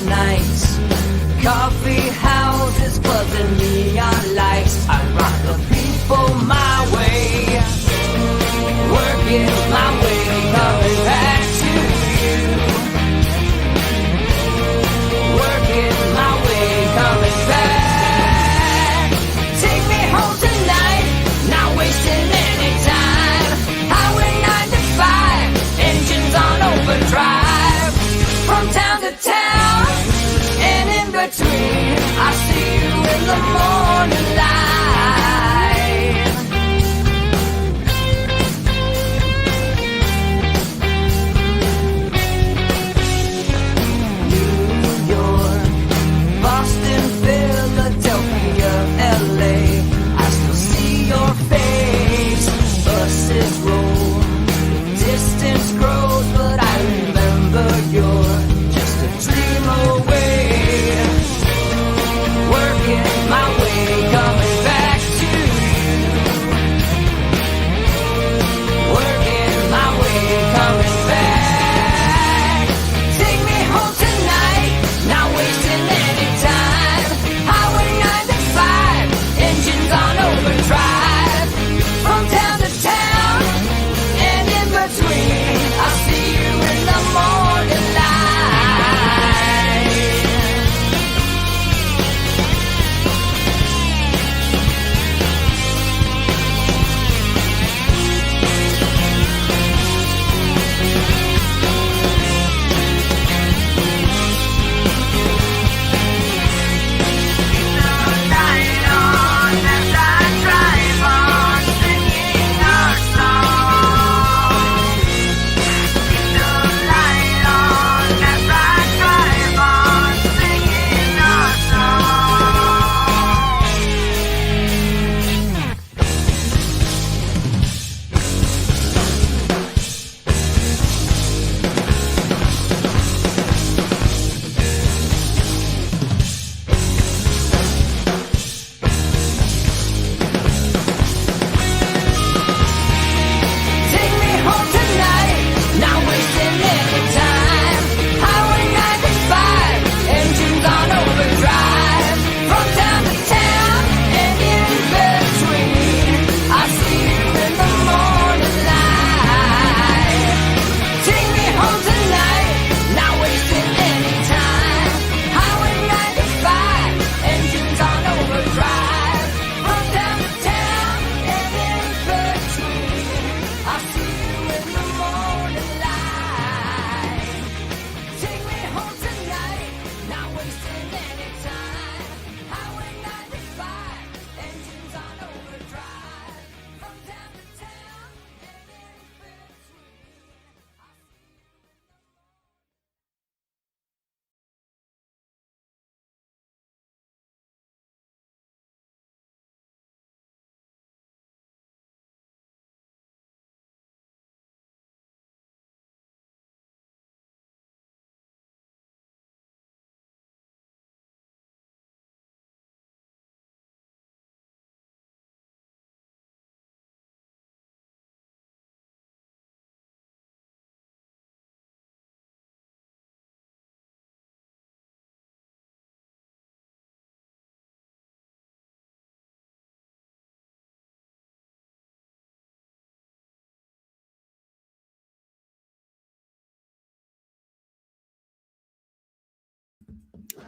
nights. Coffee houses, clubs, and neon lights. I rock the people my way. Working my way, coming back to you. Working my way, coming back. Take me home tonight, not wasting any time. Highway 95, engines on overdrive. From town to town, and in between, I see you in the morning light. New York, Boston, Philadelphia, LA, I still see your face. Buses roll, distance grows, but I remember you're just a dream away. Working my way, coming back to you. Working my way, coming back. Take me home tonight, not wasting any time. Highway 95, engines on overdrive. From town to town, and in between, I'll see you in the morning light. Light on as I drive on, singing our song. Keep the light on as I drive on, singing our song. Take me home tonight, not wasting any time. Highway 95, engines on overdrive. From town to town, and in between, I see you in the morning light. Take me home tonight, not wasting any time. Highway 95, engines on overdrive. From town to town, and in between, I see you in the morning light. Take me home tonight, not wasting any time. Highway 95, engines on overdrive. From town to town, and in between,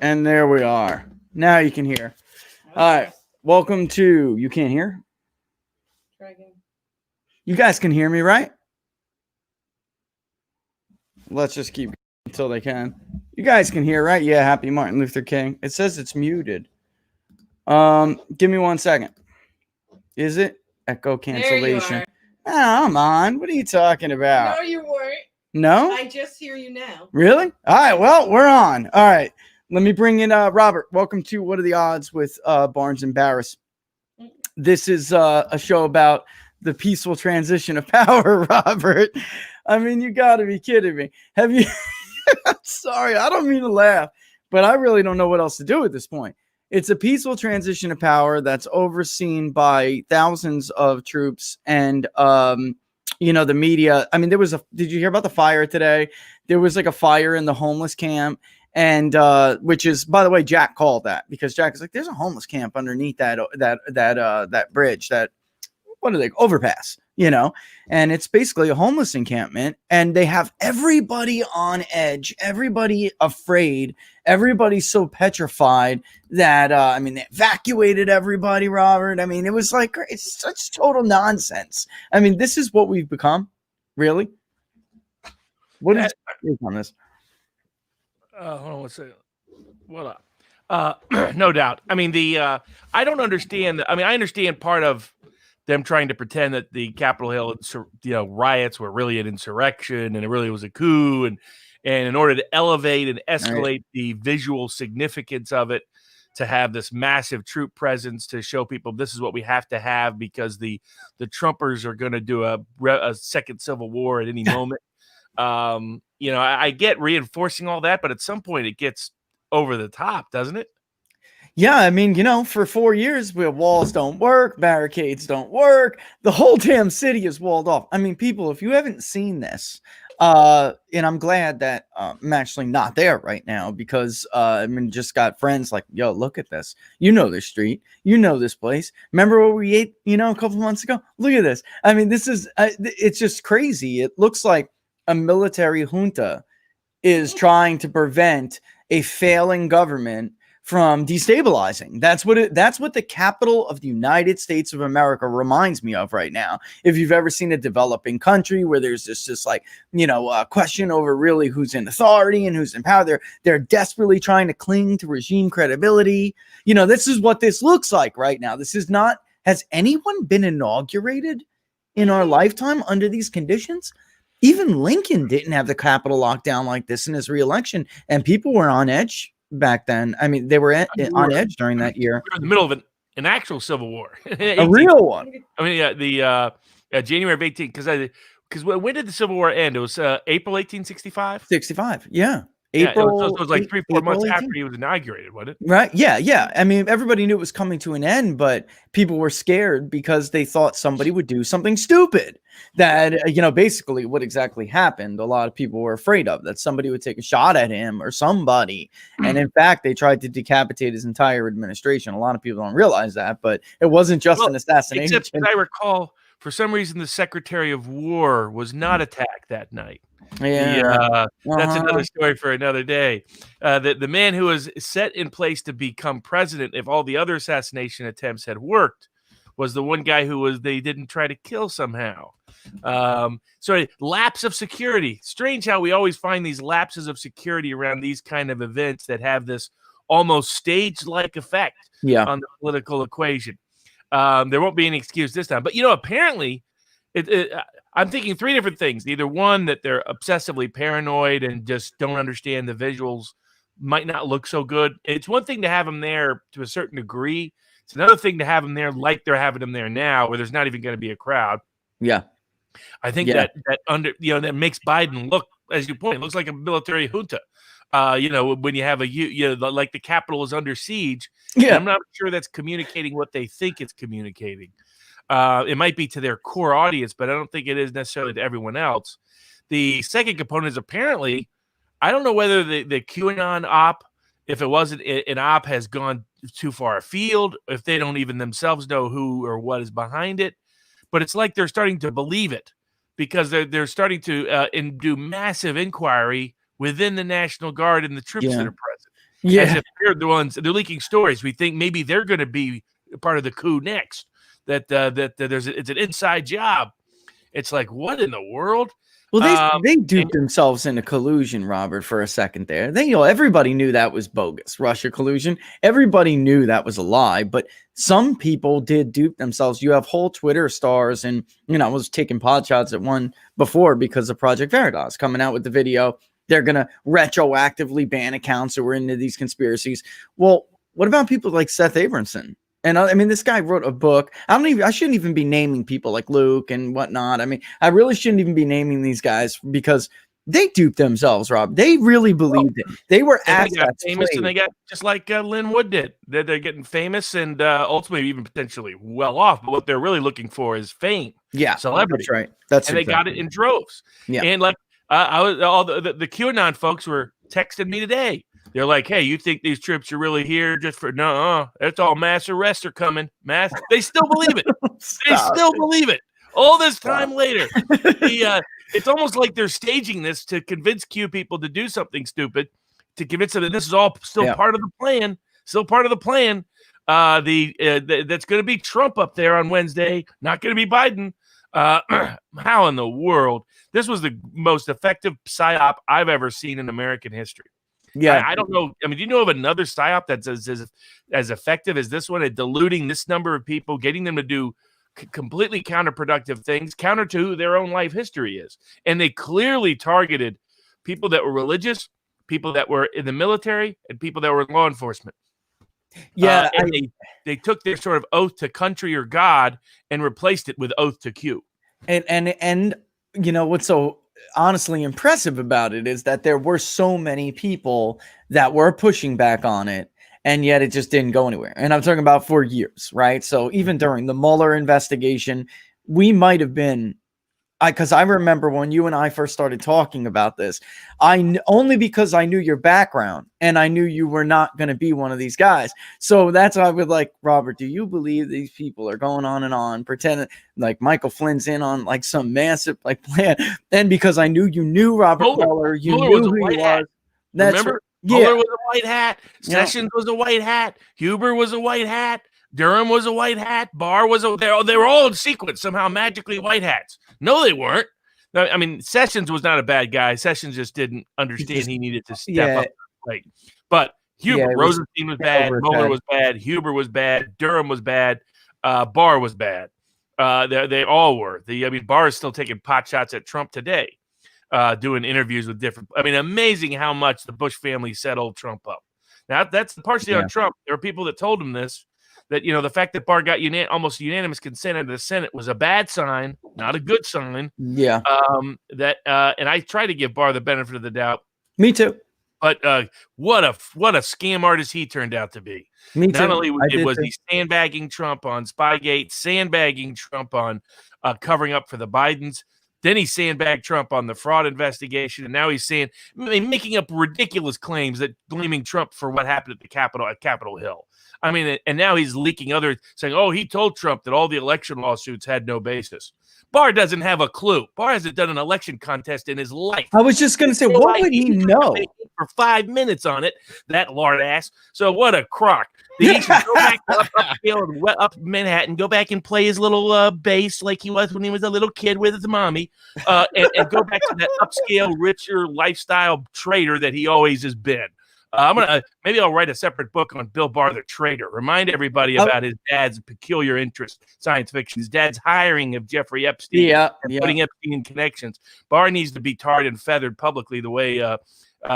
And there we are. Now you can hear. All right. Welcome to You Can't Hear? Try again. You guys can hear me, right? Let's just keep until they can. You guys can hear, right? Yeah, happy Martin Luther King. It says it's muted. Give me 1 second. Is it? Echo cancellation. Oh, I'm on. What are you talking about? No, you weren't. No? I just hear you now. Really? All right. Well, we're on. All right. Let me bring in Robert. Welcome to What Are the Odds with Barnes and Baris. This is a show about the peaceful transition of power, Robert. I mean, you got to be kidding me. Have you? I'm sorry. I don't mean to laugh, but I really don't know what else to do at this point. It's a peaceful transition of power that's overseen by thousands of troops and, you know, the media. I mean, did you hear about the fire today? There was like a fire in the homeless camp, And which is, by the way, Jack called that, because Jack is like, there's a homeless camp underneath that bridge, that, what are they, overpass, and it's basically a homeless encampment, and they have everybody on edge, everybody afraid, everybody so petrified that they evacuated everybody, Robert. It was like, it's such total nonsense. This is what we've become, really. What is your take on this? Hold on one second. What up? No doubt. I don't understand. I understand part of them trying to pretend that the Capitol Hill, riots were really an insurrection and it really was a coup, and in order to elevate and escalate the visual significance of it, to have this massive troop presence to show people this is what we have to have because the Trumpers are going to do a second civil war at any moment. I get reinforcing all that, but at some point it gets over the top, doesn't it? Yeah, for 4 years, walls don't work, barricades don't work. The whole damn city is walled off. People, if you haven't seen this, and I'm glad that I'm actually not there right now, because just got friends like, yo, look at this. This street, this place. Remember what we ate, a couple months ago? Look at this. This is, it's just crazy. It looks like a military junta is trying to prevent a failing government from destabilizing. That's what the capital of the United States of America reminds me of right now. If you've ever seen a developing country where there's just like, a question over really who's in authority and who's in power, they're desperately trying to cling to regime credibility. This is what this looks like right now. This is not, has anyone been inaugurated in our lifetime under these conditions? Even Lincoln didn't have the Capitol locked down like this in his reelection, and people were on edge back then. They were on edge during that year. We were in the middle of an actual civil war, a real one. The January of 18, because when did the Civil War end? It was April 1865. 65, yeah. April, it was like 3-4 months 18. After he was inaugurated, wasn't it? Right. Yeah. Everybody knew it was coming to an end, but people were scared because they thought somebody would do something stupid. That, basically what exactly happened, a lot of people were afraid of, that somebody would take a shot at him or somebody. And in fact, they tried to decapitate his entire administration. A lot of people don't realize that, but it wasn't just an assassination. Except, as I recall, for some reason, the Secretary of War was not attacked that night. Yeah, that's another story for another day. The man who was set in place to become president, if all the other assassination attempts had worked, was the one guy who they didn't try to kill somehow. So lapse of security. Strange how we always find these lapses of security around these kind of events that have this almost stage-like effect on the political equation. There won't be any excuse this time. But, apparently, I'm thinking three different things. Either one, that they're obsessively paranoid and just don't understand the visuals might not look so good. It's one thing to have them there to a certain degree. It's another thing to have them there like they're having them there now, where there's not even going to be a crowd. Yeah. I think that that makes Biden look, as you point, looks like a military junta. When you have like the Capitol is under siege. Yeah. I'm not sure that's communicating what they think it's communicating. It might be to their core audience, but I don't think it is necessarily to everyone else. The second component is apparently, I don't know whether the QAnon op, if it wasn't an op, has gone too far afield, if they don't even themselves know who or what is behind it. But it's like they're starting to believe it, because they're starting to do massive inquiry within the National Guard and the troops that are present. Yeah. As if they're the ones, they're leaking stories. We think maybe they're going to be part of the coup next. That it's an inside job. It's like, what in the world? Well, they duped themselves into collusion, Robert, for a second there. Everybody knew that was bogus, Russia collusion. Everybody knew that was a lie, but some people did dupe themselves. You have whole Twitter stars, and I was taking pot shots at one before because of Project Veritas coming out with the video. They're gonna retroactively ban accounts that were into these conspiracies. Well, what about people like Seth Abramson? And this guy wrote a book. I shouldn't even be naming people like Luke and whatnot. I really shouldn't even be naming these guys because they duped themselves, Rob. They really believed it. They were assets. Famous, and they got just like Lynn Wood did. They're getting famous and ultimately even potentially well off. But what they're really looking for is fame. Yeah, celebrity. That's right. They got it in droves. Yeah, and like all the QAnon folks were texting me today. They're like, hey, you think these troops are really here just for no? It's all mass arrests are coming. Mass. They still believe it. They still believe it. All this time later, it's almost like they're staging this to convince Q people to do something stupid, to convince them that this is all still part of the plan. Still part of the plan. That's going to be Trump up there on Wednesday. Not going to be Biden. How in the world? This was the most effective psyop I've ever seen in American history. Yeah, I don't know. I mean, do you know of another psyop that's as effective as this one at diluting this number of people, getting them to do completely counterproductive things, counter to who their own life history is? And they clearly targeted people that were religious, people that were in the military, and people that were in law enforcement. Yeah, and they took their sort of oath to country or God and replaced it with oath to Q. And you know what's so honestly impressive about it is that there were so many people that were pushing back on it, and yet it just didn't go anywhere. And I'm talking about for years, right? So even during the Mueller investigation, we might have been, because I remember when you and I first started talking about this, only because I knew your background and I knew you were not going to be one of these guys. So that's why I would like, Robert, do you believe these people are going on and on, pretending like Michael Flynn's in on like some massive like plan? And because I knew you knew Robert Mueller, you knew who he was. Remember? Mueller was a white hat. Sessions was a white hat. Huber was a white hat. Durham was a white hat. Barr was they were all in sequence, somehow magically white hats. No, they weren't. I mean, Sessions was not a bad guy. Sessions just didn't understand he needed to step up. Right. But Rosenstein was bad. Mueller was bad. Huber was bad. Durham was bad. Barr was bad. They all were. Barr is still taking pot shots at Trump today, doing interviews with different. I mean, amazing how much the Bush family set old Trump up. Now, that's partially on Trump. There are people that told him this. That, the fact that Barr got almost unanimous consent in the Senate was a bad sign, not a good sign. Yeah. And I try to give Barr the benefit of the doubt. Me too. But what a scam artist he turned out to be. Me too. Not only was he sandbagging Trump on Spygate, sandbagging Trump on covering up for the Bidens, then he sandbagged Trump on the fraud investigation, and now he's making up ridiculous claims that blaming Trump for what happened at the Capitol at Capitol Hill. I mean, and now he's leaking saying, oh, he told Trump that all the election lawsuits had no basis. Barr doesn't have a clue. Barr hasn't done an election contest in his life. I was just going to say, what would he know? For 5 minutes on it, that lard ass. So what a crock. He should go back upscale and up Manhattan, go back and play his little bass like he was when he was a little kid with his mommy, and go back to that upscale, richer lifestyle trader that he always has been. Maybe I'll write a separate book on Bill Barr, the traitor. Remind everybody about his dad's peculiar interest, science fiction. His dad's hiring of Jeffrey Epstein, putting Epstein in connections. Barr needs to be tarred and feathered publicly the way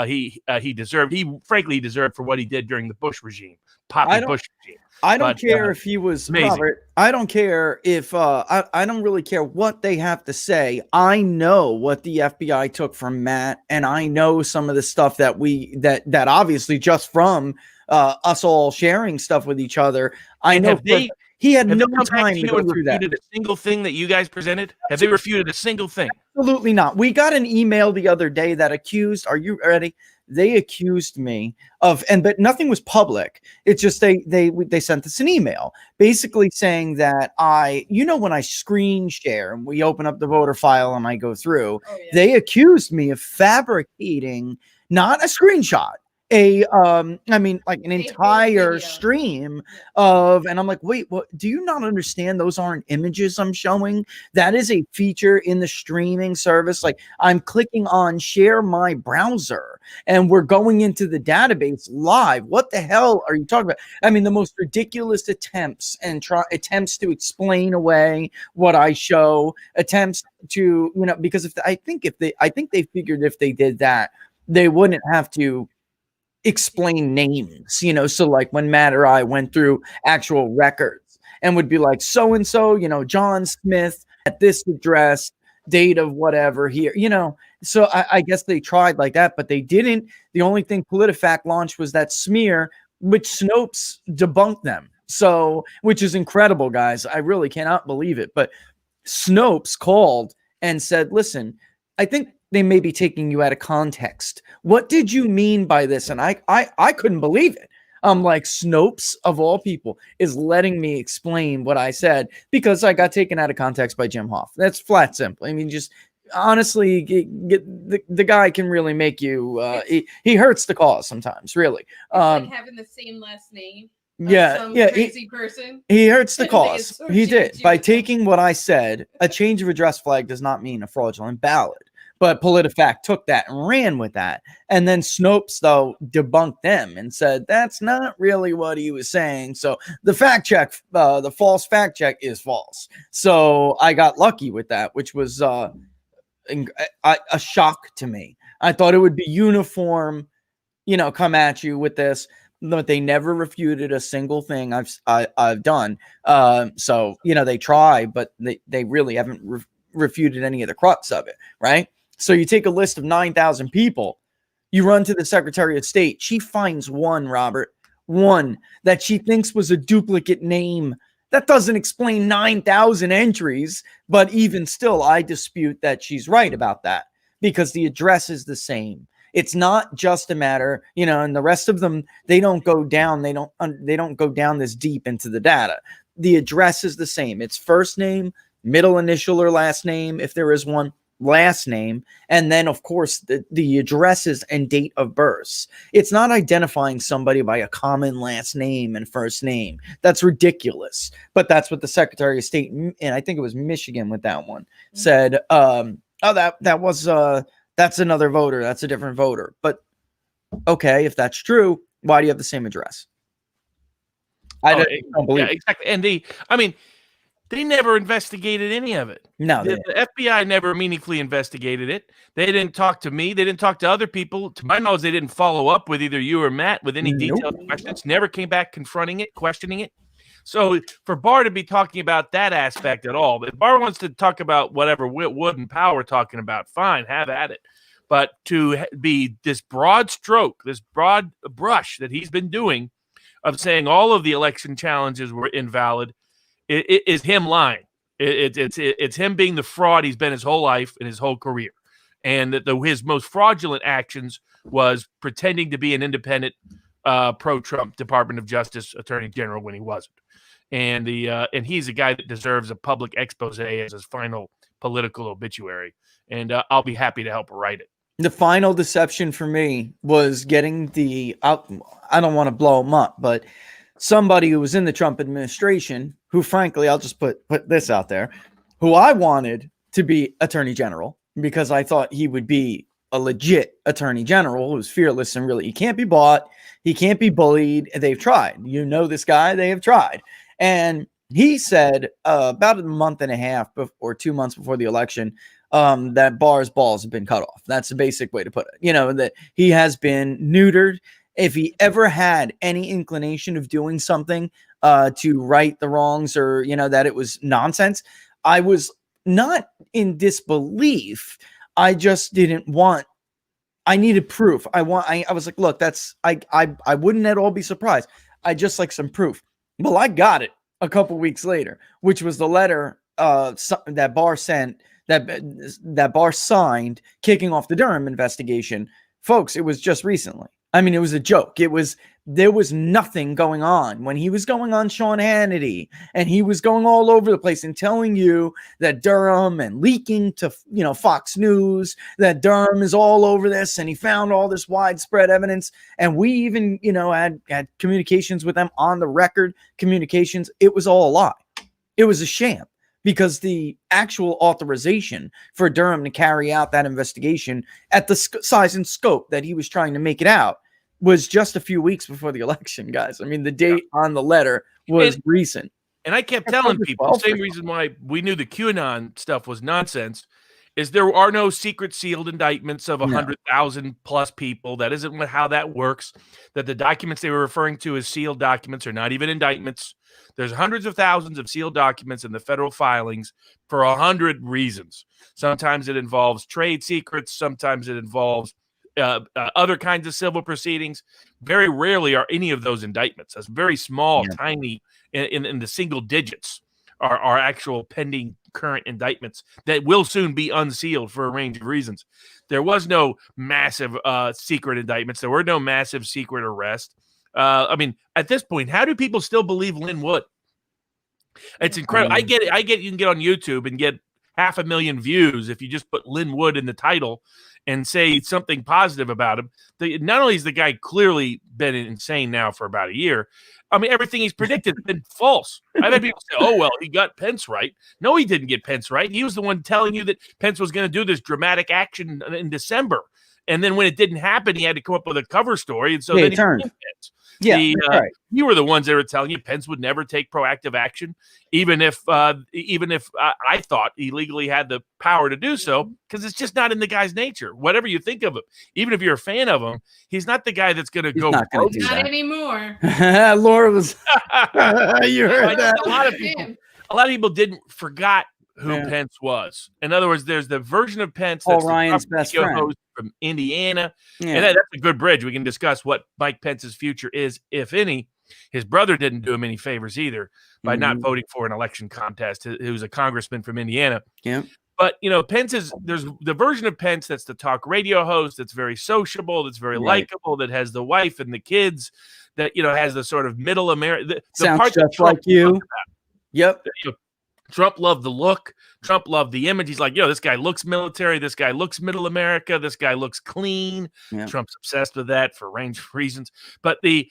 he deserved. He frankly deserved for what he did during the Bush regime, Bush regime. I don't care if he was Robert. I don't care if I don't really care what they have to say. I know what the FBI took from Matt, and I know some of the stuff that that obviously just from us all sharing stuff with each other. I know he had no time to go through that. A single thing that you guys presented? Have they refuted a single thing? Absolutely not. We got an email the other day that accused. Are you ready? They accused me of, but nothing was public. It's just they sent us an email basically saying that when I screen share and we open up the voter file and I go through, they accused me of fabricating not a screenshot, an entire stream of, and I'm like, wait, what? Do you not understand? Those aren't images I'm showing. That is a feature in the streaming service. Like I'm clicking on share my browser and we're going into the database live. What the hell are you talking about? I mean, the most ridiculous attempts to explain away what I show, attempts to, because I think they figured if they did that, they wouldn't have to explain names, so like when Matt or I went through actual records and would be like so-and-so, John Smith at this address, date of whatever here, so I guess they tried like that, but they didn't. The only thing PolitiFact launched was that smear, which Snopes debunked them. So, which is incredible, guys. I really cannot believe it. But Snopes called and said, listen, I think they may be taking you out of context. What did you mean by this? And I couldn't believe it. I'm like, Snopes, of all people, is letting me explain what I said because I got taken out of context by Jim Hoff. That's flat simple. I mean, just honestly, the guy can really make you, he hurts the cause sometimes, really. It's like having the same last name. Some Yeah, crazy person. he hurts the They cause. associate He did. you By with them. taking what I said, a change of address flag does not mean a fraudulent ballot. But PolitiFact took that and ran with that. And then Snopes, though, debunked them and said, that's not really what he was saying. So the fact check, the false fact check is false. So I got lucky with that, which was a shock to me. I thought it would be uniform, come at you with this. But they never refuted a single thing I've done. So, they try, but they really haven't refuted any of the crux of it, right? So you take a list of 9,000 people, you run to the Secretary of State. She finds one, Robert, one that she thinks was a duplicate name. That doesn't explain 9,000 entries, but even still, I dispute that she's right about that because the address is the same. It's not just a matter, and the rest of them, they don't go down. They don't go down this deep into the data. The address is the same. It's first name, middle initial or last name, if there is one, last name, and then of course the addresses and date of birth. It's not identifying somebody by a common last name and first name. That's ridiculous. But that's what the Secretary of State, and I think it was Michigan with that one, said, that's another voter. That's a different voter. But okay, if that's true, why do you have the same address? I don't believe it. Exactly. And they never investigated any of it. No, the FBI never meaningfully investigated it. They didn't talk to me. They didn't talk to other people. To my knowledge, they didn't follow up with either you or Matt with any detailed questions. Never came back confronting it, questioning it. So for Barr to be talking about that aspect at all, if Barr wants to talk about whatever Wood and Powell are talking about, fine, have at it. But to be this broad stroke, this broad brush that he's been doing of saying all of the election challenges were invalid, it is him lying. It's him being the fraud he's been his whole life and his whole career. And that his most fraudulent actions was pretending to be an independent pro-Trump Department of Justice Attorney General when he wasn't. And he's a guy that deserves a public expose as his final political obituary. And I'll be happy to help write it. The final deception for me was getting I don't want to blow him up, but somebody who was in the Trump administration, who frankly, I'll just put this out there, who I wanted to be attorney general because I thought he would be a legit attorney general who's fearless and really, he can't be bought. He can't be bullied. They've tried. This guy, they have tried. And he said about a month and a half or 2 months before the election, that Barr's balls have been cut off. That's the basic way to put it. That he has been neutered. If he ever had any inclination of doing something to right the wrongs or, that it was nonsense, I was not in disbelief. I just didn't want, I needed proof. I was like, look, I wouldn't at all be surprised. I just like some proof. Well, I got it a couple weeks later, which was the letter that Barr sent, that Barr signed, kicking off the Durham investigation. Folks, it was just recently. I mean, it was a joke. There was nothing going on when he was going on Sean Hannity and he was going all over the place and telling you that Durham and leaking to, Fox News, that Durham is all over this and he found all this widespread evidence. And we even, had communications with them on the record communications. It was all a lie. It was a sham. Because the actual authorization for Durham to carry out that investigation at the size and scope that he was trying to make it out was just a few weeks before the election, guys. I mean, the date on the letter was recent. And I kept telling people the same reason why we knew the QAnon stuff was nonsense is there are no secret sealed indictments of 100,000 plus people. That isn't how that works. That the documents they were referring to as sealed documents are not even indictments. There's hundreds of thousands of sealed documents in the federal filings for 100 reasons. Sometimes it involves trade secrets. Sometimes it involves other kinds of civil proceedings. Very rarely are any of those indictments. That's very small, tiny, in the single digits are actual pending current indictments that will soon be unsealed for a range of reasons. There was no massive secret indictments. There were no massive secret arrests. I mean, at this point, how do people still believe Lin Wood? It's incredible. I get it. You can get on YouTube and get 500,000 views if you just put Lin Wood in the title and say something positive about him. Not only has the guy clearly been insane now for about a year, I mean, everything he's predicted has been false. I've had people say, oh, well, he got Pence right. No, he didn't get Pence right. He was the one telling you that Pence was going to do this dramatic action in December. And then when it didn't happen, he had to come up with a cover story. And so then he turned Pence. Yeah, right. You were the ones that were telling you Pence would never take proactive action, even if I thought he legally had the power to do so, because it's just not in the guy's nature. Whatever you think of him, even if you're a fan of him, he's not the guy that's going to go. Not anymore. Laura was. You heard that? A lot of people forgot who Pence was. In other words, there's the version of Pence that's Ryan's best friend host from Indiana. And that's a good bridge. We can discuss what Mike Pence's future is, if any. His brother didn't do him any favors either by not voting for an election contest. Who's a congressman from Indiana. Yeah. But, there's the version of Pence that's the talk radio host, that's very sociable, that's very likable, that has the wife and the kids, that, has the sort of middle America. Sounds just like you. Yep. Trump loved the look. Trump loved the image. He's like, this guy looks military. This guy looks middle America. This guy looks clean. Yeah. Trump's obsessed with that for a range of reasons. But he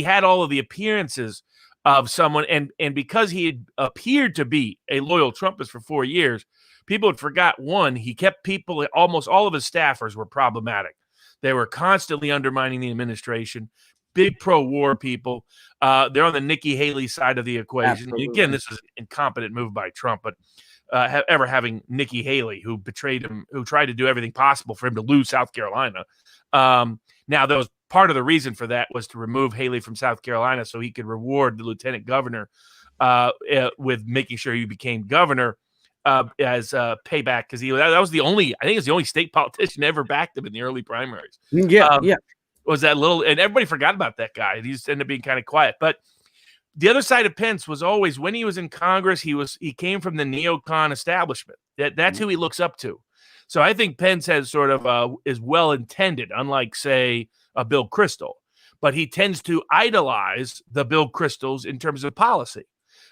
had all of the appearances of someone. And because he had appeared to be a loyal Trumpist for 4 years, people had forgot, one, he kept people, almost all of his staffers were problematic. They were constantly undermining the administration. Big pro-war people. They're on the Nikki Haley side of the equation. Absolutely. Again, this is an incompetent move by Trump, but ever having Nikki Haley, who betrayed him, who tried to do everything possible for him to lose South Carolina. Now, that was part of the reason for that, was to remove Haley from South Carolina so he could reward the lieutenant governor with making sure he became governor as payback, because that was the only state politician ever backed him in the early primaries. Yeah. Was that little, and everybody forgot about that guy. He just ended up being kind of quiet. But the other side of Pence was always, when he was in Congress, he came from the neocon establishment. That's who he looks up to. So I think Pence has sort of is well intended, unlike, say, a Bill Kristol, but he tends to idolize the Bill Kristols in terms of policy.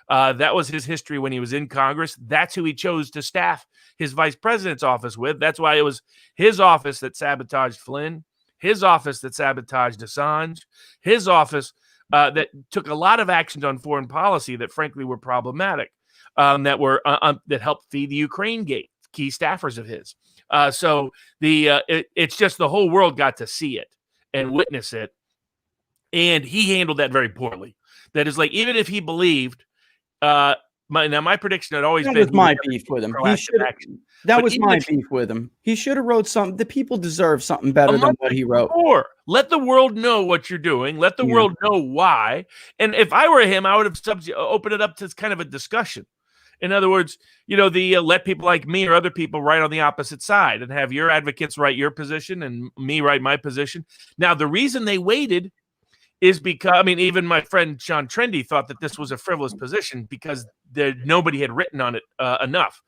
That was his history when he was in Congress. That's who he chose to staff his vice president's office with. That's why it was his office that sabotaged Flynn. His office that sabotaged Assange, his office that took a lot of actions on foreign policy that, frankly, were problematic, that helped feed the Ukraine gate, key staffers of his. So it's just the whole world got to see it and witness it, and he handled that very poorly. That is, like, even if he believed, my prediction had always been my beef with him. That was my beef with him. He should have wrote something. The people deserve something better than what he wrote. Or let the world know what you're doing. Let the world know why. And if I were him, I would have opened it up to kind of a discussion. In other words, let people like me or other people write on the opposite side and have your advocates write your position and me write my position. Now, the reason they waited is because, even my friend Sean Trendy thought that this was a frivolous position because nobody had written on it enough.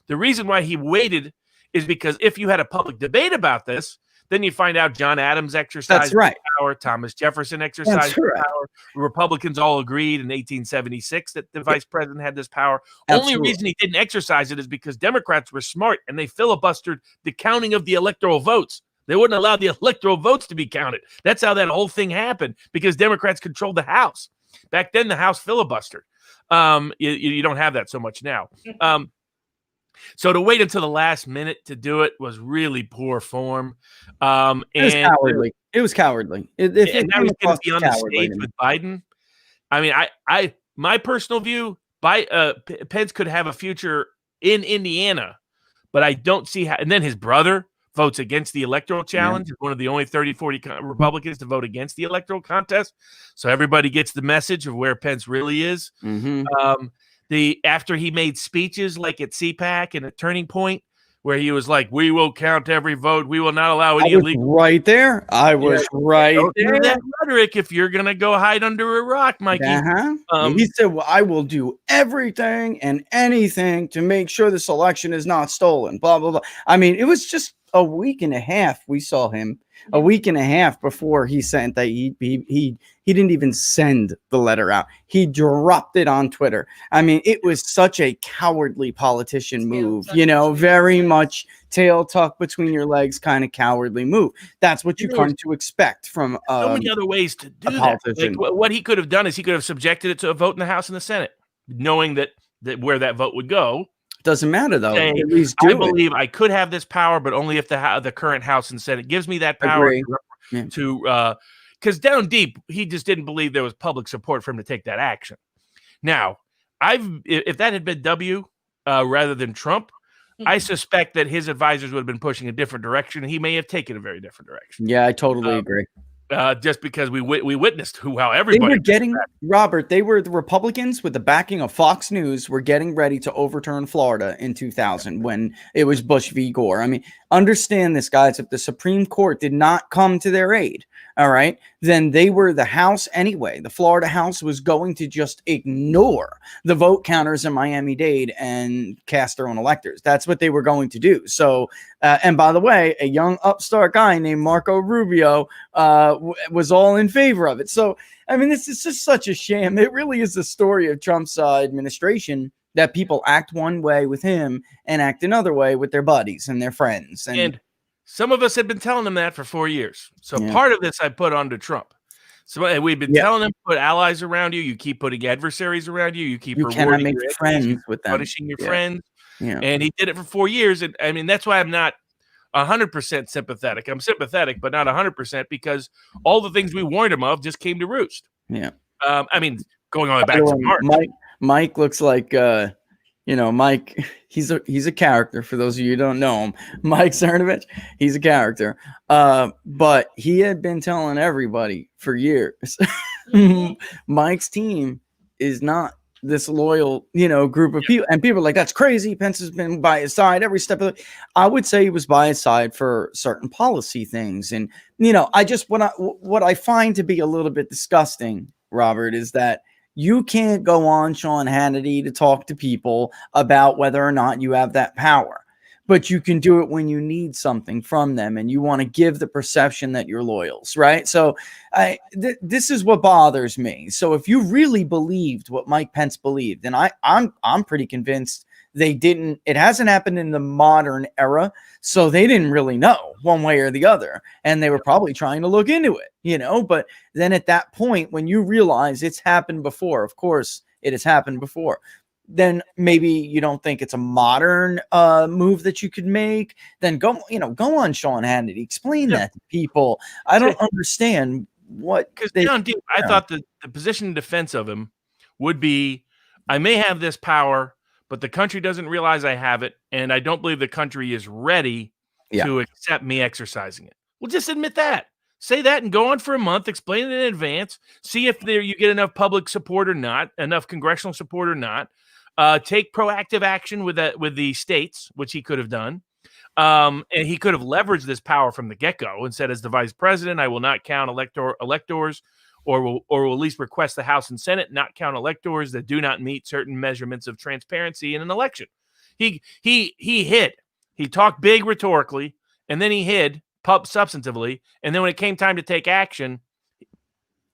The reason why he waited is because if you had a public debate about this, then you find out John Adams exercised power, Thomas Jefferson exercised power. Republicans all agreed in 1876 that the vice president had this power. Only reason he didn't exercise it is because Democrats were smart and they filibustered the counting of the electoral votes. They wouldn't allow the electoral votes to be counted. That's how that whole thing happened, because Democrats controlled the House. Back then, the House filibustered. You don't have that so much now. So to wait until the last minute to do it was really poor form. It was cowardly. It was cowardly. And now he's going to be on the stage with Biden. My personal view, Pence could have a future in Indiana, but I don't see how. And then his brother votes against the electoral challenge. One of the only 30, 40 Republicans to vote against the electoral contest. So everybody gets the message of where Pence really is. Mm-hmm. After he made speeches like at CPAC and at Turning Point, where he was like, "We will count every vote. We will not allow any illegal." Right there, I was right there. That rhetoric, if you're gonna go hide under a rock, Mikey. He said, "Well, I will do everything and anything to make sure this election is not stolen." Blah blah blah. It was just a week and a half. We saw him a week and a half before he sent that he didn't even send the letter out. He dropped it on Twitter. I mean, it was such a cowardly politician move, very much tail tuck between your legs kind of cowardly move. That's what you come to expect from so many other ways to do that. Like, what he could have done is he could have subjected it to a vote in the House and the Senate, knowing that where that vote would go. Doesn't matter though. Saying, At least I believe I could have this power, but only if the current House and Senate gives me that power to because down deep he just didn't believe there was public support for him to take that action. Now, if that had been W rather than Trump, I suspect that his advisors would have been pushing a different direction. He may have taken a very different direction. Yeah, I totally agree. Just because we witnessed how everybody they were the Republicans with the backing of Fox News were getting ready to overturn Florida in 2000 when it was Bush v. Gore. I mean, understand this, guys. If the Supreme Court did not come to their aid, all right, then they were the House anyway. The Florida House was going to just ignore the vote counters in Miami-Dade and cast their own electors. That's what they were going to do. So, and by the way, a young upstart guy named Marco Rubio was all in favor of it. So, I mean, this is just such a sham. It really is the story of Trump's administration, that people act one way with him and act another way with their buddies and their friends. And some of us had been telling them that for 4 years. So part of this I put onto Trump. So we've been telling them, put allies around you. You keep putting adversaries around you. You keep cannot make friends with them. Punishing your friends. Yeah. And he did it for 4 years. And I mean, that's why I'm not 100% sympathetic. I'm sympathetic, but not 100% because all the things we warned him of just came to roost. Yeah. I mean, going on back to March. Mike looks like, Mike, he's a character. For those of you who don't know him, Mike Cernovich, he's a character. But he had been telling everybody for years, Mike's team is not this loyal, group of people. And people are like, that's crazy. Pence has been by his side every step of the way. I would say he was by his side for certain policy things. And, what I find to be a little bit disgusting, Robert, is that you can't go on Sean Hannity to talk to people about whether or not you have that power, but you can do it when you need something from them and you want to give the perception that you're loyals, right? So this is what bothers me. So if you really believed what Mike Pence believed, and I'm pretty convinced it hasn't happened in the modern era, so they didn't really know one way or the other, and they were probably trying to look into it, but then at that point, when you realize it's happened before, of course it has happened before, then maybe you don't think it's a modern move that you could make, then go on Sean Hannity, explain that to people. I don't understand what, because I thought the position in defense of him would be, I may have this power, but the country doesn't realize I have it, and I don't believe the country is ready to accept me exercising it. Well, just admit that. Say that and go on for a month, explain it in advance, see if you get enough public support or not, enough congressional support or not. Take proactive action with the states, which he could have done. And he could have leveraged this power from the get-go and said, as the vice president, I will not count electors, or will at least request the House and Senate not count electors that do not meet certain measurements of transparency in an election. He hid. He talked big rhetorically, and then he hid substantively. And then when it came time to take action,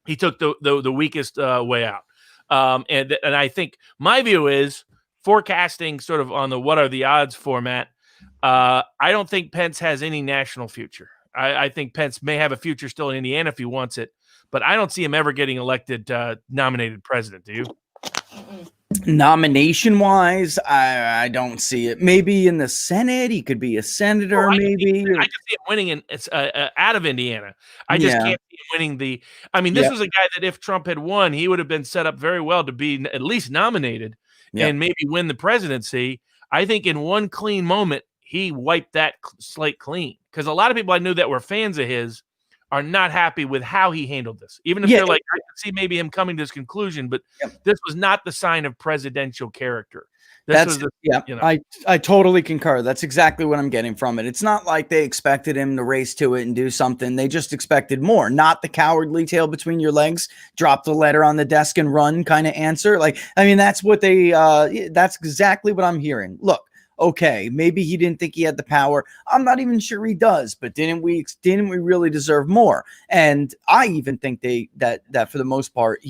he took the weakest way out. And I think my view is forecasting sort of on the what are the odds format. I don't think Pence has any national future. I think Pence may have a future still in Indiana if he wants it, but I don't see him ever getting elected nominated president. Do you? Nomination wise, I don't see it. Maybe in the Senate, he could be a senator. Maybe I can see him winning out of Indiana. I just can't see him winning this was a guy that if Trump had won, he would have been set up very well to be at least nominated and maybe win the presidency. I think in one clean moment, he wiped that slate clean, because a lot of people I knew that were fans of his are not happy with how he handled this. Even if they're like, I can see maybe him coming to this conclusion, but this was not the sign of presidential character. I totally concur. That's exactly what I'm getting from it. It's not like they expected him to race to it and do something. They just expected more, not the cowardly tail between your legs, drop the letter on the desk and run kind of answer. That's what that's exactly what I'm hearing. Look, Okay, maybe he didn't think he had the power. I'm not even sure he does, but didn't we really deserve more? And I even think that for the most part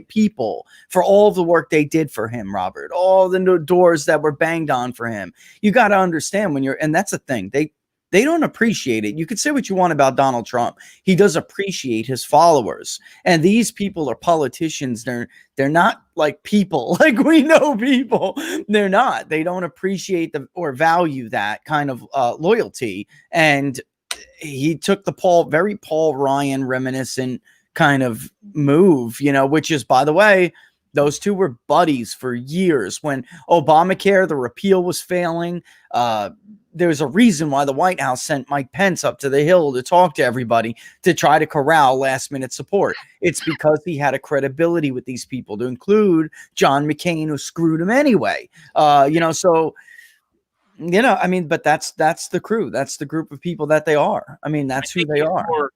people for all the work they did for him, Robert, all the doors that were banged on for him. You got to understand and that's the thing. They don't appreciate it. You could say what you want about Donald Trump. He does appreciate his followers. And these people are politicians. They're not like people. Like we know people. They're not. They don't appreciate or value that kind of loyalty. And he took the very Paul Ryan reminiscent kind of move, which is, by the way, those two were buddies for years. When Obamacare, the repeal was failing, there's a reason why the White House sent Mike Pence up to the Hill to talk to everybody to try to corral last-minute support. It's because he had a credibility with these people, to include John McCain, who screwed him anyway. But that's the crew. That's the group of people that they are. I mean, that's who they are.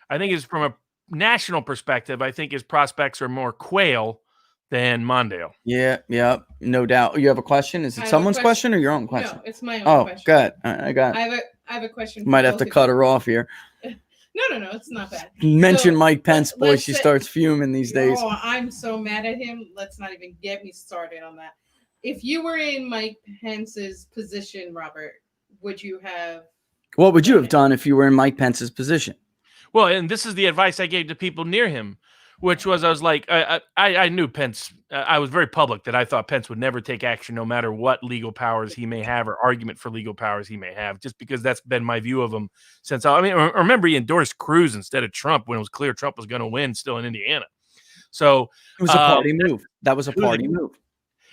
I think it's from a national perspective, I think his prospects are more Quayle than Mondale. Yeah, no doubt. You have a question? Is it someone's question or your own question? No, it's my own question. Oh, good. I got it. I have a question. Might have to cut her off here. No, it's not bad. Mention Mike Pence, boy. She starts fuming these days. Oh, I'm so mad at him. Let's not even get me started on that. If you were in Mike Pence's position, Robert, what would you have done if you were in Mike Pence's position? Well, and this is the advice I gave to people near him, which was, I was like, I knew Pence. I was very public that I thought Pence would never take action, no matter what legal powers he may have or argument for legal powers he may have, just because that's been my view of him since. Remember he endorsed Cruz instead of Trump when it was clear Trump was going to win still in Indiana. So it was a party move. That was a party move.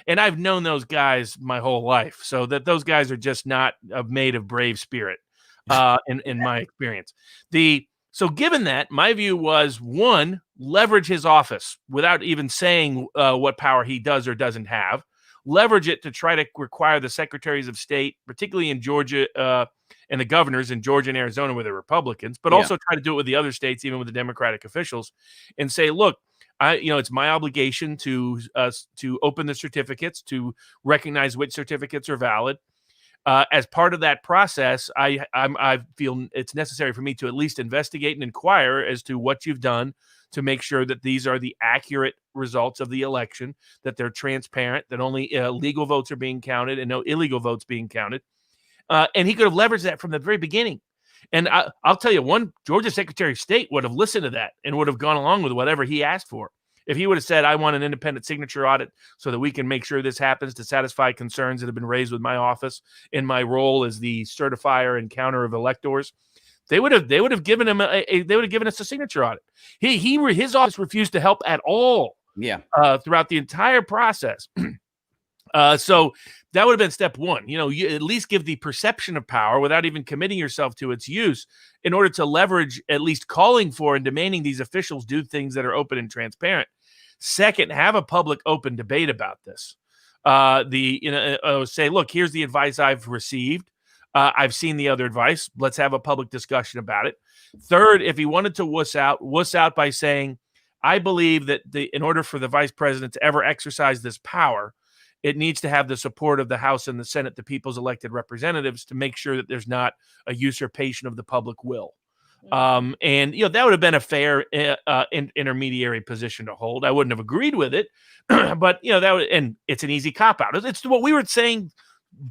And I've known those guys my whole life, so that those guys are just not made of brave spirit, in my experience. So given that, my view was, one, leverage his office without even saying what power he does or doesn't have. Leverage it to try to require the secretaries of state, particularly in Georgia, and the governors in Georgia and Arizona where they're Republicans, but also try to do it with the other states, even with the Democratic officials, and say, look, it's my obligation to open the certificates, to recognize which certificates are valid. As part of that process, I feel it's necessary for me to at least investigate and inquire as to what you've done to make sure that these are the accurate results of the election, that they're transparent, that only legal votes are being counted and no illegal votes being counted. And he could have leveraged that from the very beginning. And I'll tell you, one Georgia Secretary of State would have listened to that and would have gone along with whatever he asked for. If he would have said, I want an independent signature audit so that we can make sure this happens to satisfy concerns that have been raised with my office in my role as the certifier and counter of electors, they would have given him us a signature audit. His office refused to help at all. Yeah. Throughout the entire process. So that would have been step one. You at least give the perception of power without even committing yourself to its use in order to leverage at least calling for and demanding these officials do things that are open and transparent. Second, have a public open debate about this. Say, look, here's the advice I've received. I've seen the other advice. Let's have a public discussion about it. Third, if he wanted to wuss out by saying, I believe that in order for the vice president to ever exercise this power, it needs to have the support of the House and the Senate, the people's elected representatives, to make sure that there's not a usurpation of the public will. And that would have been a fair intermediary position to hold. I wouldn't have agreed with it, but and it's an easy cop out. It's what we were saying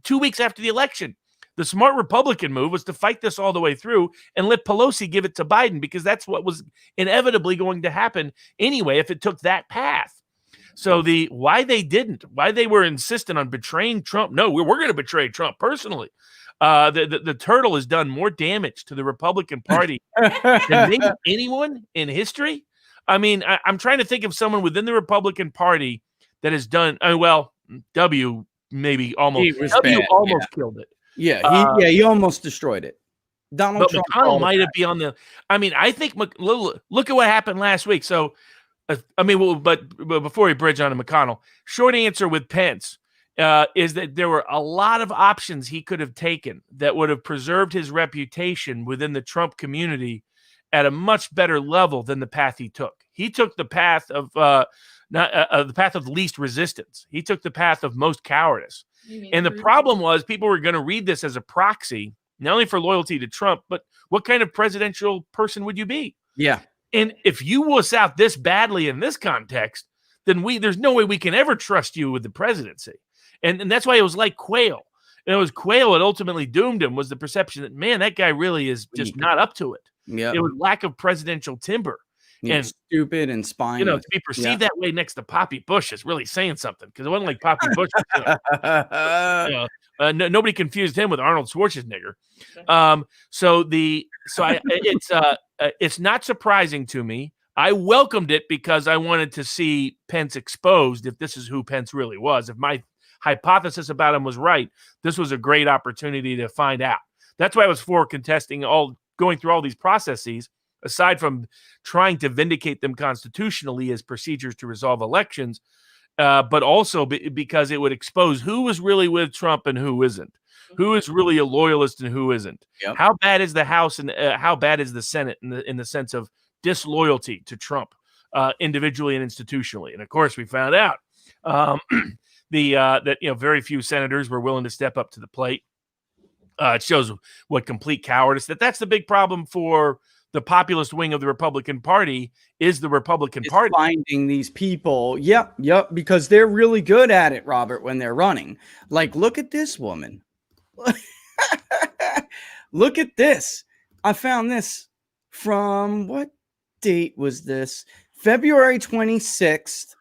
2 weeks after the election. The smart Republican move was to fight this all the way through and let Pelosi give it to Biden, because that's what was inevitably going to happen anyway if it took that path. So why they were insistent on betraying Trump. No, we're going to betray Trump personally. The turtle has done more damage to the Republican Party than maybe anyone in history. I mean, I'm trying to think of someone within the Republican Party that has done. W maybe almost killed it. Yeah, he almost destroyed it. Donald Trump McConnell might have been on the. I mean, I think look at what happened last week. So. But before we bridge on to McConnell, short answer with Pence is that there were a lot of options he could have taken that would have preserved his reputation within the Trump community at a much better level than the path he took. He took the path of the path of least resistance. He took the path of most cowardice. You mean And the Cruz? problem was people were going to read this as a proxy, not only for loyalty to Trump, but what kind of presidential person would you be? Yeah. And if you wuss out this badly in this context, then there's no way we can ever trust you with the presidency. And that's why it was like Quayle. And it was Quayle that ultimately doomed him, was the perception that, man, that guy really is just not up to it. Yeah. It was lack of presidential timber. And stupid and spineless. You know, to be perceived that way next to Poppy Bush is really saying something, because it wasn't like Poppy Bush. Nobody confused him with Arnold Schwarzenegger. It's not surprising to me. I welcomed it because I wanted to see Pence exposed, if this is who Pence really was. If my hypothesis about him was right, this was a great opportunity to find out. That's why I was for going through all these processes, aside from trying to vindicate them constitutionally as procedures to resolve elections, but also because it would expose who was really with Trump and who isn't, who is really a loyalist and who isn't. Yep. How bad is the House and how bad is the Senate in the sense of disloyalty to Trump, individually and institutionally? And of course, we found out that very few senators were willing to step up to the plate. It shows what complete cowardice. That's the big problem for the populist wing of the Republican Party, is the Republican Party finding these people. Yep, because they're really good at it, Robert, when they're running. Like, look at this woman. Look at this. I found this from, what date was this? February 26th,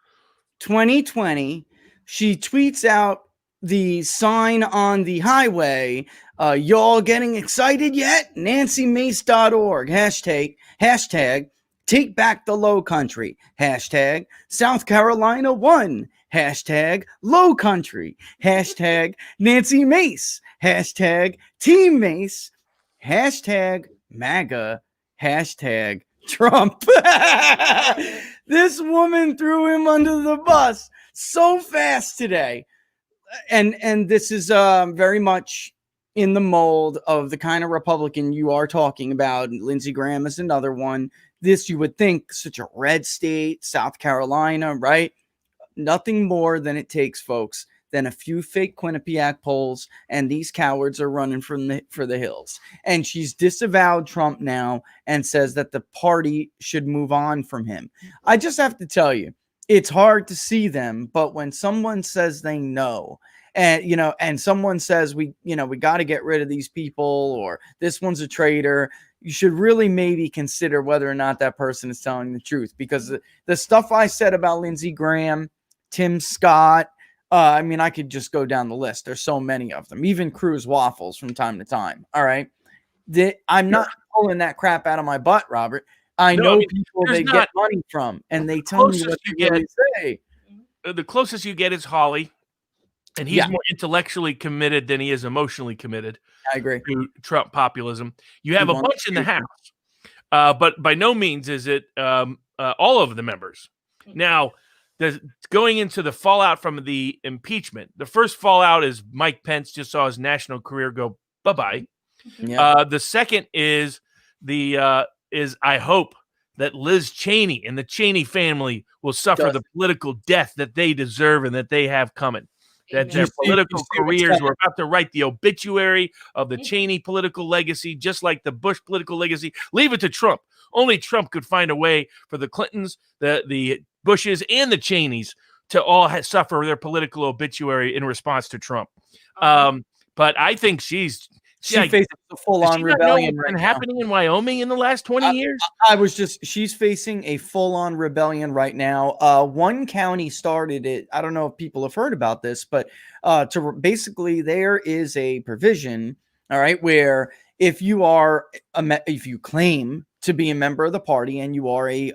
2020. She tweets out the sign on the highway. Y'all getting excited yet? NancyMace.org. Hashtag take back the low country. Hashtag South Carolina won. Hashtag low country. Hashtag Nancy Mace. Hashtag Team Mace. Hashtag MAGA. Hashtag Trump. This woman threw him under the bus so fast today. And this is very much in the mold of the kind of Republican you are talking about. Lindsey Graham is another one. This, you would think, such a red state, South Carolina, right? Nothing more than it takes, folks, than a few fake Quinnipiac polls, and these cowards are running for the hills. And she's disavowed Trump now and says that the party should move on from him. I just have to tell you, it's hard to see them, but when someone says they know, and someone says we got to get rid of these people, or this one's a traitor, you should really maybe consider whether or not that person is telling the truth. Because the stuff I said about Lindsey Graham, Tim Scott, I could just go down the list. There's so many of them, even Cruz Waffles from time to time. All right. I'm not pulling that crap out of my butt, Robert. I know people they get money from, and they tell me what they really say. The closest you get is Hawley, and he's more intellectually committed than he is emotionally committed. I agree. To Trump populism. You have a bunch in the House, but by no means is it all of the members. Now, going into the fallout from the impeachment, the first fallout is Mike Pence just saw his national career go bye-bye. Yeah. The second is I hope that Liz Cheney and the Cheney family will suffer the political death that they deserve and that they have coming. That their political careers were about to write the obituary of the Cheney political legacy, just like the Bush political legacy. Leave it to Trump. Only Trump could find a way for the Clintons, the Bushes, and the Cheneys to all suffer their political obituary in response to Trump. But I think she faces a full-on rebellion right now. Happening in Wyoming in the last 20 years. She's facing a full-on rebellion right now. One county started it. I don't know if people have heard about this, but basically there is a provision, all right, where if you claim to be a member of the party and you are a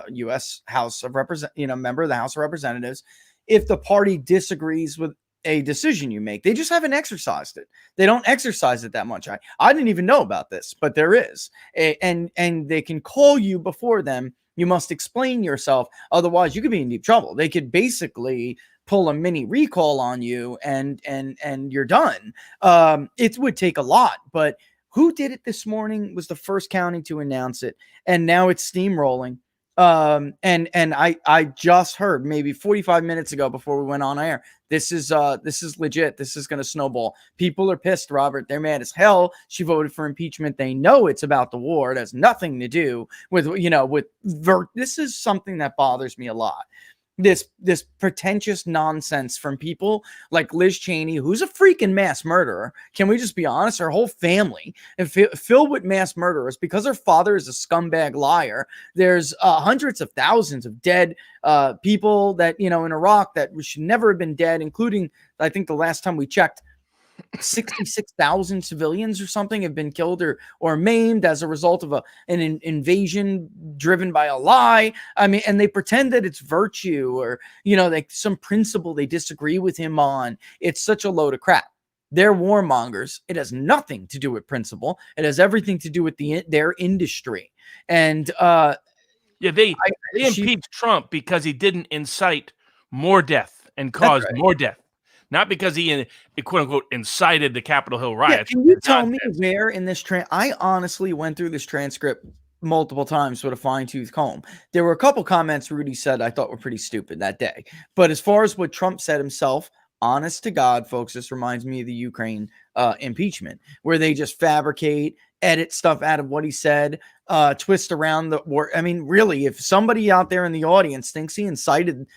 U.S. House of member of the House of Representatives, if the party disagrees with a decision you make, they just haven't exercised it. They don't exercise it that much. I didn't even know about this, but there is, and they can call you before them. You must explain yourself, otherwise you could be in deep trouble. They could basically pull a mini recall on you, and you're done. It would take a lot, but who did it this morning was the first county to announce it, and now it's steamrolling. And I just heard maybe 45 minutes ago before we went on air, this is legit. This is going to snowball. People are pissed, Robert. They're mad as hell. She voted for impeachment. They know it's about the war. It has nothing to do with, this is something that bothers me a lot. This pretentious nonsense from people like Liz Cheney, who's a freaking mass murderer. Can we just be honest? Her whole family is filled with mass murderers because her father is a scumbag liar. There's hundreds of thousands of dead people that, in Iraq that should never have been dead, including, I think the last time we checked, 66,000 civilians or something have been killed or maimed as a result of an invasion driven by a lie. I mean, and they pretend that it's virtue or, like some principle they disagree with him on. It's such a load of crap. They're warmongers. It has nothing to do with principle. It has everything to do with their industry. And they impeached Trump because he didn't incite more death and cause more death. Not because he, quote unquote, incited the Capitol Hill riots. Yeah, can you tell me where in this I honestly went through this transcript multiple times with a fine-tooth comb. There were a couple comments Rudy said I thought were pretty stupid that day. But as far as what Trump said himself, honest to God, folks, this reminds me of the Ukraine impeachment, where they just fabricate, edit stuff out of what he said, twist around the word. I mean, really, if somebody out there in the audience thinks he incited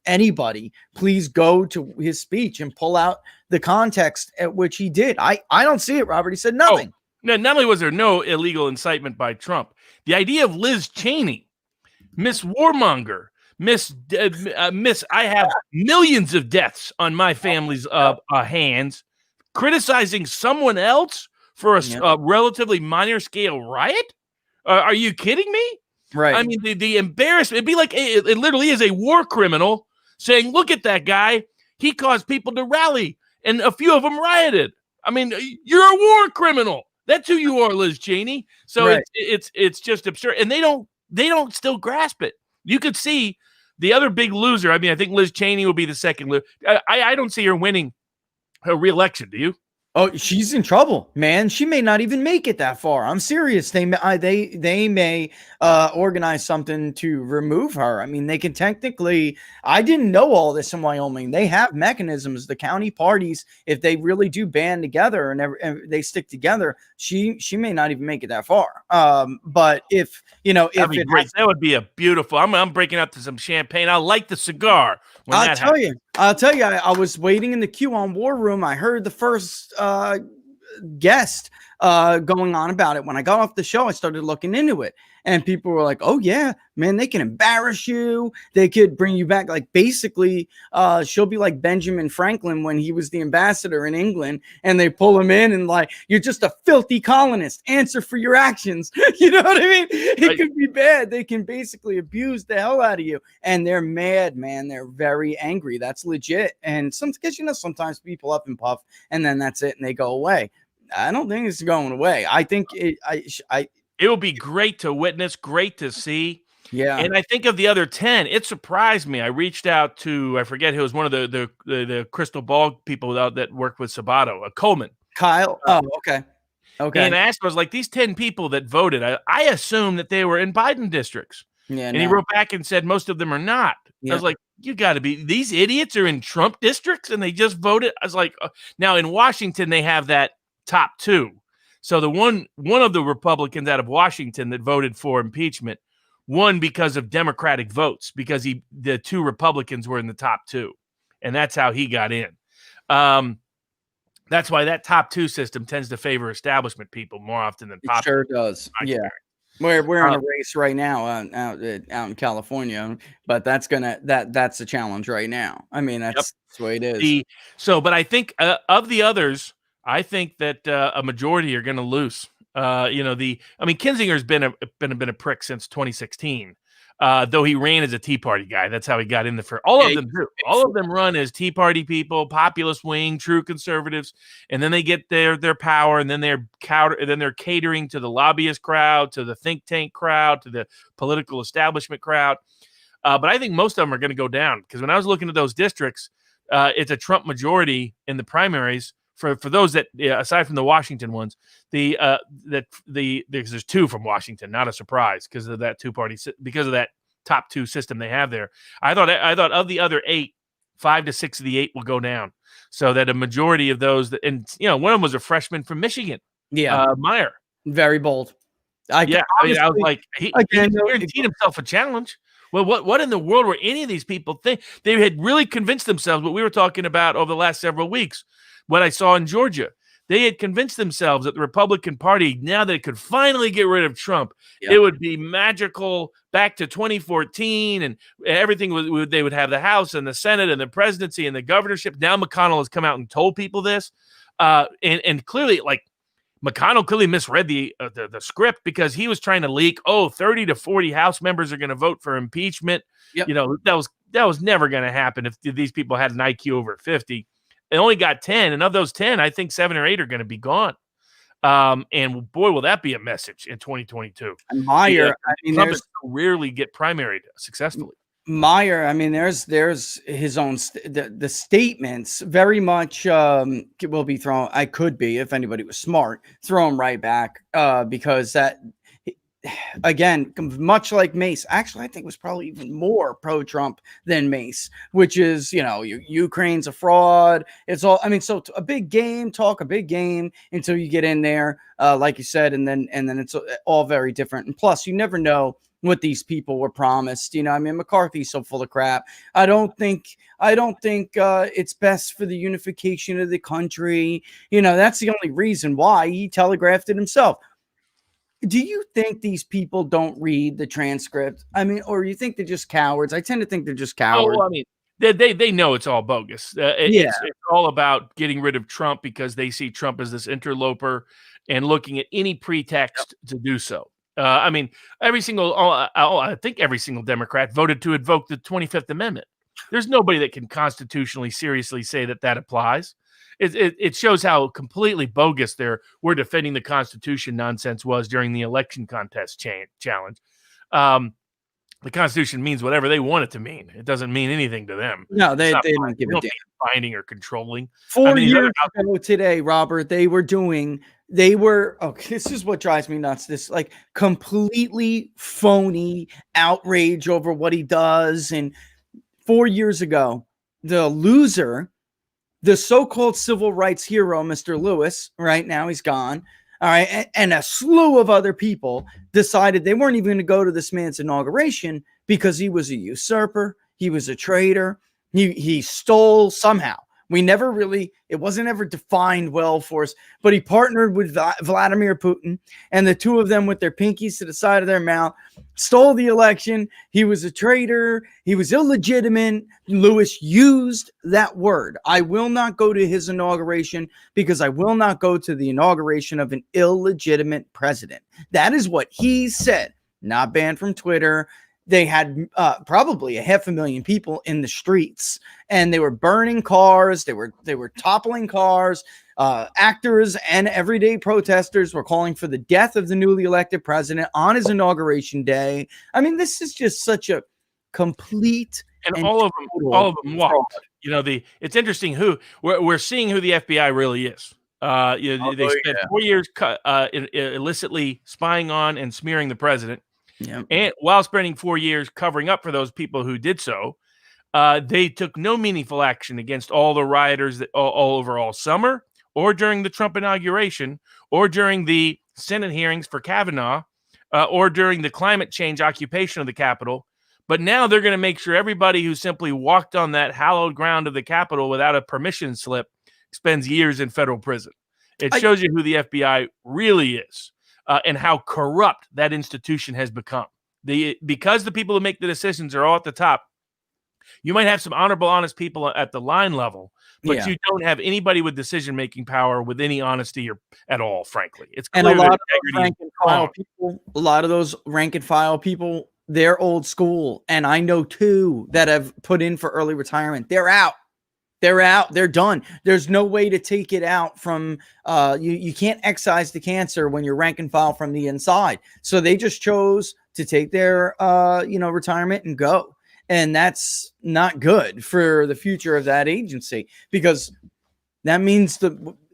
anybody, please go to his speech and pull out the context at which he did. I don't see it, Robert. He said nothing. No, not only was there no illegal incitement by Trump, the idea of Liz Cheney, Miss Warmonger, Miss, I have millions of deaths on my family's hands, criticizing someone else for a relatively minor scale riot? Are you kidding me? Right. I mean, the embarrassment, it'd be like, it literally is a war criminal saying, look at that guy. He caused people to rally and a few of them rioted. I mean, you're a war criminal. That's who you are, Liz Cheney. So right. it's just absurd. And they don't still grasp it. You could see the other big loser. I mean, I think Liz Cheney will be the second loser. I don't see her winning her re-election. Do you? Oh, she's in trouble, man. She may not even make it that far. I'm serious. They may organize something to remove her. I mean, they can technically. I didn't know all this in Wyoming. They have mechanisms. The county parties, if they really do band together and they stick together, she may not even make it that far. But if that would be a beautiful. I'm breaking out to some champagne. I like the cigar. I'll tell you. I was waiting in the queue on War Room. I heard the first guest going on about it. When I got off the show, I started looking into it. And people were like, oh, yeah, man, they can embarrass you. They could bring you back. Like, basically, she'll be like Benjamin Franklin when he was the ambassador in England. And they pull him in and like, you're just a filthy colonist. Answer for your actions. You know what I mean? It could be bad. They can basically abuse the hell out of you. And they're mad, man. They're very angry. That's legit. And because, sometimes people up and puff and then that's it and they go away. I don't think it's going away. I think it will be great to witness, great to see. Yeah. And I think of the other 10, it surprised me. I reached out to, I forget who was one of the crystal ball people that worked with Sabato, Coleman. Kyle. Oh, okay. Okay. And I asked him, I was like, these 10 people that voted, I assumed that they were in Biden districts. Yeah. And he wrote back and said, most of them are not. Yeah. I was like, you got to be, these idiots are in Trump districts and they just voted. I was like, now in Washington, they have that top two. So the one of the Republicans out of Washington that voted for impeachment won because of Democratic votes, because the two Republicans were in the top two, and that's how he got in. That's why that top two system tends to favor establishment people more often than popular. It sure does. Yeah, we're in a race right now out in California, but that's a challenge right now. I mean, that's the way it is. But I think of the others. I think that a majority are going to lose. Kinzinger's been a prick since 2016, though he ran as a Tea Party guy. That's how he got in all of them do. All of them run as Tea Party people, populist wing, true conservatives, and then they get their power, and then they're catering to the lobbyist crowd, to the think tank crowd, to the political establishment crowd. But I think most of them are going to go down because when I was looking at those districts, it's a Trump majority in the primaries for those that aside from the Washington ones, there's two from Washington, not a surprise because of that because of that top two system they have there. I thought of the other 8, 5 to 6 of the 8 will go down, so that a majority of those and one of them was a freshman from Michigan, Meyer, very bold. I was like, he guaranteed himself a challenge. Well, what in the world were any of these people think? They had really convinced themselves what we were talking about over the last several weeks, what I saw in Georgia. They had convinced themselves that the Republican Party, now that it could finally get rid of Trump, it would be magical back to 2014 and everything they would have the House and the Senate and the presidency and the governorship. Now McConnell has come out and told people this. And clearly, McConnell clearly misread the script because he was trying to leak, 30 to 40 House members are going to vote for impeachment. Yep. That was never going to happen if these people had an IQ over 50. They only got 10, and of those 10, I think 7 or 8 are going to be gone. And boy, will that be a message in 2022. And Meyer, Trump rarely get primaried successfully. Meyer, there's his own the statements very much will be thrown. I could be, if anybody was smart, throw them right back because that. Again, much like Mace, actually, I think was probably even more pro-Trump than Mace, which is, Ukraine's a fraud. It's all, so a big game, talk a big game until you get in there, like you said, and then it's all very different. And plus, you never know what these people were promised. McCarthy's so full of crap. I don't think it's best for the unification of the country. That's the only reason why he telegraphed it himself. Do you think these people don't read the transcript? Or you think they're just cowards? I tend to think they're just cowards. They know it's all bogus. It's all about getting rid of Trump because they see Trump as this interloper and looking at any pretext to do so. I think every single Democrat voted to invoke the 25th Amendment. There's nobody that can constitutionally seriously say that applies. It shows how completely bogus we're defending the Constitution nonsense was during the election contest challenge. The Constitution means whatever they want it to mean. It doesn't mean anything to them. No, they don't give a damn. Binding or controlling. 4 years ago today, Robert, this is what drives me nuts. This completely phony outrage over what he does. And 4 years ago, the loser, the so-called civil rights hero, Mr. Lewis, right now he's gone. All right. And a slew of other people decided they weren't even going to go to this man's inauguration because he was a usurper. He was a traitor. He stole somehow. It wasn't ever defined well for us, but he partnered with Vladimir Putin, and the two of them with their pinkies to the side of their mouth stole the election. He was a traitor. He was illegitimate. Lewis used that word. I will not go to his inauguration because I will not go to the inauguration of an illegitimate president. That is what he said. Not banned from Twitter. They had probably 500,000 people in the streets, and they were burning cars. They were toppling cars. Actors and everyday protesters were calling for the death of the newly elected president on his inauguration day. This is just such a complete and all of them walked. It's interesting we're seeing who the FBI really is. They spent 4 years illicitly spying on and smearing the president. Yep. And while spending 4 years covering up for those people who did so, they took no meaningful action against all the rioters all over all summer, or during the Trump inauguration, or during the Senate hearings for Kavanaugh, or during the climate change occupation of the Capitol. But now they're going to make sure everybody who simply walked on that hallowed ground of the Capitol without a permission slip spends years in federal prison. It shows you who the FBI really is. And how corrupt that institution has become. Because the people who make the decisions are all at the top, you might have some honorable, honest people at the line level, but you don't have anybody with decision-making power with any honesty at all, frankly. It's clear and a lot of those rank and file people, they're old school. And I know two that have put in for early retirement. They're out. They're done. There's no way to take it out from you can't excise the cancer when you're rank and file from the inside. So they just chose to take their retirement and go. And that's not good for the future of that agency, because that means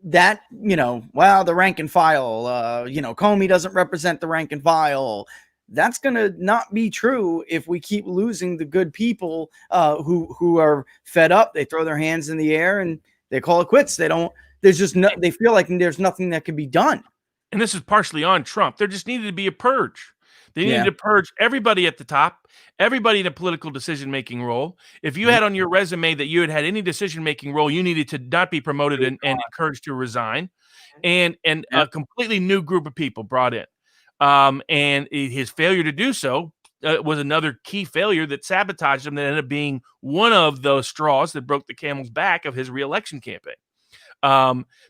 that, well, the rank and file, Comey doesn't represent the rank and file. That's going to not be true if we keep losing the good people who are fed up. They throw their hands in the air and they call it quits. They feel like there's nothing that can be done. And this is partially on Trump. There just needed to be a purge. They needed to purge everybody at the top, everybody in a political decision-making role. If you had on your resume that you had any decision-making role, you needed to not be promoted and encouraged to resign. And a completely new group of people brought in. And his failure to do so was another key failure that sabotaged him, that ended up being one of those straws that broke the camel's back of his reelection campaign.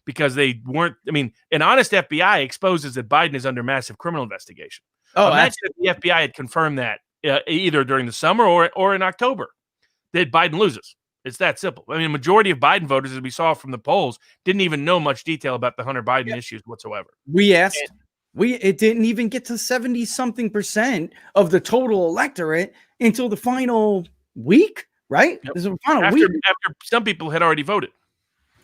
Because they weren't, an honest FBI exposes that Biden is under massive criminal investigation. Imagine if the FBI had confirmed that either during the summer or in October, that Biden loses. It's that simple. A majority of Biden voters, as we saw from the polls, didn't even know much detail about the Hunter Biden issues whatsoever. We asked. It didn't even get to 70-something% of the total electorate until the final week, right? Yep. This is the final week. After some people had already voted.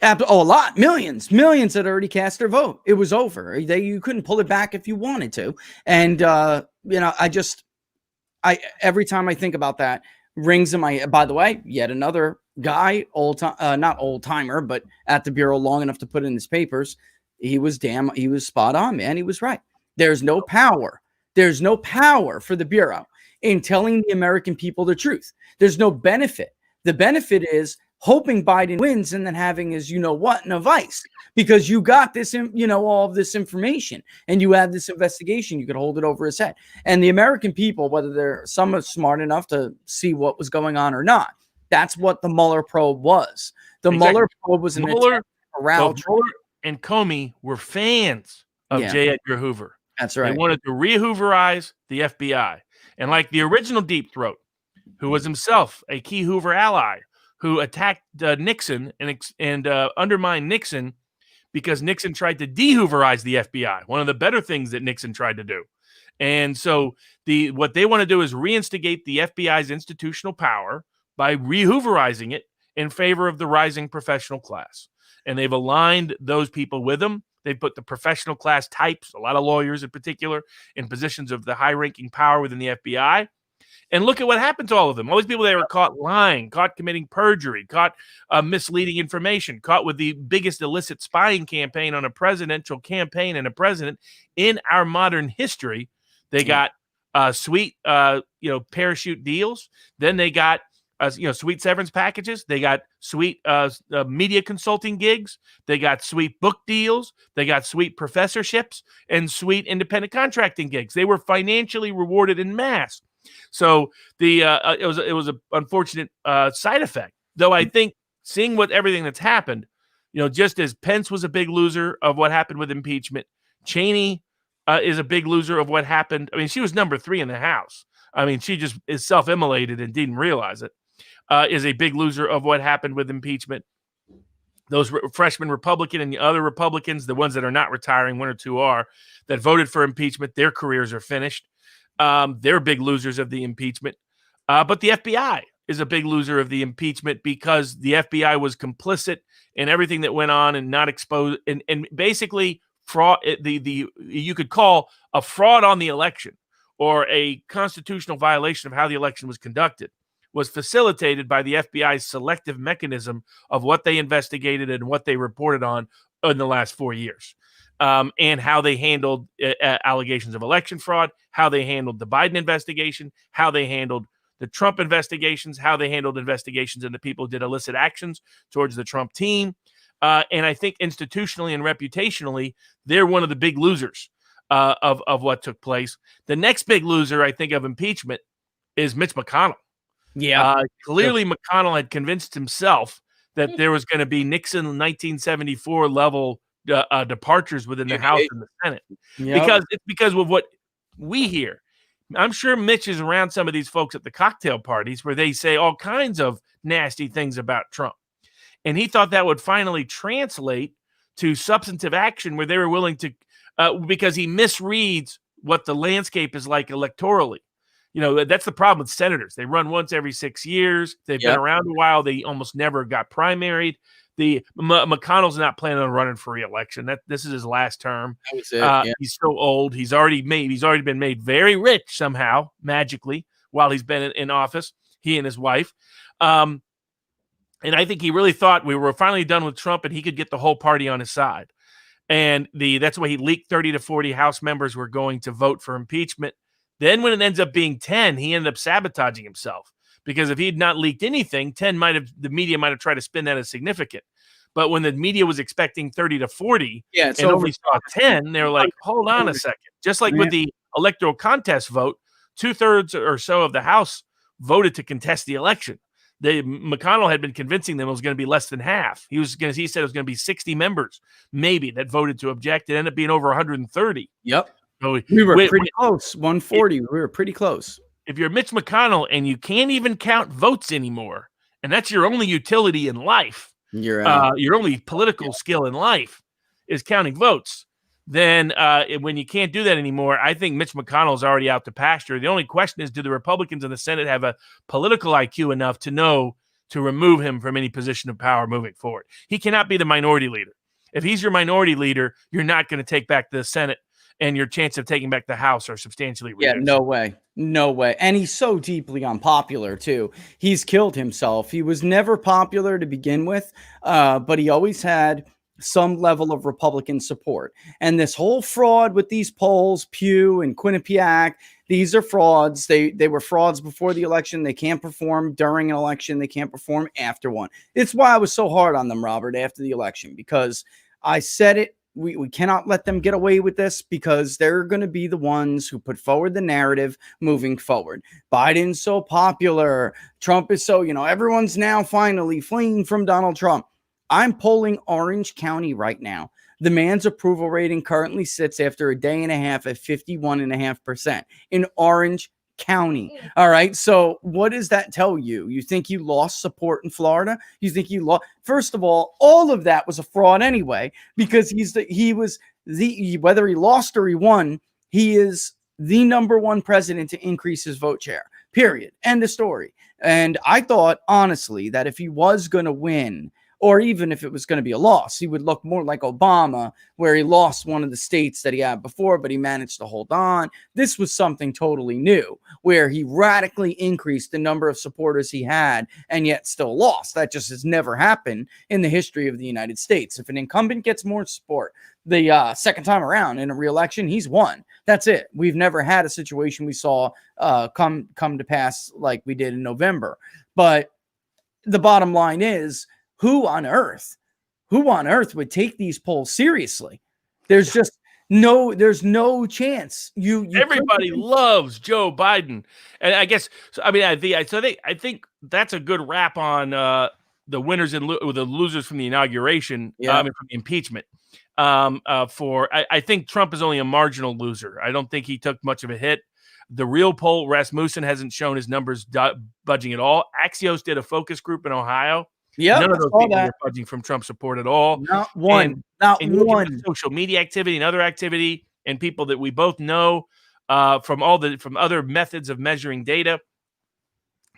A lot, millions had already cast their vote. It was over. You couldn't pull it back if you wanted to. And every time I think about that, rings in my. By the way, yet another guy, not old timer, but at the Bureau long enough to put in his papers. He was spot on, man. He was right. There's no power. There's no power for the Bureau in telling the American people the truth. There's no benefit. The benefit is hoping Biden wins and then having his, in a vice, because you got this, all of this information and you had this investigation, you could hold it over his head. And the American people, whether some are smart enough to see what was going on or not, that's what the Mueller probe was. The Mueller probe was an attempt around Mueller and Comey were fans of J. Edgar Hoover. That's right. They wanted to re-Hooverize the FBI. And like the original Deep Throat, who was himself a key Hoover ally, who attacked Nixon and undermined Nixon because Nixon tried to de-Hooverize the FBI, one of the better things that Nixon tried to do. And so what they want to do is reinstigate the FBI's institutional power by re-Hooverizing it in favor of the rising professional class. And they've aligned those people with them. They've put the professional class types, a lot of lawyers in particular, in positions of the high-ranking power within the FBI. And look at what happened to all of them. All these people that were caught lying, caught committing perjury, caught misleading information, caught with the biggest illicit spying campaign on a presidential campaign and a president in our modern history. They got sweet, parachute deals. Then they got sweet severance packages. They got sweet media consulting gigs. They got sweet book deals. They got sweet professorships and sweet independent contracting gigs. They were financially rewarded in mass. So it was an unfortunate side effect. Though I think seeing everything that's happened, just as Pence was a big loser of what happened with impeachment, Cheney is a big loser of what happened. She was number 3 in the House. She just is self-immolated and didn't realize it. Is a big loser of what happened with impeachment. Those freshman Republican and the other Republicans, the ones that are not retiring, 1 or 2 are, that voted for impeachment, their careers are finished. They're big losers of the impeachment. But the FBI is a big loser of the impeachment because the FBI was complicit in everything that went on and not exposed. And basically, fraud. You could call a fraud on the election or a constitutional violation of how the election was conducted was facilitated by the FBI's selective mechanism of what they investigated and what they reported on in the last 4 years. And how they handled allegations of election fraud, how they handled the Biden investigation, how they handled the Trump investigations, how they handled investigations into people who did illicit actions towards the Trump team. And I think institutionally and reputationally, they're one of the big losers of what took place. The next big loser, I think, of impeachment is Mitch McConnell. Yeah. Clearly, McConnell had convinced himself that there was going to be Nixon 1974 level departures within the House and the Senate. Yep. Because of what we hear. I'm sure Mitch is around some of these folks at the cocktail parties where they say all kinds of nasty things about Trump. And he thought that would finally translate to substantive action where they were willing to, because he misreads what the landscape is like electorally. That's the problem with senators. They run once every 6 years. They've been around a while. They almost never got primaried. McConnell's not planning on running for re-election. This is his last term. That was it. Yeah. He's so old. He's already been made very rich somehow, magically, while he's been in office. He and his wife. And I think he really thought we were finally done with Trump and he could get the whole party on his side. And that's why he leaked 30 to 40 House members were going to vote for impeachment. Then when it ends up being 10, he ended up sabotaging himself, because if he had not leaked anything, the media might have tried to spin that as significant. But when the media was expecting 30 to 40 and only saw 10, they were like, hold on a second. Just like with the electoral contest vote, 2/3 or so of the House voted to contest the election. McConnell had been convincing them it was going to be less than half. He said it was going to be 60 members, maybe, that voted to object. It ended up being over 130. Yep. So we were pretty close. 140. We were pretty close. If you're Mitch McConnell and you can't even count votes anymore, and that's your only utility in life, your only political skill in life is counting votes, then when you can't do that anymore, I think Mitch McConnell's already out to pasture. The only question is, do the Republicans in the Senate have a political IQ enough to know to remove him from any position of power moving forward? He cannot be the minority leader. If he's your minority leader, you're not going to take back the Senate, and your chance of taking back the House are substantially reduced. Yeah, no way. No way. And he's so deeply unpopular, too. He's killed himself. He was never popular to begin with, but he always had some level of Republican support. And this whole fraud with these polls, Pew and Quinnipiac, these are frauds. They were frauds before the election. They can't perform during an election. They can't perform after one. It's why I was so hard on them, Robert, after the election, because I said it. We cannot let them get away with this, because they're going to be the ones who put forward the narrative moving forward. Biden's so popular. Trump is so, everyone's now finally fleeing from Donald Trump. I'm polling Orange County right now. The man's approval rating currently sits after a day and a half at 51.5% in Orange County. All right. So what does that tell you? You think you lost support in Florida? You think you lost? First of all of that was a fraud anyway, because whether he lost or he won, he is the number one president to increase his vote share, period. End of story. And I thought, honestly, that if he was going to win, or even if it was going to be a loss, he would look more like Obama, where he lost one of the states that he had before, but he managed to hold on. This was something totally new, where he radically increased the number of supporters he had and yet still lost. That just has never happened in the history of the United States. If an incumbent gets more support the second time around in a re-election, he's won. That's it. We've never had a situation we saw come to pass like we did in November. But the bottom line is, who on earth would take these polls seriously? There's just no chance. Everybody loves Joe Biden, and I guess I think that's a good wrap on the winners and the losers from the inauguration, from the impeachment. I think Trump is only a marginal loser. I don't think he took much of a hit. The real poll, Rasmussen hasn't shown his numbers budging at all. Axios did a focus group in Ohio. Yeah, none of those people were budging from Trump support at all. Not one. Not one. Social media activity and other activity, and people that we both know from other methods of measuring data,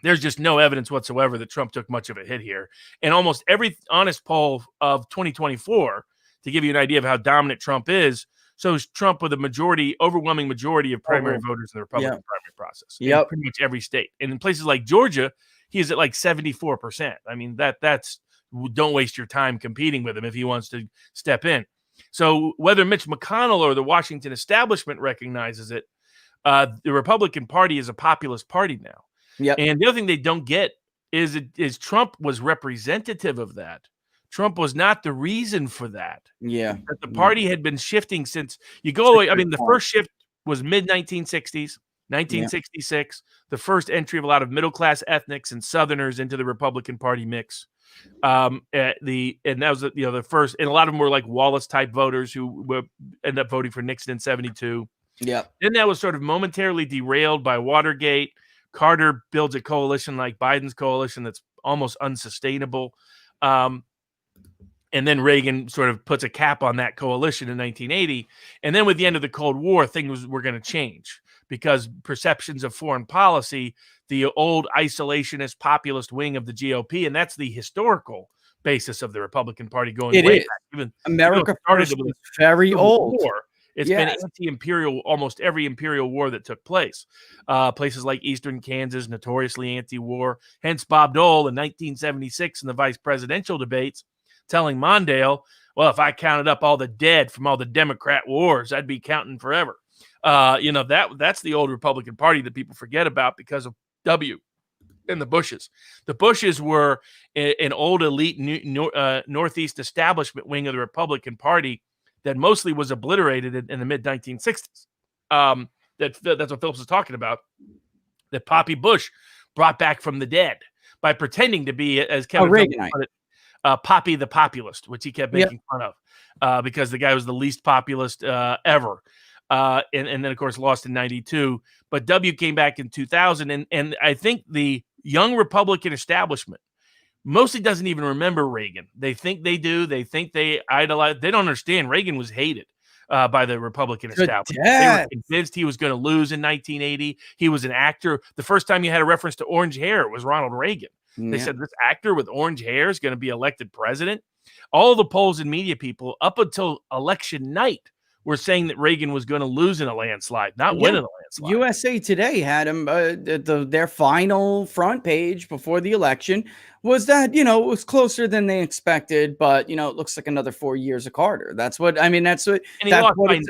there's just no evidence whatsoever that Trump took much of a hit here. And almost every honest poll of 2024, to give you an idea of how dominant Trump is, shows Trump with a overwhelming majority of primary voters in the Republican primary process. In pretty much every state. And in places like Georgia, he's at like 74%. I mean, that's don't waste your time competing with him if he wants to step in. So whether Mitch McConnell or the Washington establishment recognizes it, the Republican Party is a populist party now. Yep. And the other thing they don't get is Trump was representative of that. Trump was not the reason for that. Yeah. That the party had been shifting since you go away. I mean, the first shift was mid-1960s. 1966, the first entry of a lot of middle-class ethnics and Southerners into the Republican Party mix. And that was the first, and a lot of them were like Wallace-type voters who ended up voting for Nixon in 72. Yeah. Then that was sort of momentarily derailed by Watergate. Carter builds a coalition like Biden's coalition that's almost unsustainable. And then Reagan sort of puts a cap on that coalition in 1980. And then with the end of the Cold War, things were going to change, because perceptions of foreign policy, the old isolationist populist wing of the GOP, and that's the historical basis of the Republican Party going It way is. back. Even America started First with was very Civil old. War. It's been anti-imperial, almost every imperial war that took place. Places like Eastern Kansas, notoriously anti-war. Hence Bob Dole in 1976 in the vice presidential debates telling Mondale, well, if I counted up all the dead from all the Democrat wars, I'd be counting forever. That's the old Republican Party that people forget about because of W and the Bushes. The Bushes were an old elite Northeast establishment wing of the Republican Party that mostly was obliterated in the mid-1960s. That's what Phillips is talking about, that Poppy Bush brought back from the dead by pretending to be, as Kevin Phillips put it, Poppy the populist, which he kept making fun of because the guy was the least populist ever. And then, of course, lost in 92. But W came back in 2000. And I think the young Republican establishment mostly doesn't even remember Reagan. They think they do. They think they idolize. They don't understand Reagan was hated by the Republican establishment. They were convinced he was going to lose in 1980. He was an actor. The first time you had a reference to orange hair was Ronald Reagan. They said this actor with orange hair is going to be elected president. All the polls and media people up until election night were saying that Reagan was going to lose in a landslide, not win in a landslide. USA Today had him, their final front page before the election was that, it was closer than they expected, but, it looks like another 4 years of Carter. That's what, that's what, and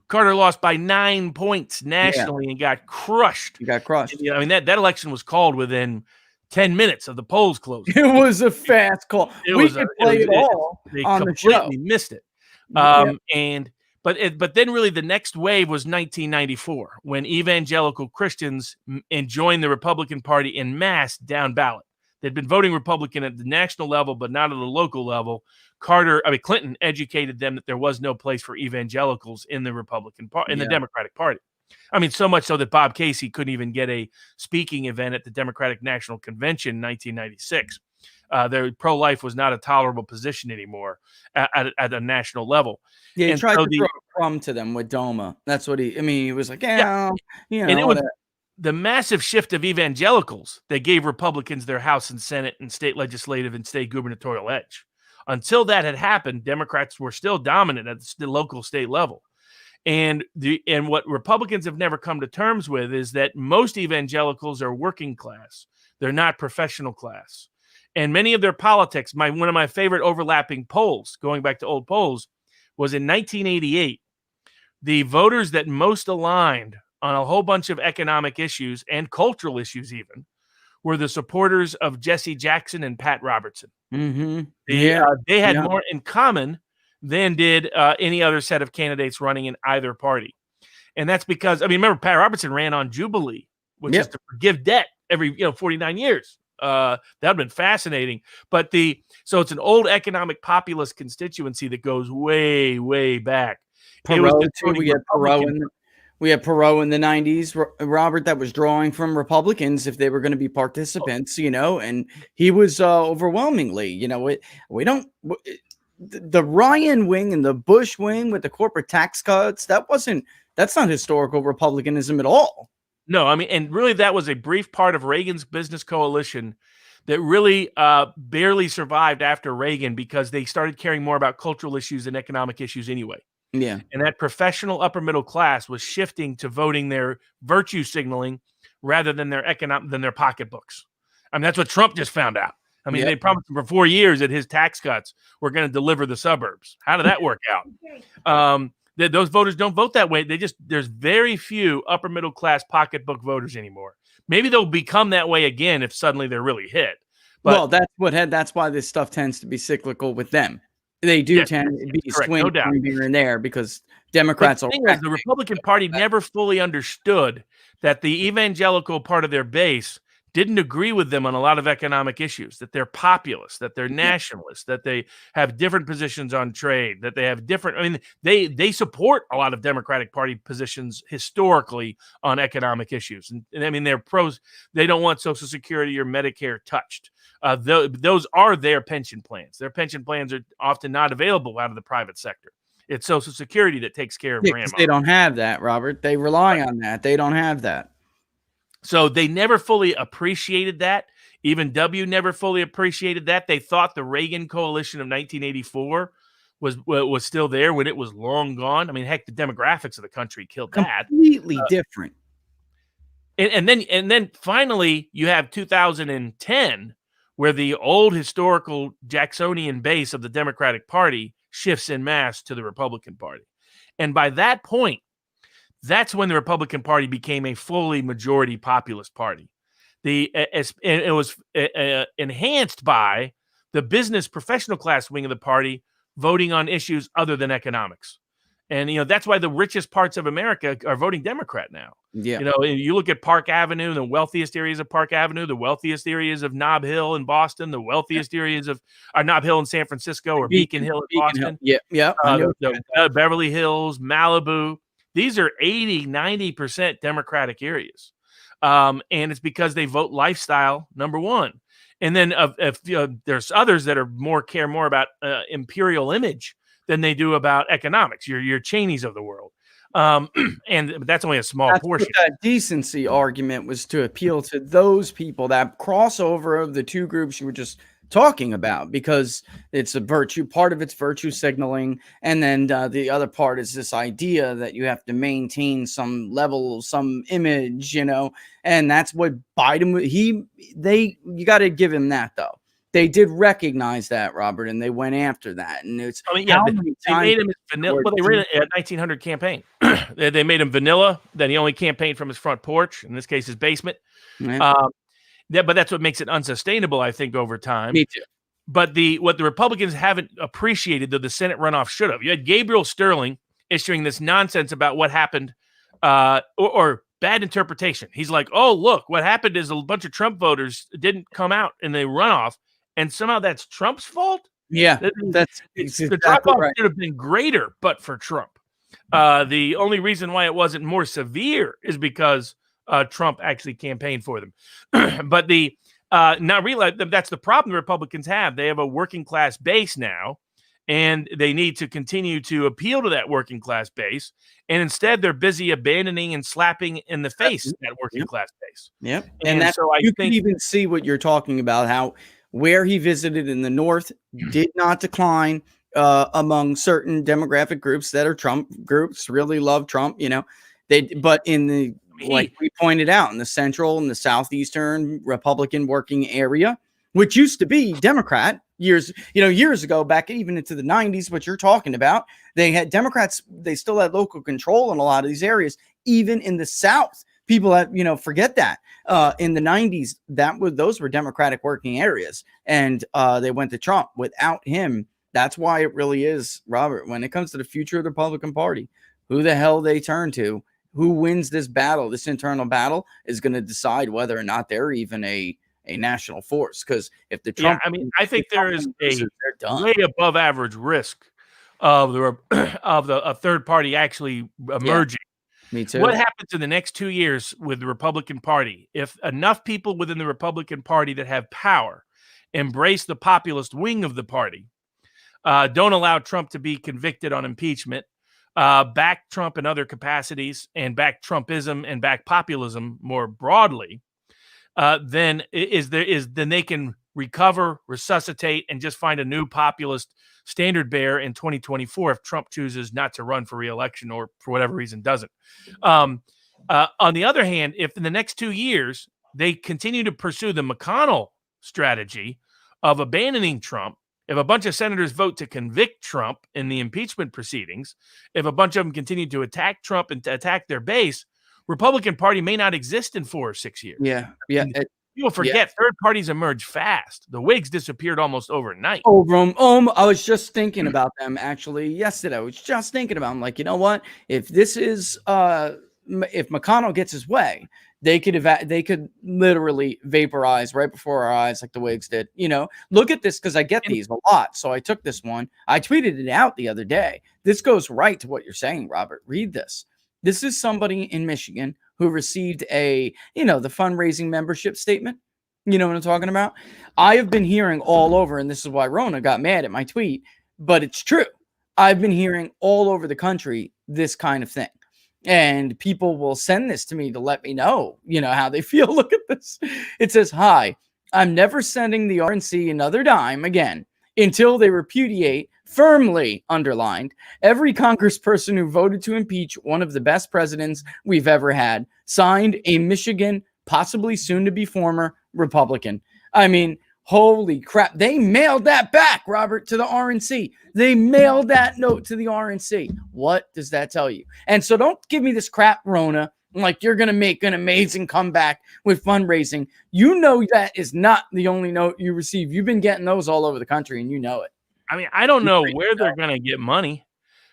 Carter lost by 9 points nationally and got crushed. He got crushed. That election was called within 10 minutes of the polls closing. It was a fast call. We could play it all on the show. They completely missed it. But then really the next wave was 1994 when evangelical Christians joined the Republican Party en masse down ballot. They'd been voting Republican at the national level, but not at the local level. Clinton educated them that there was no place for evangelicals in the Republican Party, in the Democratic Party. So much so that Bob Casey couldn't even get a speaking event at the Democratic National Convention in 1996. Their pro-life was not a tolerable position anymore at a national level. Yeah, he tried to throw a crumb to them with Doma. That's what he was like, and it was the massive shift of evangelicals that gave Republicans their House and Senate and state legislative and state gubernatorial edge. Until that had happened, Democrats were still dominant at the local state level. And what Republicans have never come to terms with is that most evangelicals are working class. They're not professional class. And many of their politics, one of my favorite overlapping polls, going back to old polls, was in 1988. The voters that most aligned on a whole bunch of economic issues and cultural issues even were the supporters of Jesse Jackson and Pat Robertson. Mm-hmm. They had more in common than did any other set of candidates running in either party. And that's because, remember, Pat Robertson ran on Jubilee, which is to forgive debt every 49 years. That would have been fascinating. But so it's an old economic populist constituency that goes way, way back. We had Perot in the 90s, Robert, that was drawing from Republicans if they were going to be participants, and he was overwhelmingly, the Ryan wing and the Bush wing with the corporate tax cuts, that's not historical Republicanism at all. No, and really that was a brief part of Reagan's business coalition that really barely survived after Reagan because they started caring more about cultural issues than economic issues anyway. Yeah. And that professional upper middle class was shifting to voting their virtue signaling rather than their pocketbooks. That's what Trump just found out. They promised him for 4 years that his tax cuts were going to deliver the suburbs. How did that work out? Those voters don't vote that way. There's very few upper middle class pocketbook voters anymore. Maybe they'll become that way again if suddenly they're really hit. But, that's why this stuff tends to be cyclical with them. They do tend to be swing here and there because Democrats are. The Republican Party never fully understood that the evangelical part of their base didn't agree with them on a lot of economic issues, that they're populist, that they're nationalists, that they have different positions on trade, that they have different, they support a lot of Democratic Party positions historically on economic issues. And they're pros. They don't want Social Security or Medicare touched. Those are their pension plans. Their pension plans are often not available out of the private sector. It's Social Security that takes care of grandma. They don't have that, Robert. They rely on that. They don't have that. So they never fully appreciated that Even W never fully appreciated that. They thought the Reagan coalition of 1984 was still there when it was long gone. I mean, heck, the demographics of the country killed that. Completely different. And then finally you have 2010, where the old historical Jacksonian base of the Democratic Party shifts en masse to the Republican Party. And by that point, that's when the Republican Party became a fully majority populist party. It was enhanced by the business professional class wing of the party voting on issues other than economics. And, that's why the richest parts of America are voting Democrat now. Yeah. You look at Park Avenue, the wealthiest areas of Park Avenue, the wealthiest areas of Nob Hill in Boston, the wealthiest areas of Nob Hill in San Francisco, or Beacon Hill in Boston. Hill. Yeah. Beverly Hills, Malibu. These are 80-90% Democratic areas. And it's because they vote lifestyle, number one. And then there's others that are care more about imperial image than they do about economics. Your Cheneys of the world. And that's only a small portion. That decency argument was to appeal to those people, that crossover of the two groups you were just talking about, because it's a virtue. Part of it's virtue signaling, and then the other part is this idea that you have to maintain some level, some image, and that's what Biden. You got to give him that though. They did recognize that, Robert, and they went after that. And it's they made him vanilla. Well, they ran a 1900 campaign. They made him vanilla. Then he only campaigned from his front porch, in this case, his basement. Yeah. But that's what makes it unsustainable, I think, over time. Me too. But what the Republicans haven't appreciated, though the Senate runoff should have. You had Gabriel Sterling issuing this nonsense about what happened, or bad interpretation. He's like, "Oh, look, what happened is a bunch of Trump voters didn't come out in the runoff, and somehow that's Trump's fault." Yeah, that's the drop-off should have been greater, but for Trump. The only reason why it wasn't more severe is because Trump actually campaigned for them. But not realize that's the problem the Republicans have. They have a working class base now, and they need to continue to appeal to that working class base. And instead, they're busy abandoning and slapping in the face that working class base. Yeah, and that's so you can even see what you're talking about. How where he visited in the North did not decline among certain demographic groups that are Trump groups. Really love Trump, but in the like we pointed out, in the central and the southeastern Republican working area, which used to be Democrat years ago, back even into the 90s, what you're talking about, they had Democrats, they still had local control in a lot of these areas, even in the South. People that, forget that in the 90s, those were Democratic working areas, and they went to Trump. Without him, that's why it really is, Robert, when it comes to the future of the Republican Party, who the hell they turn to, who wins this battle, this internal battle, is going to decide whether or not they're even a national force. Because if the Trump, I think there is a way above average risk of a third party actually emerging. Me too. What happens in the next 2 years with the Republican Party if enough people within the Republican Party that have power embrace the populist wing of the party, don't allow Trump to be convicted on impeachment, back Trump in other capacities, and back Trumpism and back populism more broadly, then they can recover, resuscitate, and just find a new populist standard bearer in 2024 if Trump chooses not to run for re-election or for whatever reason doesn't. On the other hand, if in the next 2 years they continue to pursue the McConnell strategy of abandoning Trump, if a bunch of senators vote to convict Trump in the impeachment proceedings, if a bunch of them continue to attack Trump and to attack their base, Republican Party may not exist in 4 or 6 years. Yeah. People forget third parties emerge fast. The Whigs disappeared almost overnight. I was just thinking about them actually yesterday. I was just thinking about them. Like, you know what? If this is if McConnell gets his way, they could literally vaporize right before our eyes like the Whigs did. Look at this, because I get these a lot. So I took this one. I tweeted it out the other day. This goes right to what you're saying, Robert. Read this. This is somebody in Michigan who received the fundraising membership statement. You know what I'm talking about? I have been hearing all over, and this is why Rona got mad at my tweet, but it's true. I've been hearing all over the country this kind of thing. And people will send this to me to let me know, how they feel. Look at this. It says, "Hi, I'm never sending the RNC another dime again until they repudiate, firmly underlined, every congressperson who voted to impeach one of the best presidents we've ever had. Signed, a Michigan, possibly soon to be former Republican. I mean, holy crap. They mailed that back, Robert, to the RNC. They mailed that note to the RNC. What does that tell you? And so don't give me this crap, Rona, like you're going to make an amazing comeback with fundraising. You know that is not the only note you receive. You've been getting those all over the country, and you know it. I mean, I don't know where they're going to get money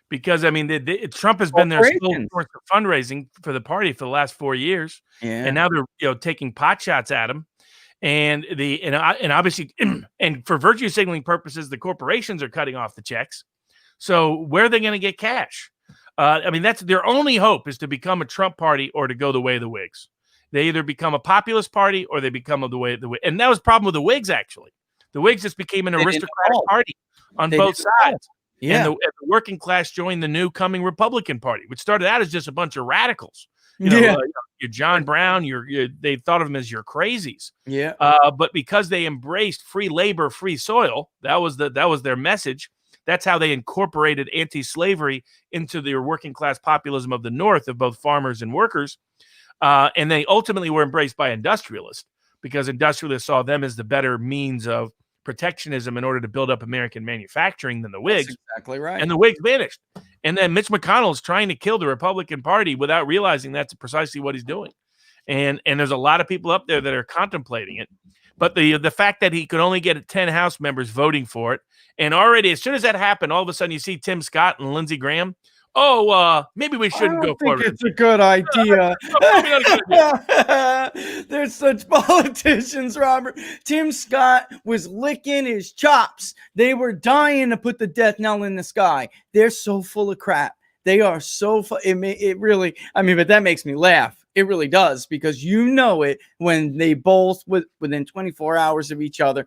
because, I mean, Trump has been their sole source of fundraising for the party for the last 4 years. Yeah. And now they're taking pot shots at him. And obviously, and for virtue signaling purposes, the corporations are cutting off the checks. So where are they going to get cash? I mean, that's their only hope is to become a Trump party or to go the way of the Whigs. They either become a populist party or they become the way of the Whigs. And that was the problem with the Whigs, actually. The Whigs just became an aristocratic party on both sides. Yeah. And the working class joined the new coming Republican Party, which started out as just a bunch of radicals. Your John Brown, they thought of them as your crazies. Yeah. But because they embraced free labor, free soil, that was their message. That's how they incorporated anti-slavery into their working class populism of the North, of both farmers and workers. And they ultimately were embraced by industrialists because industrialists saw them as the better means of protectionism in order to build up American manufacturing than the Whigs. That's exactly right. And the Whigs vanished. And then Mitch McConnell's trying to kill the Republican Party without realizing that's precisely what he's doing. And there's a lot of people up there that are contemplating it. But the fact that he could only get 10 House members voting for it, and already as soon as that happened, all of a sudden you see Tim Scott and Lindsey Graham. Maybe we shouldn't go forward. It's a good idea. There's such politicians, Robert. Tim Scott was licking his chops. They were dying to put the death knell in the sky. They're so full of crap. They are so it really, I mean, but that makes me laugh. It really does, because you know it when they both within 24 hours of each other,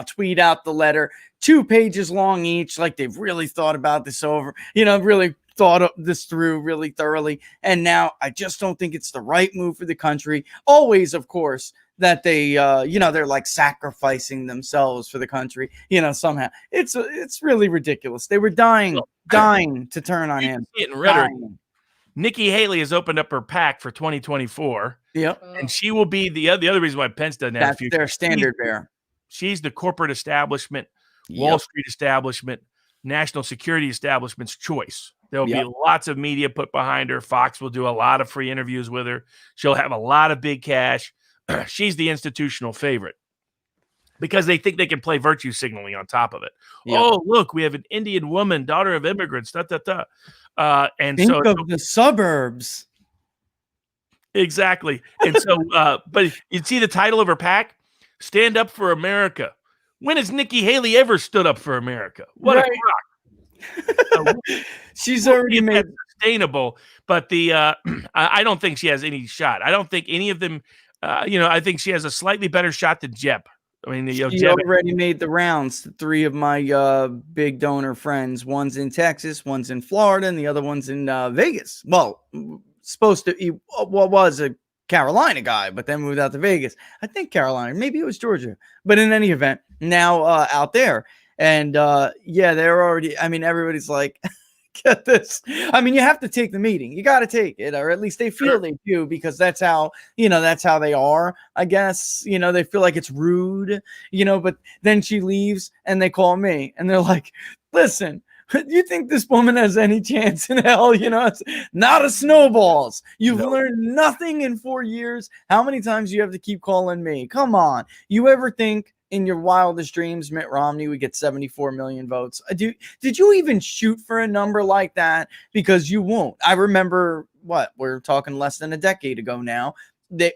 tweet out the letter, 2 pages long each, like they've really thought about this over, really thought this through really thoroughly. And now I just don't think it's the right move for the country. Always, of course, that they, they're like sacrificing themselves for the country, somehow. It's really ridiculous. They were dying to turn on him. Nikki Haley has opened up her PAC for 2024. Yep. And she will be the other reason why Pence doesn't have a future. That's their standard bearer. She's the corporate establishment, Wall Street establishment, national security establishment's choice. There'll be lots of media put behind her. Fox will do a lot of free interviews with her. She'll have a lot of big cash. She's the institutional favorite because they think they can play virtue signaling on top of it. Yep. Oh, look, we have an Indian woman, daughter of immigrants. And think of the suburbs. Exactly. And so, but you see the title of her PAC, Stand Up for America. When has Nikki Haley ever stood up for America? What a crock. She's already made sustainable, but I don't think she has any shot. I don't think any of them, I think she has a slightly better shot than Jeb. I mean, she Jeb already made the rounds. 3 of my big donor friends, one's in Texas, one's in Florida, and the other one's in Vegas. Well, was a Carolina guy, but then moved out to Vegas. I think Carolina, maybe it was Georgia, but in any event, now out there. And they're already, I mean, everybody's like, get this. I mean, you have to take the meeting. You got to take it, or at least they feel they do, because that's how they are, I guess. They feel like it's rude, but then she leaves and they call me and they're like, listen, you think this woman has any chance in hell? It's not a snowballs. You've learned nothing in 4 years. How many times do you have to keep calling me? Come on. You ever think in your wildest dreams Mitt Romney would get 74 million votes? Did you even shoot for a number like that? Because you won't. I remember we're talking less than a decade ago now. They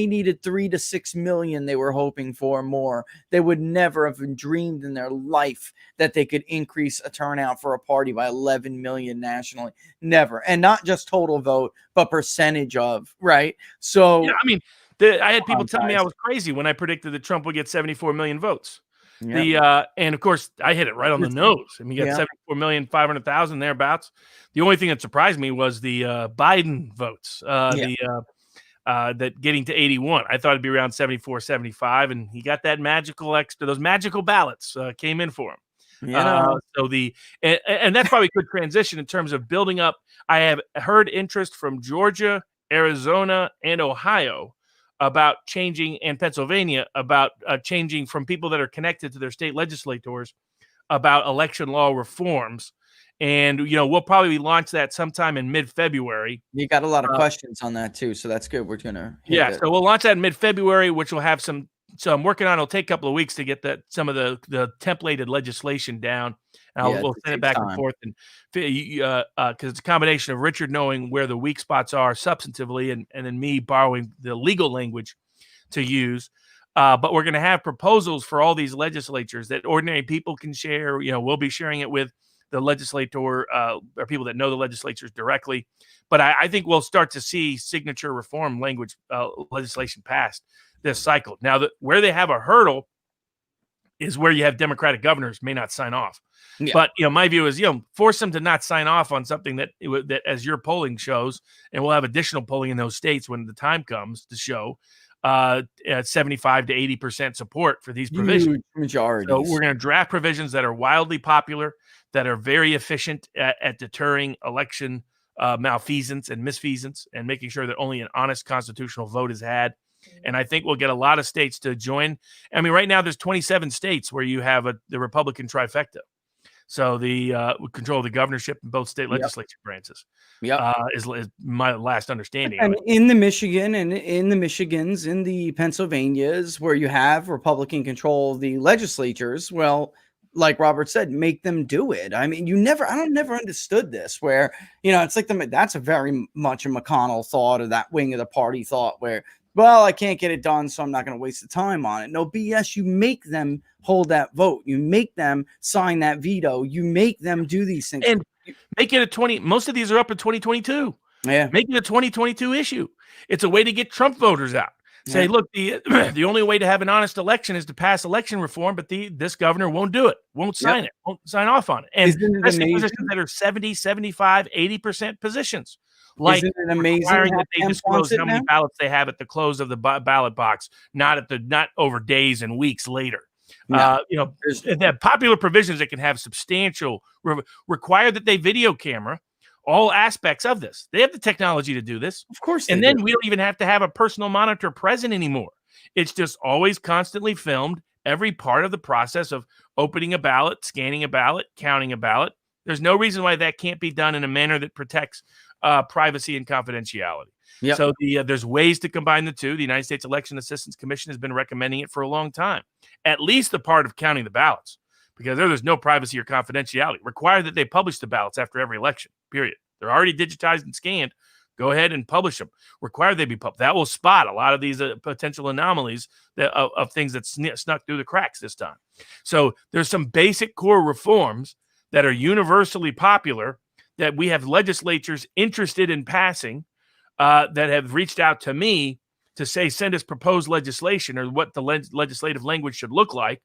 needed 3 to 6 million. They were hoping for more. They would never have dreamed in their life that they could increase a turnout for a party by 11 million nationally. Never. And not just total vote, but percentage of, right? So, I mean, I had people tell me I was crazy when I predicted that Trump would get 74 million votes. Yeah. And of course, I hit it right on the nose. I mean, you got 74,500,000 thereabouts. The only thing that surprised me was the Biden votes. that getting to 81. I thought it'd be around 74, 75, and he got that magical extra. Those magical ballots came in for him. And that's probably a good transition in terms of building up. I have heard interest from Georgia, Arizona, and Ohio about changing, and Pennsylvania about changing from people that are connected to their state legislators about election law reforms. And, we'll probably launch that sometime in mid-February. You got a lot of questions on that too, so that's good. We're going to so we'll launch that in mid-February, which will have some. So I'm working on. It'll take a couple of weeks to get some of the templated legislation down. We'll send it back and forth, and because it's a combination of Richard knowing where the weak spots are substantively, and then me borrowing the legal language to use. But we're going to have proposals for all these legislatures that ordinary people can share. We'll be sharing it with the legislator or people that know the legislatures directly. But I think we'll start to see signature reform language legislation passed this cycle. Now, where they have a hurdle is where you have Democratic governors may not sign off. Yeah. But, my view is, force them to not sign off on something that as your polling shows, and we'll have additional polling in those states when the time comes to show 75 to 80% support for these provisions. Majority. So we're going to draft provisions that are wildly popular, that are very efficient at deterring election malfeasance and misfeasance, and making sure that only an honest constitutional vote is had. And I think we'll get a lot of states to join. I mean, right now there's 27 states where you have the Republican trifecta. So the control of the governorship in both state legislature branches is my last understanding. And in the Michigan and in the Michigans, in the Pennsylvanias, where you have Republican control of the legislatures, well, like Robert said, make them do it. I mean, I never understood this, where, it's like that's a very much a McConnell thought, or that wing of the party thought, where, well, I can't get it done, so I'm not going to waste the time on it. No BS. You make them hold that vote. You make them sign that veto. You make them do these things. And make it most of these are up in 2022. Yeah. Make it a 2022 issue. It's a way to get Trump voters out. Say, look, the only way to have an honest election is to pass election reform, but this governor won't do it, won't sign it, won't sign off on it. And especially positions that are 70, 75, 80% positions. Like requiring that they disclose how many ballots they have at the close of the ballot box, not over days and weeks later. They popular provisions that can have substantial require that they video camera all aspects of this. They have the technology to do this, of course. And then we don't even have to have a personal monitor present anymore. It's just always constantly filmed, every part of the process of opening a ballot, scanning a ballot, counting a ballot. There's no reason why that can't be done in a manner that protects privacy and confidentiality. Yep. So there's ways to combine the two. The United States Election Assistance Commission has been recommending it for a long time. At least the part of counting the ballots, because there's no privacy or confidentiality. Require that they publish the ballots after every election, period. They're already digitized and scanned. Go ahead and publish them. Require they be published. That will spot a lot of these potential anomalies of things that snuck through the cracks this time. So there's some basic core reforms that are universally popular that we have legislatures interested in passing that have reached out to me to say, send us proposed legislation or what the legislative language should look like.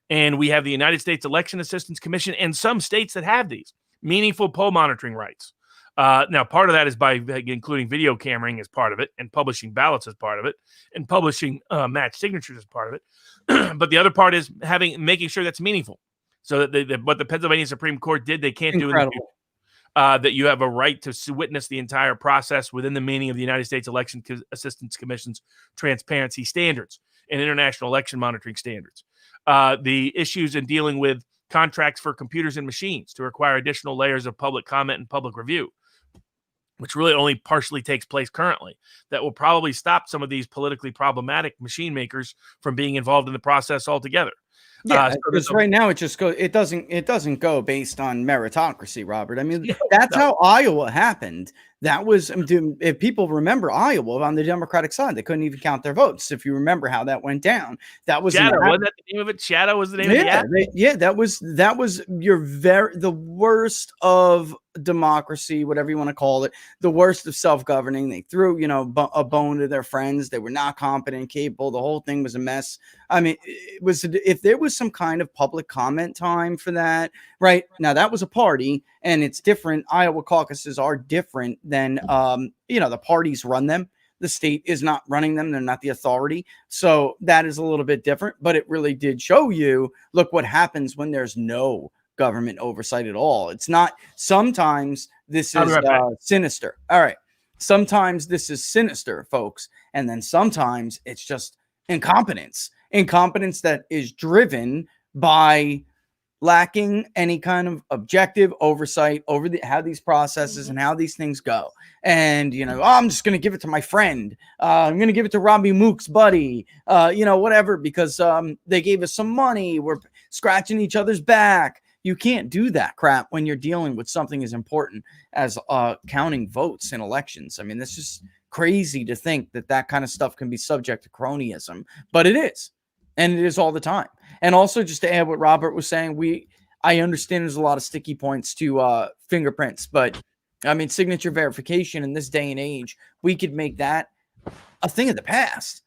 And we have the United States Election Assistance Commission and some states that have these meaningful poll monitoring rights. Now, part of that is by including video cammering as part of it, and publishing ballots as part of it, and publishing match signatures as part of it. But the other part is making sure that's meaningful. So that what the Pennsylvania Supreme Court did, they can't do in the future. That you have a right to witness the entire process within the meaning of the United States Election Assistance Commission's transparency standards and international election monitoring standards. The issues in dealing with contracts for computers and machines to require additional layers of public comment and public review, which really only partially takes place currently, that will probably stop some of these politically problematic machine makers from being involved in the process altogether. Yeah, because right now it doesn't go based on meritocracy, Robert. I mean, that's how Iowa happened. That was, if people remember Iowa on the Democratic side, they couldn't even count their votes. If you remember how that went down, that was Shadow. Wasn't that the name of it? Shadow was the name of the app? That was the worst of democracy, whatever you want to call it, the worst of self-governing. They threw, a bone to their friends. They were not competent, capable. The whole thing was a mess. I mean, if there was some kind of public comment time for that, right now, that was a party, and it's different. Iowa caucuses are different than, the parties run them. The state is not running them. They're not the authority. So that is a little bit different, but it really did show you, look what happens when there's no government oversight at all. It's not, sometimes this is sinister. All right. Sometimes this is sinister, folks. And then sometimes it's just incompetence that is driven by lacking any kind of objective oversight over how these processes and how these things go. And, I'm just going to give it to my friend. I'm going to give it to Robbie Mook's buddy, whatever, because they gave us some money. We're scratching each other's back. You can't do that crap when you're dealing with something as important as counting votes in elections. I mean, that's just crazy to think that kind of stuff can be subject to cronyism, but it is. And it is all the time. And also, just to add what Robert was saying, I understand there's a lot of sticky points to fingerprints, but I mean, signature verification in this day and age, we could make that a thing of the past.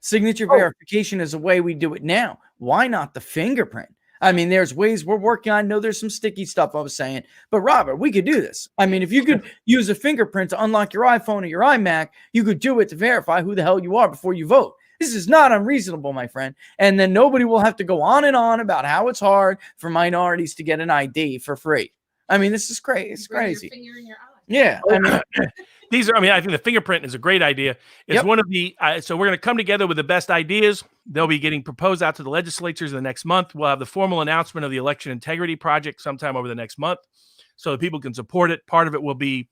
Signature verification is a way we do it now. Why not the fingerprint? I mean, there's ways we're working on. I know there's some sticky stuff I was saying, but Robert, we could do this. I mean, if you could use a fingerprint to unlock your iPhone or your iMac, you could do it to verify who the hell you are before you vote. This is not unreasonable, my friend. And then nobody will have to go on and on about how it's hard for minorities to get an ID for free. I mean, this is crazy. It's crazy. Your finger in your eye. Yeah. I mean, I think the fingerprint is a great idea. It's one of the, so we're going to come together with the best ideas. They'll be getting proposed out to the legislatures in the next month. We'll have the formal announcement of the Election Integrity Project sometime over the next month so that people can support it. Part of it will be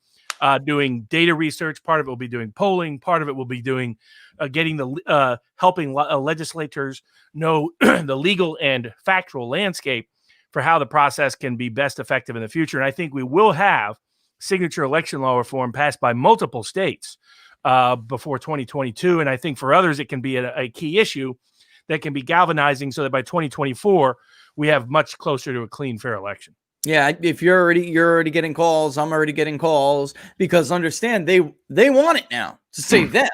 doing data research. Part of it will be doing polling. Part of it will be doing getting helping legislators know the legal and factual landscape for how the process can be best effective in the future. And I think we will have signature election law reform passed by multiple states before 2022. And I think for others, it can be a key issue that can be galvanizing so that by 2024, we have much closer to a clean, fair election. Yeah, if you're already getting calls, I'm already getting calls, because understand they want it now to save them.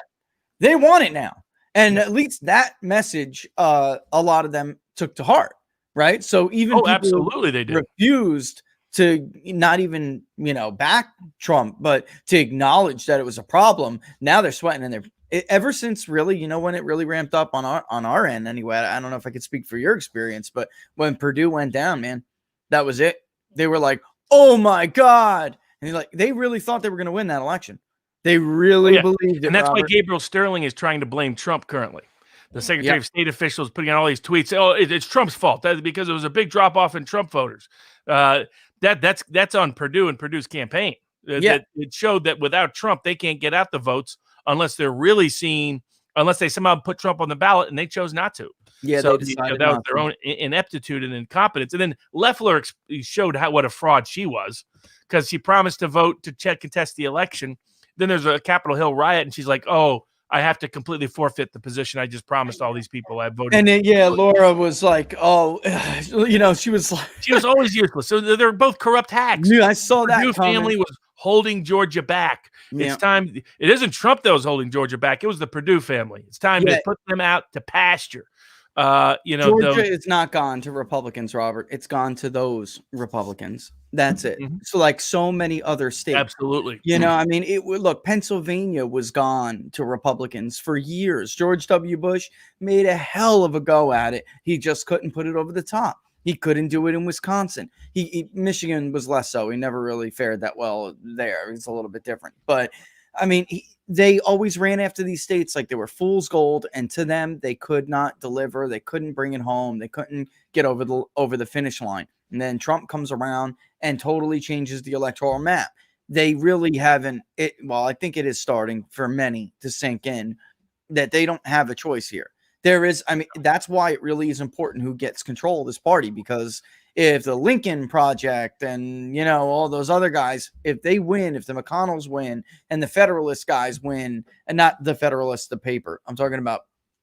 They want it now. And at least that message, a lot of them took to heart, right? So even people absolutely they did. Refused to not even, back Trump, but to acknowledge that it was a problem. Now they're sweating in their, ever since really, when it really ramped up on our end anyway. I don't know if I could speak for your experience, but when Purdue went down, man, that was it. They were like, oh my God. And they really thought they were going to win that election. They really believed it. And that's Robert. why Gabriel Sterling is trying to blame Trump currently. The Secretary of State officials putting out all these tweets. Oh, it's Trump's fault. That's because it was a big drop off in Trump voters. That's on Purdue and Purdue's campaign. It showed that without Trump, they can't get out the votes unless they're really unless they somehow put Trump on the ballot, and they chose not to. Yeah, so that was their own ineptitude and incompetence. And then Loeffler showed what a fraud she was, because she promised to vote to contest the election. Then there's a Capitol Hill riot, and she's like, "Oh, I have to completely forfeit the position I just promised all these people I voted." And then, Laura was like, "Oh, she was like, she was always useless." So they're both corrupt hacks. Yeah, I saw that. New family was holding Georgia back. Yeah. It's time. It isn't Trump that was holding Georgia back. It was the Purdue family. It's time to put them out to pasture. Georgia is not gone to Republicans, Robert. It's gone to those Republicans. That's it. Mm-hmm. So like so many other states. Absolutely. I mean, look, Pennsylvania was gone to Republicans for years. George W. Bush made a hell of a go at it. He just couldn't put it over the top. He couldn't do it in Wisconsin. Michigan was less so. He never really fared that well there. It's a little bit different. But I mean, they always ran after these states like they were fool's gold, and to them, they could not deliver. They couldn't bring it home. They couldn't get over the finish line. And then Trump comes around and totally changes the electoral map. They really haven't. I think it is starting for many to sink in that they don't have a choice here. That's why it really is important who gets control of this party, because if the Lincoln Project and, all those other guys, if they win, if the McConnells win and the Federalist guys win, and not the Federalist, the paper, I'm talking about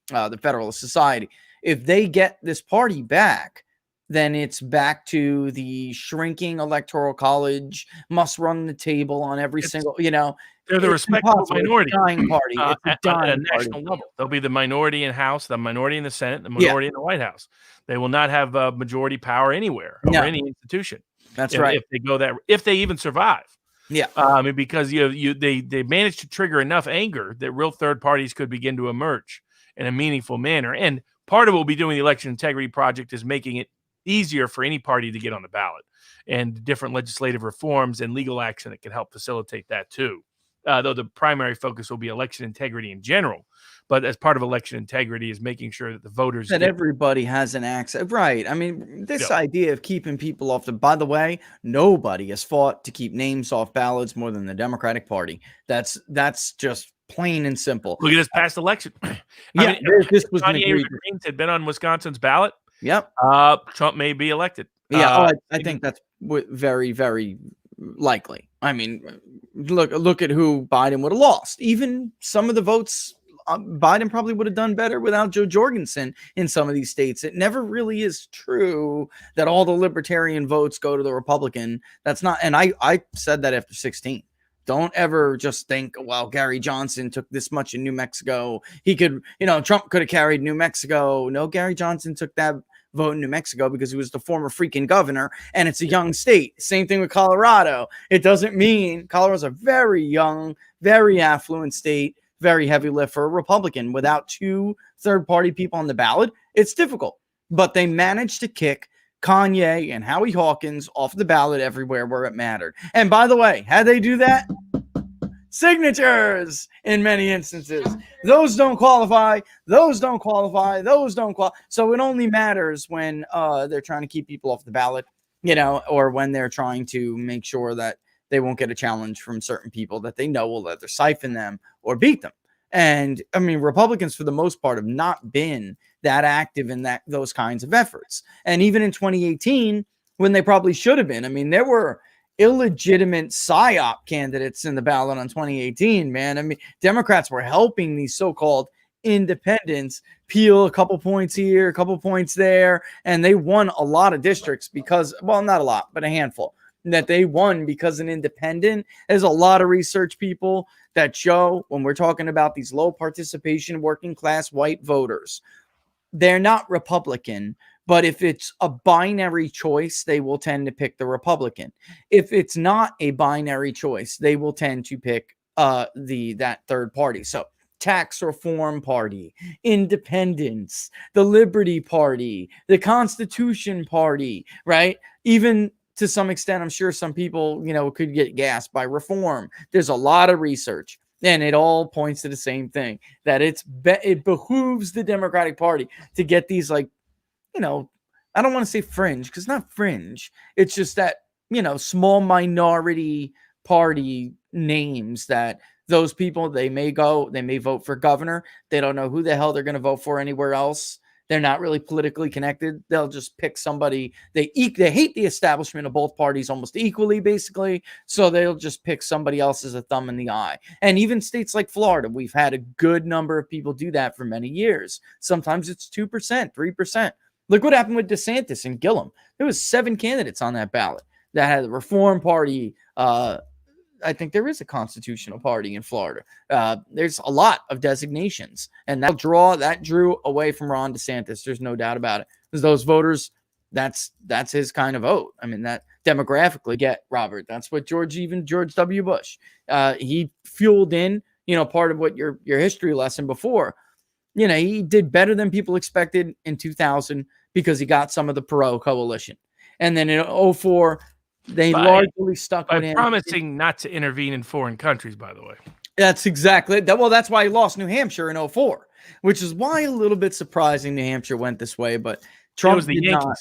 the Federalist Society, if they get this party back, then it's back to the shrinking electoral college, must run the table on every single, They're the respectable minority. It's a dying party. It's at a national level. They'll be the minority in House, the minority in the Senate, the minority in the White House. They will not have majority power anywhere or any institution. That's right. If they go if they even survive. Yeah. Because they managed to trigger enough anger that real third parties could begin to emerge in a meaningful manner. And part of what we'll be doing the Election Integrity Project is making it easier for any party to get on the ballot, and different legislative reforms and legal action that can help facilitate that too. Though the primary focus will be election integrity in general. But as part of election integrity is making sure that the voters that everybody has an access. Right. I mean, this idea of keeping people off by the way, nobody has fought to keep names off ballots more than the Democratic Party. That's just plain and simple. Look at this past election. This was Kanye Greens had been on Wisconsin's ballot. Yep. Trump may be elected. Yeah. I think that's very, very likely. I mean, look at who Biden would have lost. Even some of the votes, Biden probably would have done better without Joe Jorgensen in some of these states. It never really is true that all the libertarian votes go to the Republican. That's not, and I said that after 16. Don't ever just think, well, Gary Johnson took this much in New Mexico. He could, Trump could have carried New Mexico. No, Gary Johnson took that vote in New Mexico because he was the former freaking governor, and it's a young state. Same thing with Colorado. It doesn't mean Colorado's a very young, very affluent state, very heavy lift for a Republican. Without 2 third-party people on the ballot, it's difficult. But they managed to kick Kanye and Howie Hawkins off the ballot everywhere where it mattered. And by the way, how'd they do that? Signatures in many instances. Those don't qualify. Those don't qualify. Those don't qualify. So it only matters when they're trying to keep people off the ballot, or when they're trying to make sure that they won't get a challenge from certain people that they know will either siphon them or beat them. And I mean, Republicans, for the most part, have not been that active in those kinds of efforts. And even in 2018, when they probably should have been, I mean, there were illegitimate PSYOP candidates in the ballot on 2018, man. I mean, Democrats were helping these so-called independents peel a couple points here, a couple points there, and they won a lot of districts because, well, not a lot, but a handful that they won because an independent. There's a lot of research, people, that show when we're talking about these low participation working class white voters, they're not Republican. But if it's a binary choice, they will tend to pick the Republican. If it's not a binary choice, they will tend to pick that third party. So tax reform party, independents, the Liberty Party, the Constitution Party, right? Even to some extent, I'm sure some people, could get gassed by reform. There's a lot of research, and it all points to the same thing, that it behooves the Democratic Party to get these, like, I don't want to say fringe, because not fringe. It's just that, small minority party names that those people, they may vote for governor. They don't know who the hell they're going to vote for anywhere else. They're not really politically connected. They'll just pick somebody. They hate the establishment of both parties almost equally, basically. So they'll just pick somebody else as a thumb in the eye. And even states like Florida, we've had a good number of people do that for many years. Sometimes it's 2%, 3%. Look what happened with DeSantis and Gillum. There was 7 candidates on that ballot that had the Reform Party. I think there is a constitutional party in Florida. There's a lot of designations, and that drew away from Ron DeSantis. There's no doubt about it. Because those voters, that's his kind of vote. I mean, that demographically, Robert. That's what George W. Bush. He fueled in, part of what your history lesson before. He did better than people expected in 2000 because he got some of the Perot coalition. And then in 2004, they largely stuck with him. Promising not to intervene in foreign countries, by the way. That's exactly that. Well, that's why he lost New Hampshire in 2004, which is why a little bit surprising New Hampshire went this way. But Trump did not.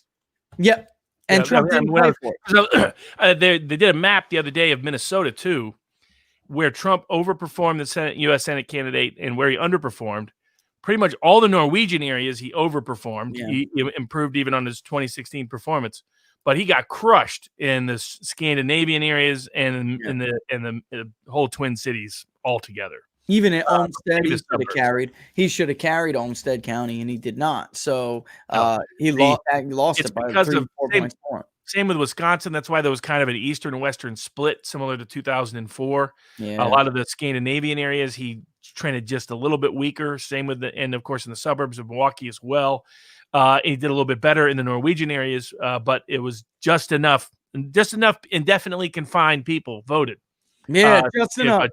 Yep. And Trump didn't play for it. So, they did a map the other day of Minnesota, too, where Trump overperformed the U.S. Senate candidate and where he underperformed. Pretty much all the Norwegian areas he overperformed. Yeah. He improved even on his 2016 performance. But he got crushed in the Scandinavian areas and in the whole Twin Cities altogether. Even at Olmsted, he should have carried Olmsted County, and he did not. So he lost it by 3-4 points more. Same with Wisconsin. That's why there was kind of an eastern and western split, similar to 2004. Yeah. A lot of the Scandinavian areas, he trended just a little bit weaker. Same with and of course in the suburbs of Milwaukee as well. He did a little bit better in the Norwegian areas, but it was just enough indefinitely confined people voted. Yeah, just give enough.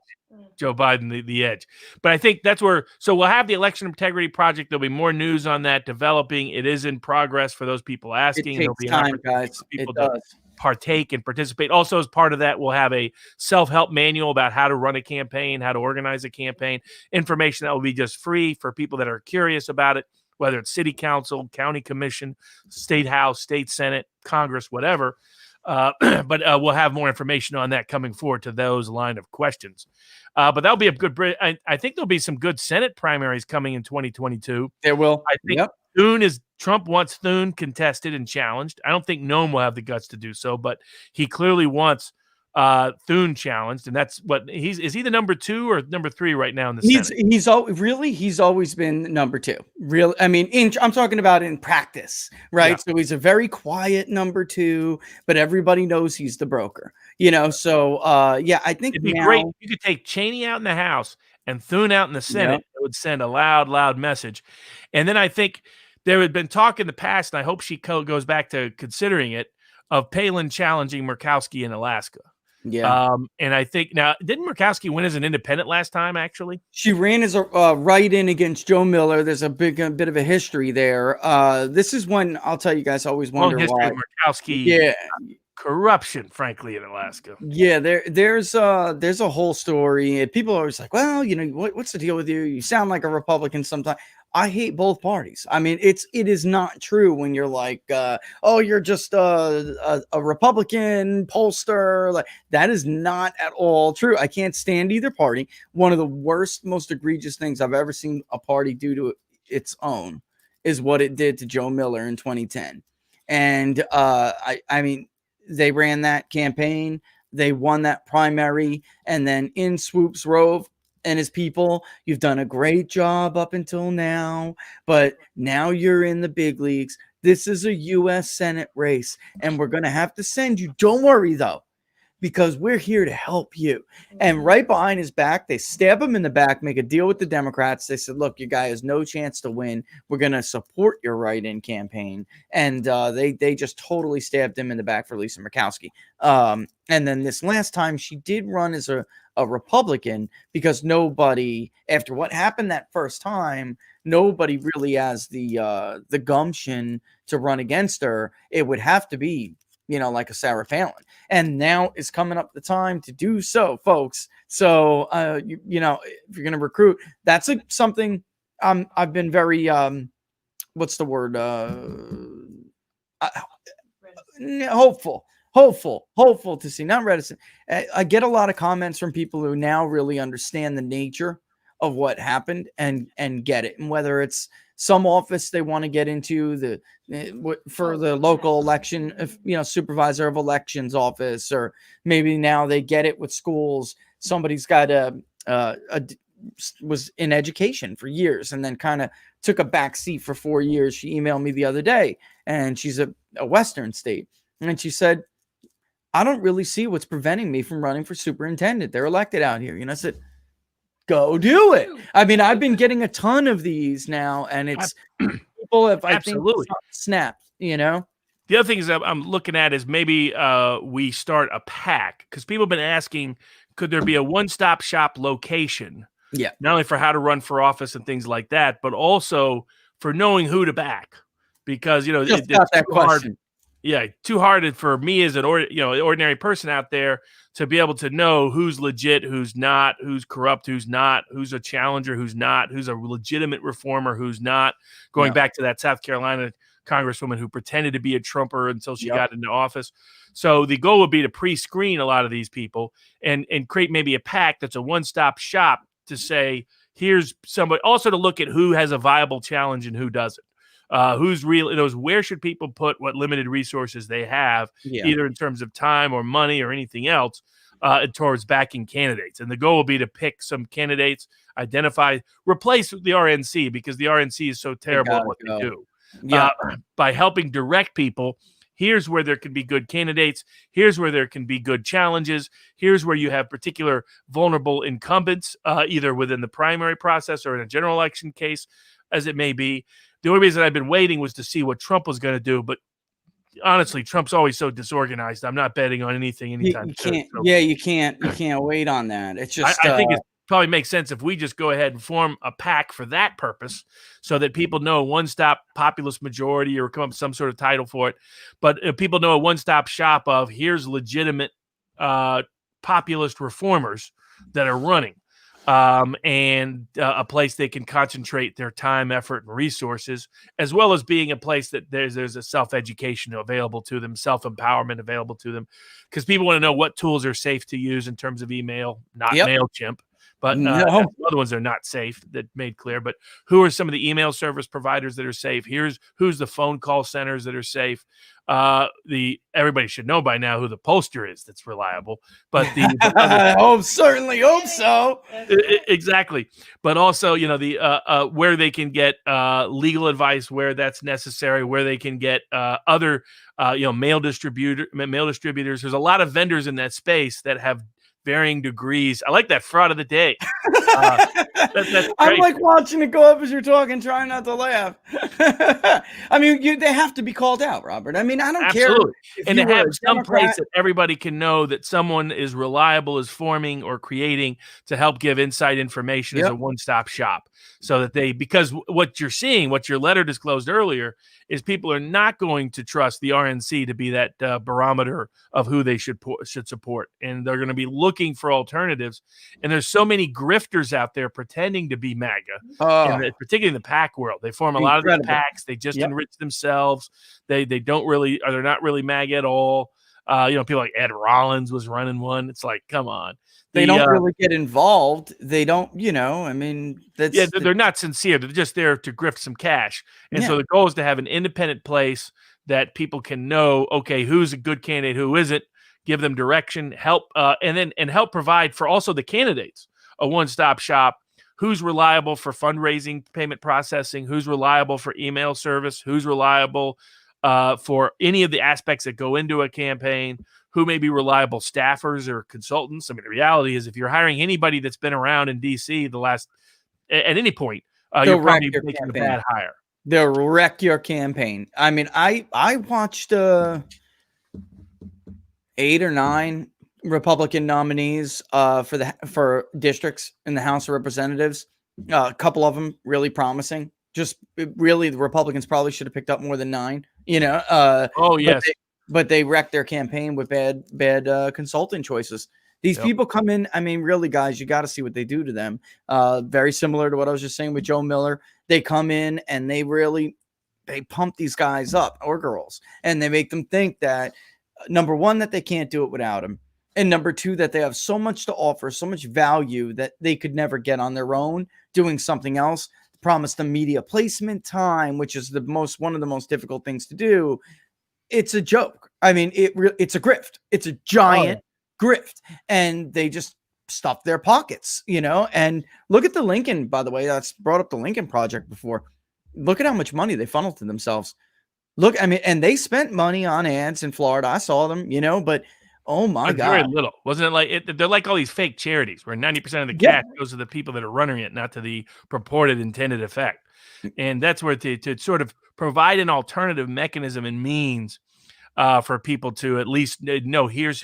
Joe Biden the edge. But I think that's where, so we'll have the election integrity project. There'll be more news on that developing. It is in progress for those people It asking. There'll takes be an time, opportunity guys. for It people to does. partake and participate. Also, as part of that, we'll have a self-help manual about how to run a campaign, how to organize a campaign, information that will be just free for people that are curious about it, whether it's city council, county commission, state house, state senate, Congress, whatever. But we'll have more information on that coming forward to those line of questions. But that'll be a good bridge. I think there'll be some good Senate primaries coming in 2022. There will. I think Trump wants Thune contested and challenged. I don't think Noam will have the guts to do so, but he clearly wants Thune challenged, and that's what is he the number 2 or number 3 right now in the Senate? He's always been number 2. Really, I mean, I'm talking about in practice, right? Yeah. So he's a very quiet number 2, but everybody knows he's the broker, you know. So yeah, I think it'd be great. You could take Cheney out in the House and Thune out in the Senate. Yep. It would send a loud message. And then I think there had been talk in the past, and I hope she goes back to considering it, of Palin challenging Murkowski in Alaska. Yeah. And I think now, didn't Murkowski win as an independent last time? Actually, she ran as a write-in against Joe Miller. There's a bit of a history there. This is when I'll tell you guys. I always wonder why Murkowski. Yeah. Corruption, frankly, in Alaska. Yeah, there's a whole story. People are always like, well, you know, what's the deal with you? You sound like a Republican sometimes. I hate both parties. I mean, it is not true when you're like, oh, you're just a Republican pollster. Like, that is not at all true. I can't stand either party. One of the worst, most egregious things I've ever seen a party do to its own is what it did to Joe Miller in 2010. And I mean, they ran that campaign, they won that primary, and then in swoops Rove and his people. You've done a great job up until now, but now you're in the big leagues. This is a U.S. Senate race, and we're going to have to send you. Don't worry, though, because we're here to help you. And right behind his back, they stab him in the back, make a deal with the Democrats. They said, look, your guy has no chance to win. We're going to support your write-in campaign. And they just totally stabbed him in the back for Lisa Murkowski. And then this last time, she did run as a Republican because nobody, after what happened that first time, nobody really has the gumption to run against her. It would have to be, you know, like a Sarah Palin. And now is coming up the time to do so, folks. So, you know, if you're going to recruit, that's something I've been very, what's the word? Hopeful to see, not reticent. I get a lot of comments from people who now really understand the nature of what happened and get it. And whether it's some office they want to get into for the local election, you know, supervisor of elections office, or maybe now they get it with schools. Somebody's got was in education for years and then kind of took a back seat for 4 years. She emailed me the other day, and she's a Western state. And she said, I don't really see what's preventing me from running for superintendent. They're elected out here. You know, I said, go do it. I mean, I've been getting a ton of these now, and it's people have, I think, snapped, you know. The other thing is I'm looking at is maybe we start a PAC, because people have been asking, could there be a one-stop shop location? Yeah. Not only for how to run for office and things like that, but also for knowing who to back, because, you know, it's got that question. Yeah, too hard for me as an ordinary person out there to be able to know who's legit, who's not, who's corrupt, who's not, who's a challenger, who's not, who's a legitimate reformer, who's not. Going back to that South Carolina congresswoman who pretended to be a Trumper until she got into office. So the goal would be to pre-screen a lot of these people and create maybe a PAC that's a one-stop shop to say, here's somebody. Also to look at who has a viable challenge and who doesn't. Who's real, where should people put what limited resources they have, either in terms of time or money or anything else, towards backing candidates. And the goal will be to pick some candidates, identify, replace the RNC, because the RNC is so terrible at what they do. By helping direct people, here's where there can be good candidates, here's where there can be good challenges, here's where you have particular vulnerable incumbents, either within the primary process or in a general election case, as it may be. The only reason I've been waiting was to see what Trump was going to do, but honestly, Trump's always so disorganized. I'm not betting on anything anytime You soon. can't. So Yeah, you can't wait on that. It's just. I think it probably makes sense if we just go ahead and form a PAC for that purpose, so that people know a one-stop populist majority, or come up with some sort of title for it. But people know a one-stop shop of here's legitimate populist reformers that are running. And a place they can concentrate their time, effort, and resources, as well as being a place that there's a self-education available to them, self-empowerment available to them, because people want to know what tools are safe to use in terms of email, not MailChimp, but some other ones are not safe, that made clear. But who are some of the email service providers that are safe? Who's the phone call centers that are safe. Everybody should know by now who the pollster is that's reliable, but I certainly hope so. Exactly. But also, the where they can get legal advice where that's necessary, where they can get other mail distributors. There's a lot of vendors in that space that have varying degrees. I like that fraud of the day. That's I'm great. like watching it go up as you're talking, trying not to laugh. I mean, they have to be called out, Robert. I mean, I don't Absolutely. care. And to have some place that everybody can know that someone is reliable, is forming or creating to help give inside information as a one-stop shop. So that because what you're seeing, what your letter disclosed earlier, is people are not going to trust the RNC to be that barometer of who they should support. And they're going to be looking for alternatives. And there's so many grifters out there pretending to be MAGA, particularly in the PAC world. They form a lot of the PACs. They just enrich themselves. They don't really, or they're not really MAGA at all. People like Ed Rollins was running one. It's like, come on. They don't really get involved. They don't, I mean, they're not sincere. They're just there to grift some cash. And so the goal is to have an independent place that people can know, okay, who's a good candidate, who isn't, give them direction, help, and help provide for also the candidates a one-stop shop. Who's reliable for fundraising, payment processing, who's reliable for email service, who's reliable for any of the aspects that go into a campaign, who may be reliable staffers or consultants. I mean, the reality is if you're hiring anybody that's been around in DC at any point, you're probably making a bad hire. They'll wreck your campaign. I mean, I watched 8 or 9 Republican nominees for districts in the House of Representatives. A couple of them really promising. Just really, the Republicans probably should have picked up more than 9. But they wrecked their campaign with bad consulting choices. These people come in. I mean, really, guys, you got to see what they do to them. Very similar to what I was just saying with Joe Miller. They come in and they pump these guys up, or girls, and they make them think that, number one, that they can't do it without him, and number two, that they have so much to offer, so much value that they could never get on their own doing something else. Promise them media placement time, which is one of the most difficult things to do. It's a joke. I mean, it's a grift. It's a giant grift, and they just stuff their pockets, and look at the Lincoln, by the way, that's brought up the Lincoln Project before. Look at how much money they funneled to themselves. Look, I mean, and they spent money on ads in Florida. I saw them, but oh my God. Very little. Wasn't it like they're like all these fake charities where 90% of the cash goes to the people that are running it, not to the purported intended effect. And that's where to sort of provide an alternative mechanism and means for people to at least know, here's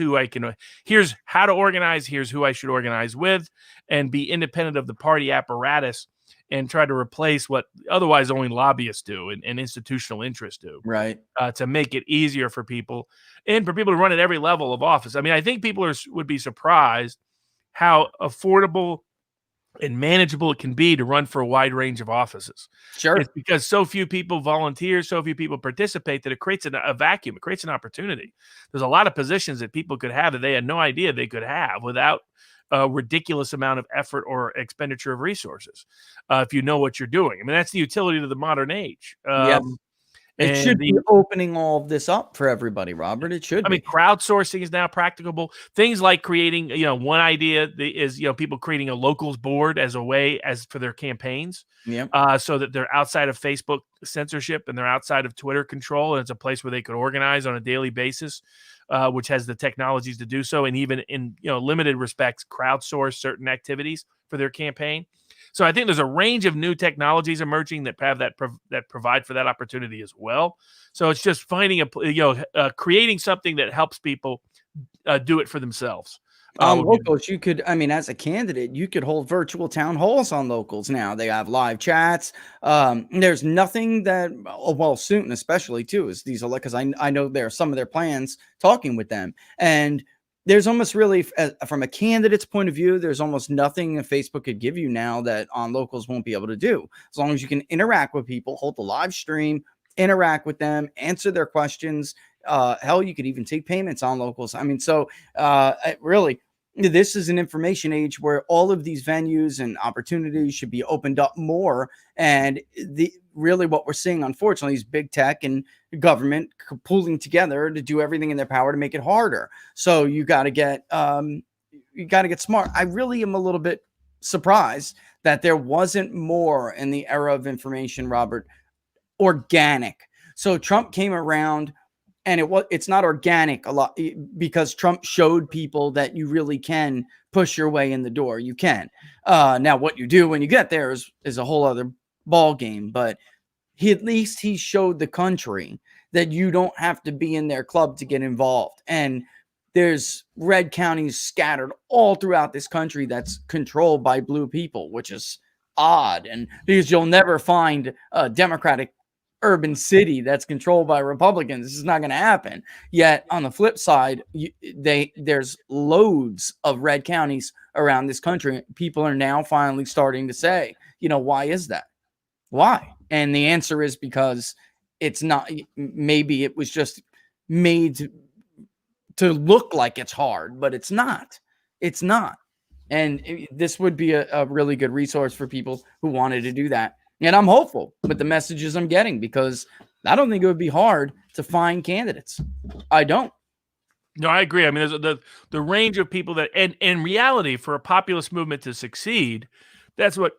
how to organize, here's who I should organize with, and be independent of the party apparatus, and try to replace what otherwise only lobbyists do and institutional interests do. Right. To make it easier for people, and for people to run at every level of office. I mean, I think people would be surprised how affordable and manageable it can be to run for a wide range of offices. Sure. It's because so few people volunteer, so few people participate, that it creates a vacuum. It creates an opportunity. There's a lot of positions that people could have that they had no idea they could have without a ridiculous amount of effort or expenditure of resources. If you know what you're doing. I mean, that's the utility to the modern age. It should be opening all of this up for everybody, Robert. It should. I mean, crowdsourcing is now practicable. Things like creating, one idea is, people creating a locals board as a way for their campaigns. Yeah. So that they're outside of Facebook censorship and they're outside of Twitter control. And it's a place where they could organize on a daily basis, which has the technologies to do so. And even in, limited respects, crowdsource certain activities for their campaign. So I think there's a range of new technologies emerging that have that provide for that opportunity as well. So it's just finding creating something that helps people do it for themselves. On locals, you could, I mean, as a candidate, you could hold virtual town halls on locals now. They have live chats. There's nothing that, well, soon, especially too, is these, because I know there are some of their plans talking with them. And there's almost really, from a candidate's point of view, there's almost nothing that Facebook could give you now that on locals won't be able to do. As long as you can interact with people, hold the live stream, interact with them, answer their questions. Hell, you could even take payments on locals. I mean, so really, this is an information age where all of these venues and opportunities should be opened up more. And really what we're seeing, unfortunately, is big tech and government pulling together to do everything in their power to make it harder. So you got to get smart. I really am a little bit surprised that there wasn't more in the era of information, Robert, organic. So Trump came around, and it's not organic a lot because Trump showed people that you really can push your way in the door. You can. Now, what you do when you get there is a whole other ball game. But at least he showed the country that you don't have to be in their club to get involved. And there's red counties scattered all throughout this country that's controlled by blue people, which is odd. And because you'll never find a Democratic urban city that's controlled by Republicans. This is not going to happen. Yet on the flip side, there's loads of red counties around this country. People are now finally starting to say, why is that? Why? And the answer is because it's not, maybe it was just made to look like it's hard, but it's not. It's not. And this would be a really good resource for people who wanted to do that. And I'm hopeful with the messages I'm getting, because I don't think it would be hard to find candidates. I don't. No, I agree. I mean, there's the range of people that, and in reality, for a populist movement to succeed, that's what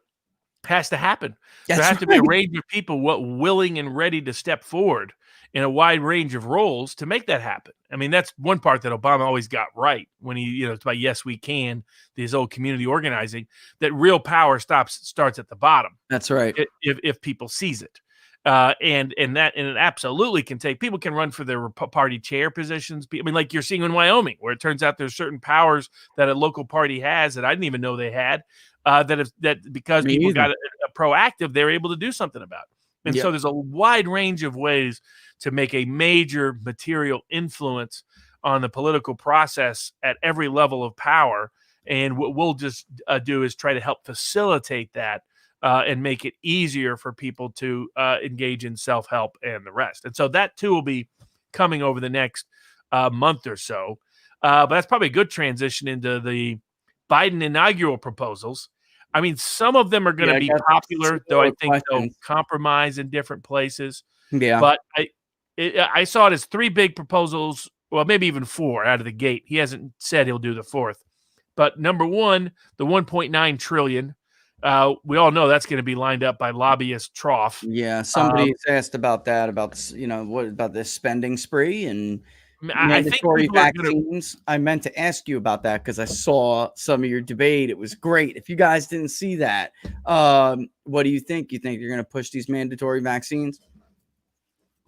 has to happen. There has to be a range of people willing and ready to step forward in a wide range of roles to make that happen. I mean, that's one part that Obama always got right when he, it's by Yes We Can, this old community organizing, that real power starts at the bottom. That's right. If people seize it. And it absolutely can take, people can run for their party chair positions. I mean, like you're seeing in Wyoming, where it turns out there's certain powers that a local party has that I didn't even know they had, that because people got proactive, they're able to do something about it. And so there's a wide range of ways to make a major material influence on the political process at every level of power. And what we'll just do is try to help facilitate that and make it easier for people to engage in self-help and the rest. And so that too will be coming over the next month or so. But that's probably a good transition into the Biden inaugural proposals. I mean, some of them are going to be popular, though I think they'll compromise in different places. Yeah. But I saw it as 3 big proposals, well, maybe even 4 out of the gate. He hasn't said he'll do the 4th. But number 1, the $1.9 trillion. We all know that's going to be lined up by lobbyist Trough. Yeah, somebody's asked about that, what about this spending spree and mandatory vaccines. I meant to ask you about that because I saw some of your debate. It was great. If you guys didn't see that, what do you think? You think you're going to push these mandatory vaccines?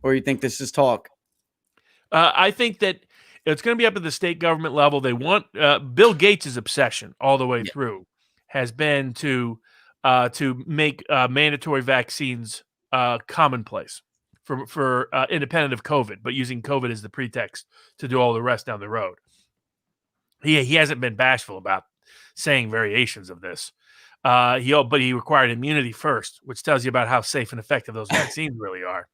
Or you think this is talk? I think that it's going to be up at the state government level. They want Bill Gates' obsession all the way through has been to make mandatory vaccines commonplace for independent of COVID, but using COVID as the pretext to do all the rest down the road. He hasn't been bashful about saying variations of this. But he required immunity first, which tells you about how safe and effective those vaccines really are.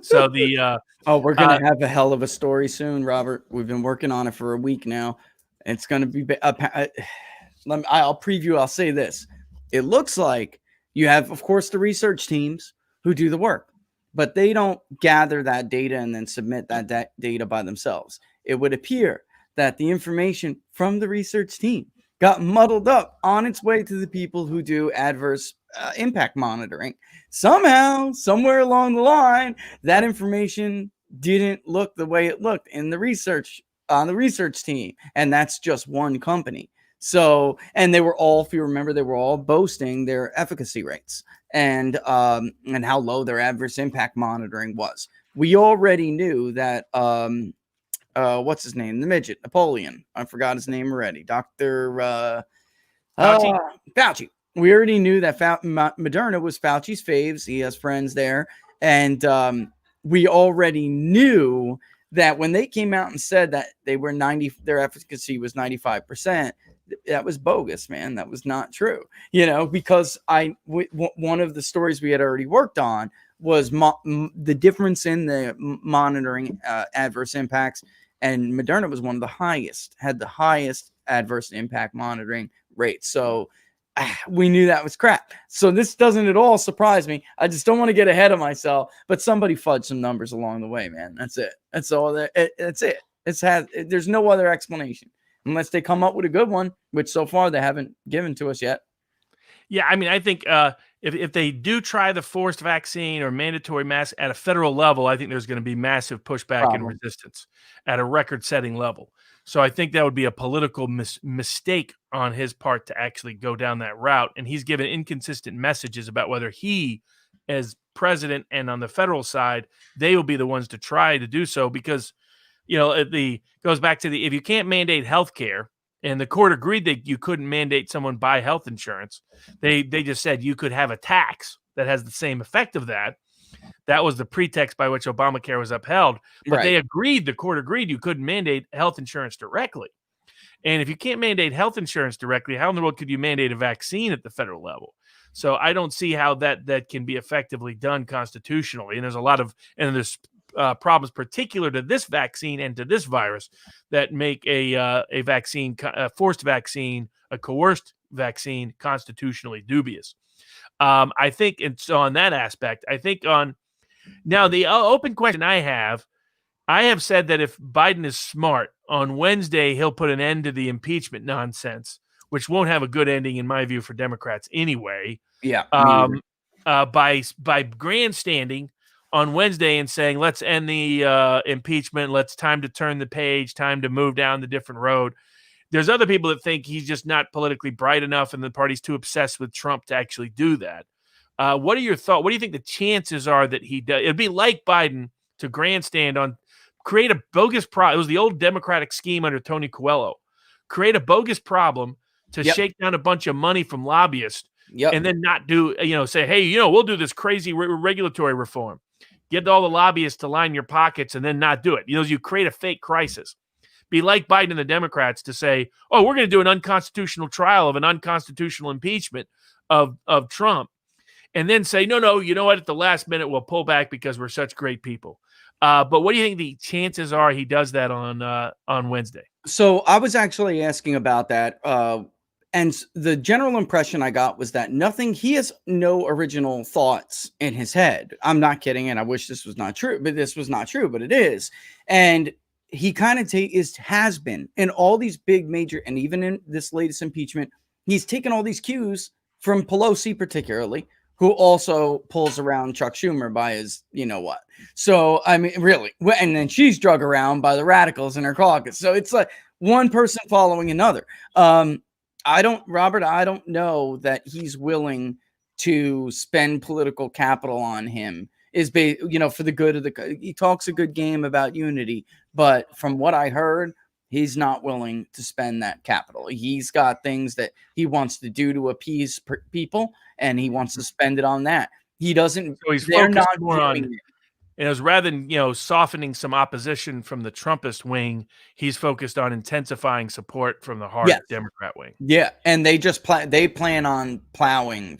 So we're gonna have a hell of a story soon, Robert. We've been working on it for a week now. It's gonna be. I'll preview. I'll say this: it looks like you have, of course, the research teams who do the work, but they don't gather that data and then submit that data by themselves. It would appear that the information from the research team got muddled up on its way to the people who do adverse impact monitoring. Somehow, somewhere along the line, that information didn't look the way it looked in the research on the research team. And that's just one company. So, and they were all, if you remember, they were all boasting their efficacy rates and how low their adverse impact monitoring was. We already knew that what's his name? The midget, Napoleon. I forgot his name already. Dr. Fauci. We already knew that Moderna was Fauci's faves. He has friends there. And we already knew that when they came out and said that they were their efficacy was 95%, that was bogus, man. That was not true, because one of the stories we had already worked on was the difference in the monitoring adverse impacts. And Moderna was one of the highest, had the highest adverse impact monitoring rate. So we knew that was crap. So this doesn't at all surprise me. I just don't want to get ahead of myself, but somebody fudged some numbers along the way, man. That's it. That's all. That's it. There's no other explanation unless they come up with a good one, which so far they haven't given to us yet. Yeah, I mean, I think if they do try the forced vaccine or mandatory mask at a federal level, I think there's going to be massive pushback and resistance at a record-setting level. So I think that would be a political mistake on his part to actually go down that route. And he's given inconsistent messages about whether he, as president and on the federal side, they will be the ones to try to do so because, it goes back to if you can't mandate health care, and the court agreed that you couldn't mandate someone buy health insurance. They just said you could have a tax that has the same effect of that. That was the pretext by which Obamacare was upheld. But the court agreed you couldn't mandate health insurance directly. And if you can't mandate health insurance directly, how in the world could you mandate a vaccine at the federal level? So I don't see how that can be effectively done constitutionally. And there's problems particular to this vaccine and to this virus that make a vaccine, a forced vaccine, a coerced vaccine constitutionally dubious. I think, and so on that aspect, I think now the open question I have said that if Biden is smart, on Wednesday he'll put an end to the impeachment nonsense, which won't have a good ending in my view for Democrats anyway. Yeah. By grandstanding on Wednesday and saying, let's end the impeachment. Time to turn the page, time to move down the different road. There's other people that think he's just not politically bright enough and the party's too obsessed with Trump to actually do that. What are your thoughts? What do you think the chances are that he does? It'd be like Biden to grandstand create a bogus problem. It was the old Democratic scheme under Tony Coelho. Create a bogus problem to shake down a bunch of money from lobbyists and then not do, say, hey, we'll do this crazy regulatory reform. Get all the lobbyists to line your pockets and then not do it. You create a fake crisis. Be like Biden and the Democrats to say, oh, we're going to do an unconstitutional trial of an unconstitutional impeachment of Trump. And then say, no, you know what? At the last minute, we'll pull back because we're such great people. But what do you think the chances are he does that on Wednesday? So I was actually asking about that. And the general impression I got was that he has no original thoughts in his head. I'm not kidding. And I wish this was not true, but this was not true, but it is. And he kind of has been in all these big major, and even in this latest impeachment, he's taken all these cues from Pelosi, particularly, who also pulls around Chuck Schumer by his, what. So, I mean, really. And then she's drug around by the radicals in her caucus. So it's like one person following another. I don't know that he's willing to spend political capital on him for the good of he talks a good game about unity, but from what I heard, he's not willing to spend that capital. He's got things that he wants to do to appease people, and he wants to spend it on that. He doesn't. So he's focused more on. And as rather than softening some opposition from the Trumpist wing, he's focused on intensifying support from the hard Democrat wing. Yeah, and they just plan on plowing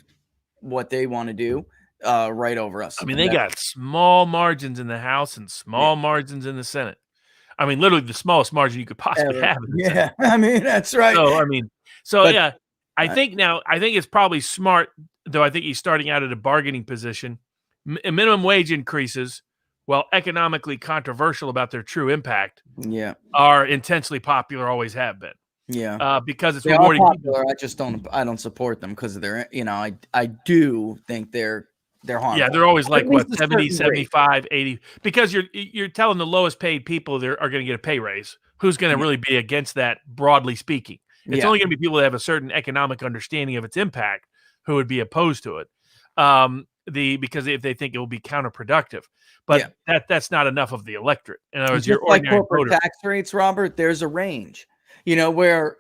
what they want to do right over us. I mean, they got small margins in the House and small margins in the Senate. I mean, literally the smallest margin you could possibly have. Yeah, I mean, that's right. So I think it's probably smart, though. I think he's starting out at a bargaining position. Minimum wage increases, while economically controversial about their true impact, are intensely popular, always have been. Yeah. Because it's rewarding popular. I don't support them because of their, I do think they're harmful. Yeah, they're always like 70, 75, 80, because you're telling the lowest paid people they are going to get a pay raise. Who's going to really be against that, broadly speaking? It's only going to be people that have a certain economic understanding of its impact who would be opposed to it. Because if they think it will be counterproductive, but that's not enough of the electorate. In other words, your ordinary corporate voter. tax rates, Robert, there's a range, where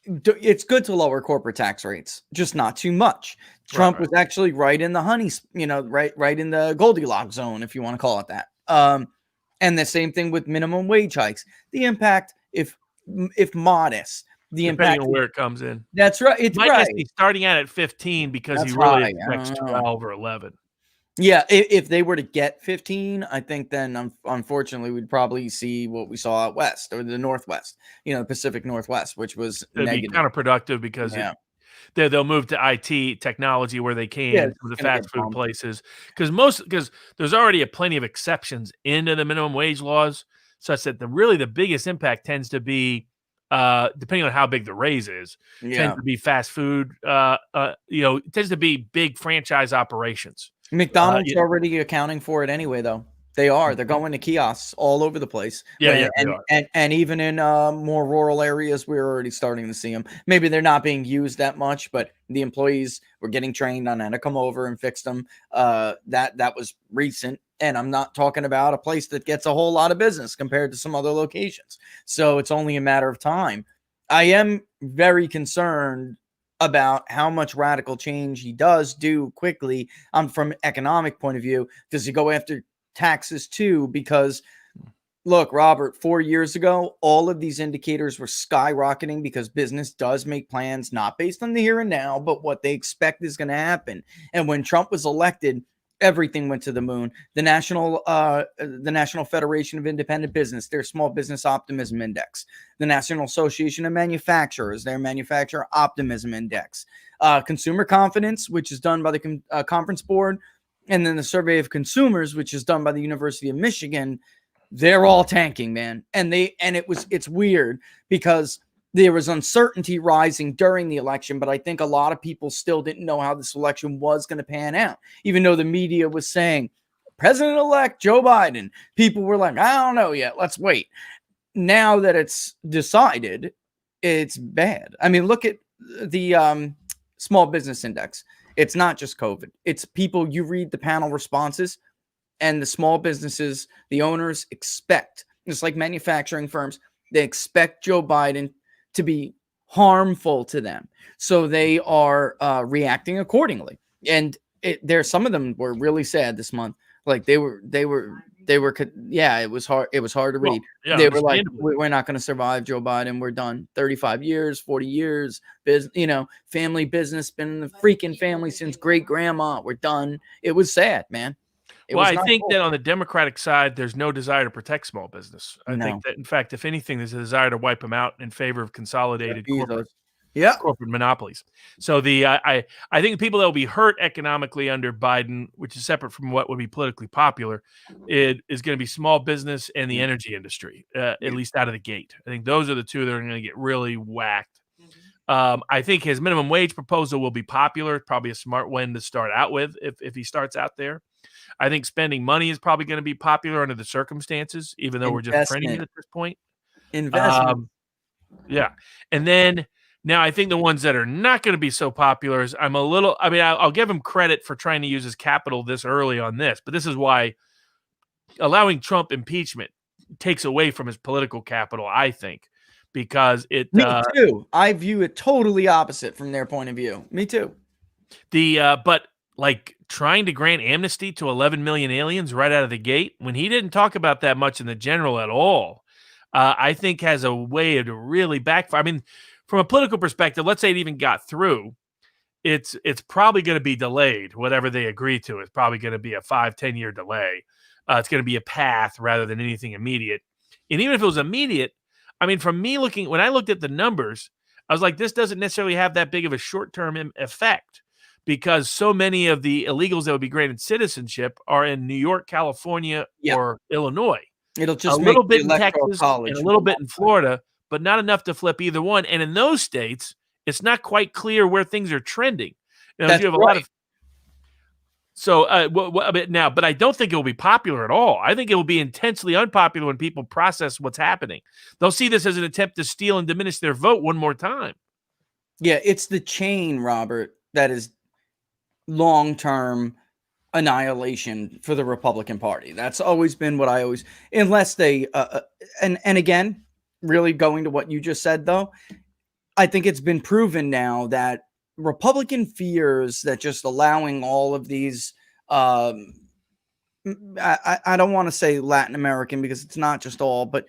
it's good to lower corporate tax rates, just not too much. Trump was actually right in the right in the Goldilocks zone, if you want to call it that. And the same thing with minimum wage hikes. The impact, if modest, the Depending impact on where it comes in. That's right. It's might right. be starting out at 15 because That's he really high. expects 12 or 11. Yeah, if they were to get 15, I think then unfortunately we'd probably see what we saw out west or the Northwest, the Pacific Northwest, which was It'd negative. be counterproductive because they'll move to IT technology where they can, with the fast food places, because there's already plenty of exceptions into the minimum wage laws, such that the biggest impact tends to be, depending on how big the raise is, tends to be fast food. It tends to be big franchise operations. McDonald's already accounting for it anyway, though. They are. They're going to kiosks all over the place. And even in more rural areas, we're already starting to see them. Maybe they're not being used that much, but the employees were getting trained on how to come over and fix them. That was recent. And I'm not talking about a place that gets a whole lot of business compared to some other locations. So it's only a matter of time. I am very concerned about how much radical change he does do quickly. From an economic point of view, does he go after taxes too? Because look, Robert, 4 years ago, all of these indicators were skyrocketing because business does make plans, not based on the here and now, but what they expect is going to happen. And when Trump was elected, everything went to the moon. The National Federation of Independent Business, their Small Business Optimism Index. The National Association of Manufacturers, their Manufacturer Optimism Index. Consumer Confidence, which is done by the Conference Board, and then the Survey of Consumers, which is done by the University of Michigan. They're all tanking, man. And it's weird because there was uncertainty rising during the election, but I think a lot of people still didn't know how this election was going to pan out. Even though the media was saying, President-elect Joe Biden, people were like, I don't know yet. Let's wait. Now that it's decided, it's bad. I mean, look at the Small Business Index. It's not just COVID. It's people, you read the panel responses, and the small businesses, the owners expect, just like manufacturing firms, they expect Joe Biden to be harmful to them. So they are reacting accordingly. And some of them were really sad this month. Like they were, it was hard. It was hard to read. They were like, we're not going to survive Joe Biden. We're done. 35 years, 40 years, family business, been in the freaking family since great grandma. We're done. It was sad, man. I think that on the Democratic side, there's no desire to protect small business. I think that, in fact, if anything, there's a desire to wipe them out in favor of consolidated corporate monopolies. So I think the people that will be hurt economically under Biden, which is separate from what would be politically popular, it is going to be small business and the energy industry, at least out of the gate. I think those are the two that are going to get really whacked. I think his minimum wage proposal will be popular. Probably a smart one to start out with if he starts out there. I think spending money is probably going to be popular under the circumstances, even though we're just printing it at this point. Investment. And then now I think the ones that are not going to be so popular is I'll give him credit for trying to use his capital this early on this, but this is why allowing Trump impeachment takes away from his political capital, I think, because it. Me too. I view it totally opposite from their point of view. Me too. But like trying to grant amnesty to 11 million aliens right out of the gate, when he didn't talk about that much in the general at all, I think has a way to really backfire. I mean, from a political perspective, let's say it even got through, it's probably going to be delayed. Whatever they agree to, it's probably going to be a 5-10 year delay. It's going to be a path rather than anything immediate. And even if it was immediate, I mean, from me when I looked at the numbers, I was like, this doesn't necessarily have that big of a short-term effect, because so many of the illegals that would be granted citizenship are in New York, California, or Illinois. It'll just a little bit in Texas and a little bit in Florida, but not enough to flip either one. And in those states, it's not quite clear where things are trending. You have a lot of. So, but I don't think it will be popular at all. I think it will be intensely unpopular when people process what's happening. They'll see this as an attempt to steal and diminish their vote one more time. Yeah, it's the chain, Robert, that is long-term annihilation for the Republican Party. That's always been what I always, unless they, and again, really going to what you just said, though, I think it's been proven now that Republican fears that just allowing all of these, I don't want to say Latin American because it's not just all, but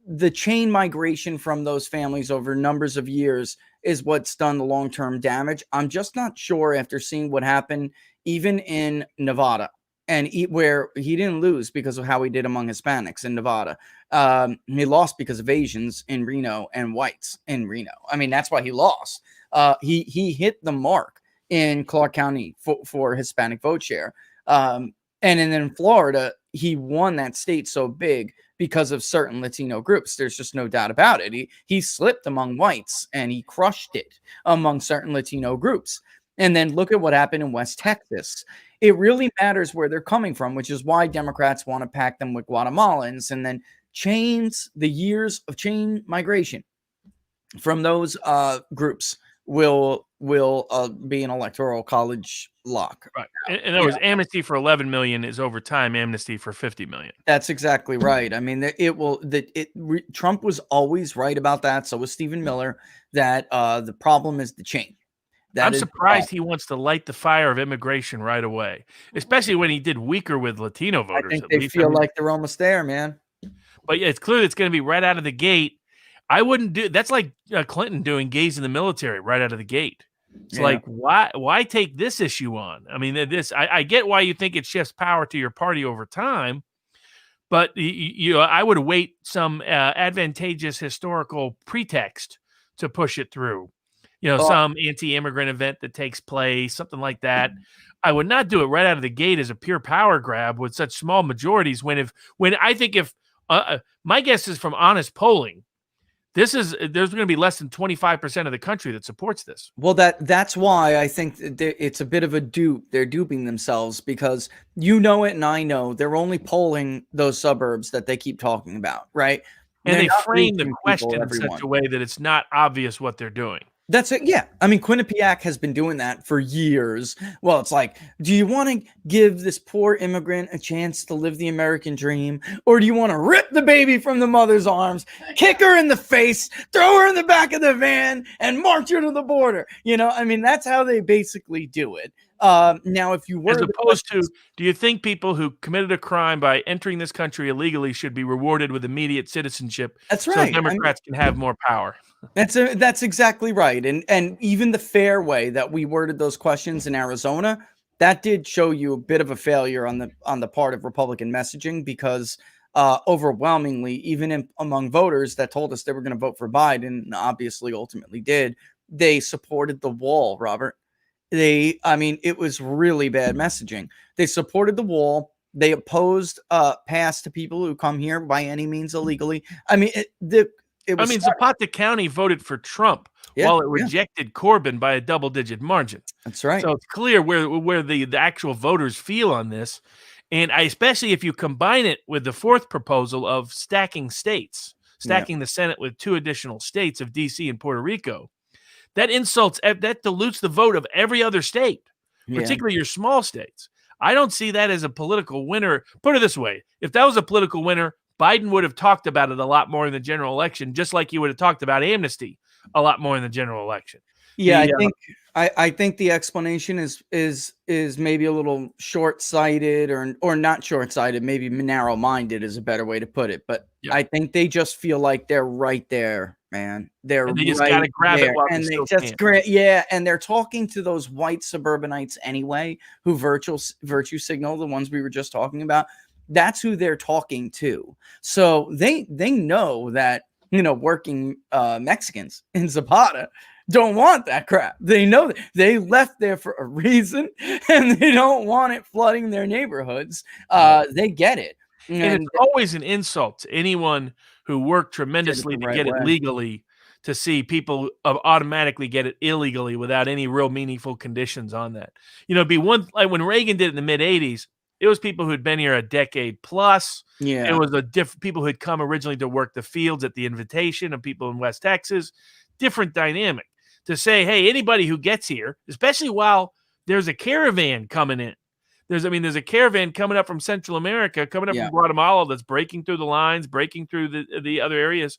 the chain migration from those families over numbers of years is what's done the long-term damage. I'm just not sure after seeing what happened even in Nevada, and where he didn't lose because of how he did among Hispanics in Nevada. He lost because of Asians in Reno and whites in Reno. I mean, that's why he lost. He hit the mark in Clark County for Hispanic vote share. And then in Florida, he won that state so big because of certain Latino groups. There's just no doubt about it. He slipped among whites and he crushed it among certain Latino groups. And then look at what happened in West Texas. It really matters where they're coming from, which is why Democrats want to pack them with Guatemalans, and then the years of chain migration from those groups will be an electoral college lock. Right. In other words, amnesty for 11 million is over time amnesty for 50 million. That's exactly right. I mean, Trump was always right about that. So was Stephen Miller, that the problem is the chain. I'm surprised he wants to light the fire of immigration right away, especially when he did weaker with Latino voters. I think they feel like they're almost there, man. But yeah, it's clear it's going to be right out of the gate. I wouldn't do that's like Clinton doing gays in the military right out of the gate. It's like, why take this issue on? I mean, I get why you think it shifts power to your party over time, but I would await some advantageous historical pretext to push it through. Some anti-immigrant event that takes place, something like that. I would not do it right out of the gate as a pure power grab with such small majorities. When I think if my guess is from honest polling, there's going to be less than 25% of the country that supports this. Well, that's why I think it's a bit of a dupe. They're duping themselves because you know it and I know they're only polling those suburbs that they keep talking about, right? And they frame the question in such a way that it's not obvious what they're doing. That's it. Yeah. I mean, Quinnipiac has been doing that for years. Well, it's like, do you want to give this poor immigrant a chance to live the American dream? Or do you want to rip the baby from the mother's arms, kick her in the face, throw her in the back of the van, and march her to the border? I mean, that's how they basically do it. Now, if you were as opposed to, do you think people who committed a crime by entering this country illegally should be rewarded with immediate citizenship? That's right. So Democrats can have more power. That's exactly right. And even the fair way that we worded those questions in Arizona, that did show you a bit of a failure on the part of Republican messaging, because overwhelmingly, even among voters that told us they were going to vote for Biden, and obviously ultimately did, they supported the wall, Robert. It was really bad messaging. They supported the wall. They opposed pass to people who come here by any means illegally. I mean, Zapata County voted for Trump while it rejected Corbyn by a double-digit margin. That's right. So it's clear where the actual voters feel on this, and especially if you combine it with the fourth proposal of stacking the Senate with 2 additional states of D.C. and Puerto Rico. That dilutes the vote of every other state, particularly your small states. I don't see that as a political winner. Put it this way: if that was a political winner, Biden would have talked about it a lot more in the general election, just like he would have talked about amnesty a lot more in the general election. Yeah, I think the explanation is maybe a little short-sighted or not short-sighted, maybe narrow-minded is a better way to put it. But I think they just feel like they're right there, man. They just gotta grab it while and they they still just can. and they're talking to those white suburbanites anyway, who virtue signal, the ones we were just talking about. That's who they're talking to. So they know that, working Mexicans in Zapata don't want that crap. They know that they left there for a reason, and they don't want it flooding their neighborhoods. They get it. And it's always an insult to anyone who worked tremendously to get it legally to see people automatically get it illegally without any real meaningful conditions on that. It'd be one like when Reagan did it in the mid 80s, it was people who'd been here a decade plus. Yeah. It was people who'd come originally to work the fields at the invitation of people in West Texas. Different dynamic to say, hey, anybody who gets here, especially while there's a caravan coming in. There's a caravan coming up from Central America, coming up from Guatemala that's breaking through the lines, breaking through the other areas.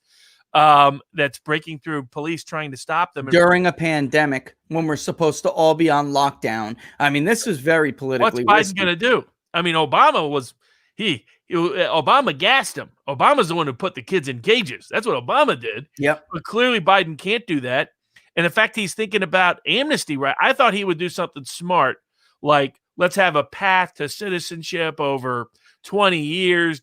That's breaking through police trying to stop them during a pandemic when we're supposed to all be on lockdown. I mean, this is very politically. What's Biden going to do? I mean, Obama gassed him. Obama's the one who put the kids in cages. That's what Obama did. Yep. But clearly Biden can't do that. And in fact, he's thinking about amnesty, right? I thought he would do something smart, like let's have a path to citizenship over 20 years,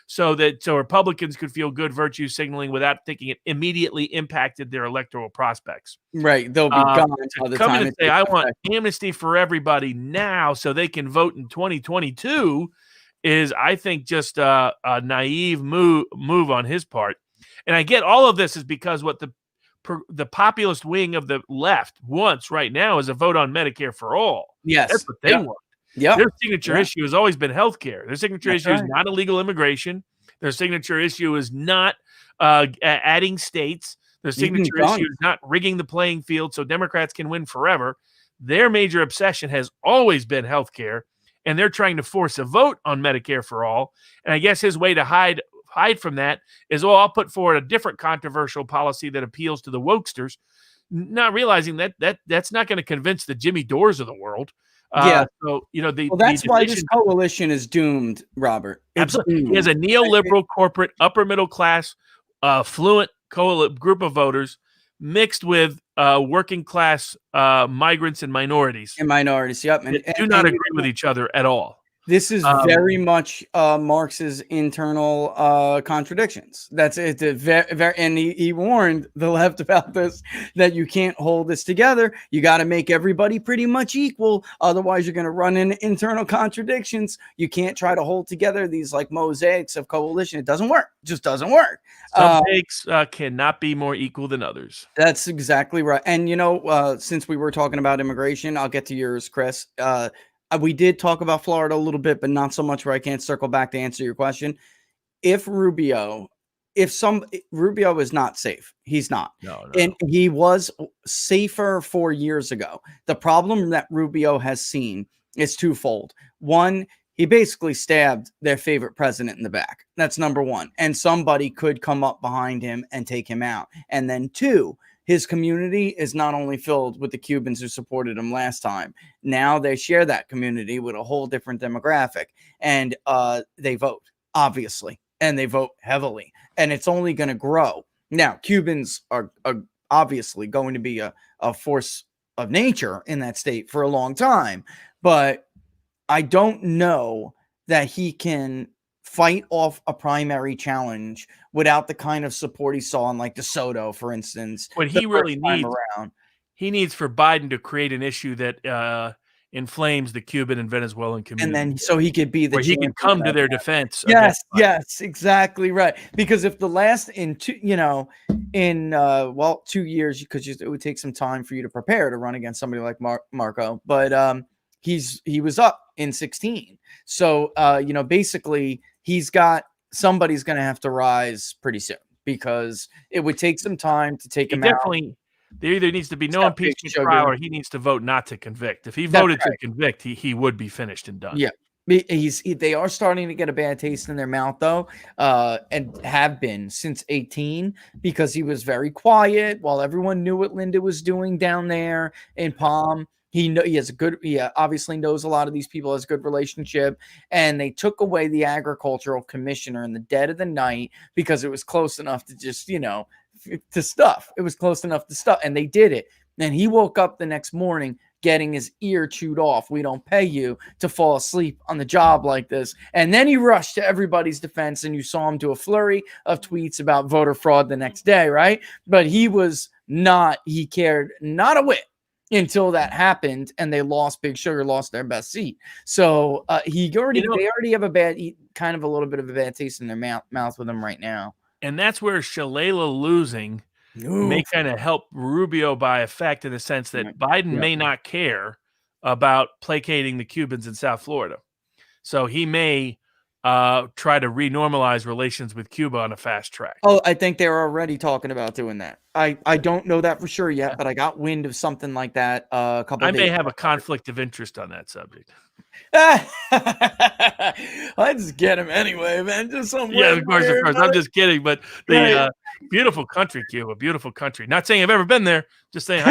so Republicans could feel good virtue signaling without thinking it immediately impacted their electoral prospects. Right. They'll be gone by the come time in and say, I want amnesty for everybody now so they can vote in 2022 is, I think, just a naive move on his part. And I get all of this is because what the populist wing of the left wants right now is a vote on Medicare for all. Yes. That's what they want. Yeah. Their signature issue has always been healthcare. Their signature issue is not illegal immigration. Their signature issue is not adding states. Their signature issue is not rigging the playing field so Democrats can win forever. Their major obsession has always been healthcare, and they're trying to force a vote on Medicare for all. And I guess his way to hide from that is, I'll put forward a different controversial policy that appeals to the wokesters, not realizing that's not going to convince the Jimmy Dores of the world. So that's why this coalition is doomed, Robert. Absolutely. He has a neoliberal, corporate, upper middle class, fluent group of voters mixed with working class migrants and minorities. Yep. And do not agree with each other at all. This is very much Marx's internal contradictions. That's it. And he warned the left about this, that you can't hold this together. You got to make everybody pretty much equal. Otherwise, you're going to run into internal contradictions. You can't try to hold together these like mosaics of coalition. It doesn't work. It just doesn't work. Some stakes cannot be more equal than others. That's exactly right. And, since we were talking about immigration, I'll get to yours, Chris. We did talk about Florida a little bit, but not so much where I can't circle back to answer your question. Rubio is not safe. He's not. No. And he was safer 4 years ago. The problem that Rubio has seen is twofold. One, he basically stabbed their favorite president in the back. That's number one. And somebody could come up behind him and take him out. And then two, his community is not only filled with the Cubans who supported him last time. Now they share that community with a whole different demographic. And they vote, obviously. And they vote heavily. And it's only going to grow. Now, Cubans are obviously going to be a force of nature in that state for a long time. But I don't know that he can fight off a primary challenge without the kind of support he saw in like DeSoto, for instance. What he really needs for Biden to create an issue that inflames the Cuban and Venezuelan community. And then so he could be the where he can come to their defense. Yes, exactly right. Because if the last 2 years, because it would take some time for you to prepare to run against somebody like Marco, but he was up in 16. So basically somebody's going to have to rise pretty soon, because it would take some time to take him out. There either needs to be no impeachment trial, or he needs to vote not to convict. If he voted to convict, he would be finished and done. Yeah. They are starting to get a bad taste in their mouth, though, and have been since 18, because he was very quiet while everyone knew what Linda was doing down there in Palm. He obviously knows a lot of these people, has a good relationship, and they took away the agricultural commissioner in the dead of the night because it was close enough to just, to stuff. It was close enough to stuff, and they did it. And he woke up the next morning getting his ear chewed off. We don't pay you to fall asleep on the job like this. And then he rushed to everybody's defense, and you saw him do a flurry of tweets about voter fraud the next day, right? But he cared not a whit until that happened, and they Big Sugar lost their best seat. So they already have a little bit of a bad taste in their mouth with him right now. And that's where Shalala losing may kind of help Rubio by effect in the sense that Biden may not care about placating the Cubans in South Florida. So he may try to renormalize relations with Cuba on a fast track. Oh, I think they're already talking about doing that. I don't know that for sure yet, but I got wind of something like that a couple of days I may have a conflict of interest on that subject. I just get him anyway, man. Just some of course. I'm just kidding, but the beautiful country, Cuba, beautiful country. Not saying I've ever been there, just saying.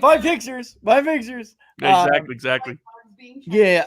Buy pictures. Exactly. Yeah,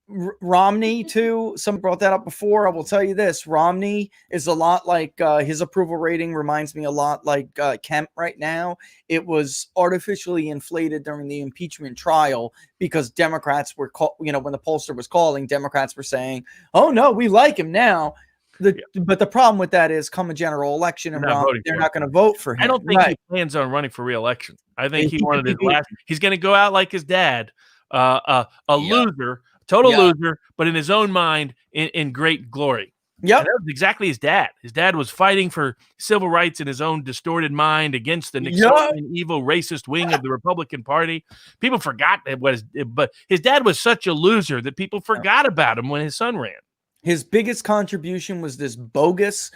Romney too. Someone brought that up before. I will tell you this: Romney is a lot like his approval rating reminds me a lot like Kemp right now. It was artificially inflated during the impeachment trial because Democrats were, when the pollster was calling, Democrats were saying, "Oh no, we like him now." But the problem with that is, come a general election, and they're not going to vote for him. I don't think he plans on running for re-election. I think he wanted his last. He's going to go out like his dad, a loser. Total loser, but in his own mind, in great glory. Yeah, that was exactly his dad. His dad was fighting for civil rights in his own distorted mind against the Nixonian evil racist wing of the Republican Party. People forgot but his dad was such a loser that people forgot about him when his son ran. His biggest contribution was this bogus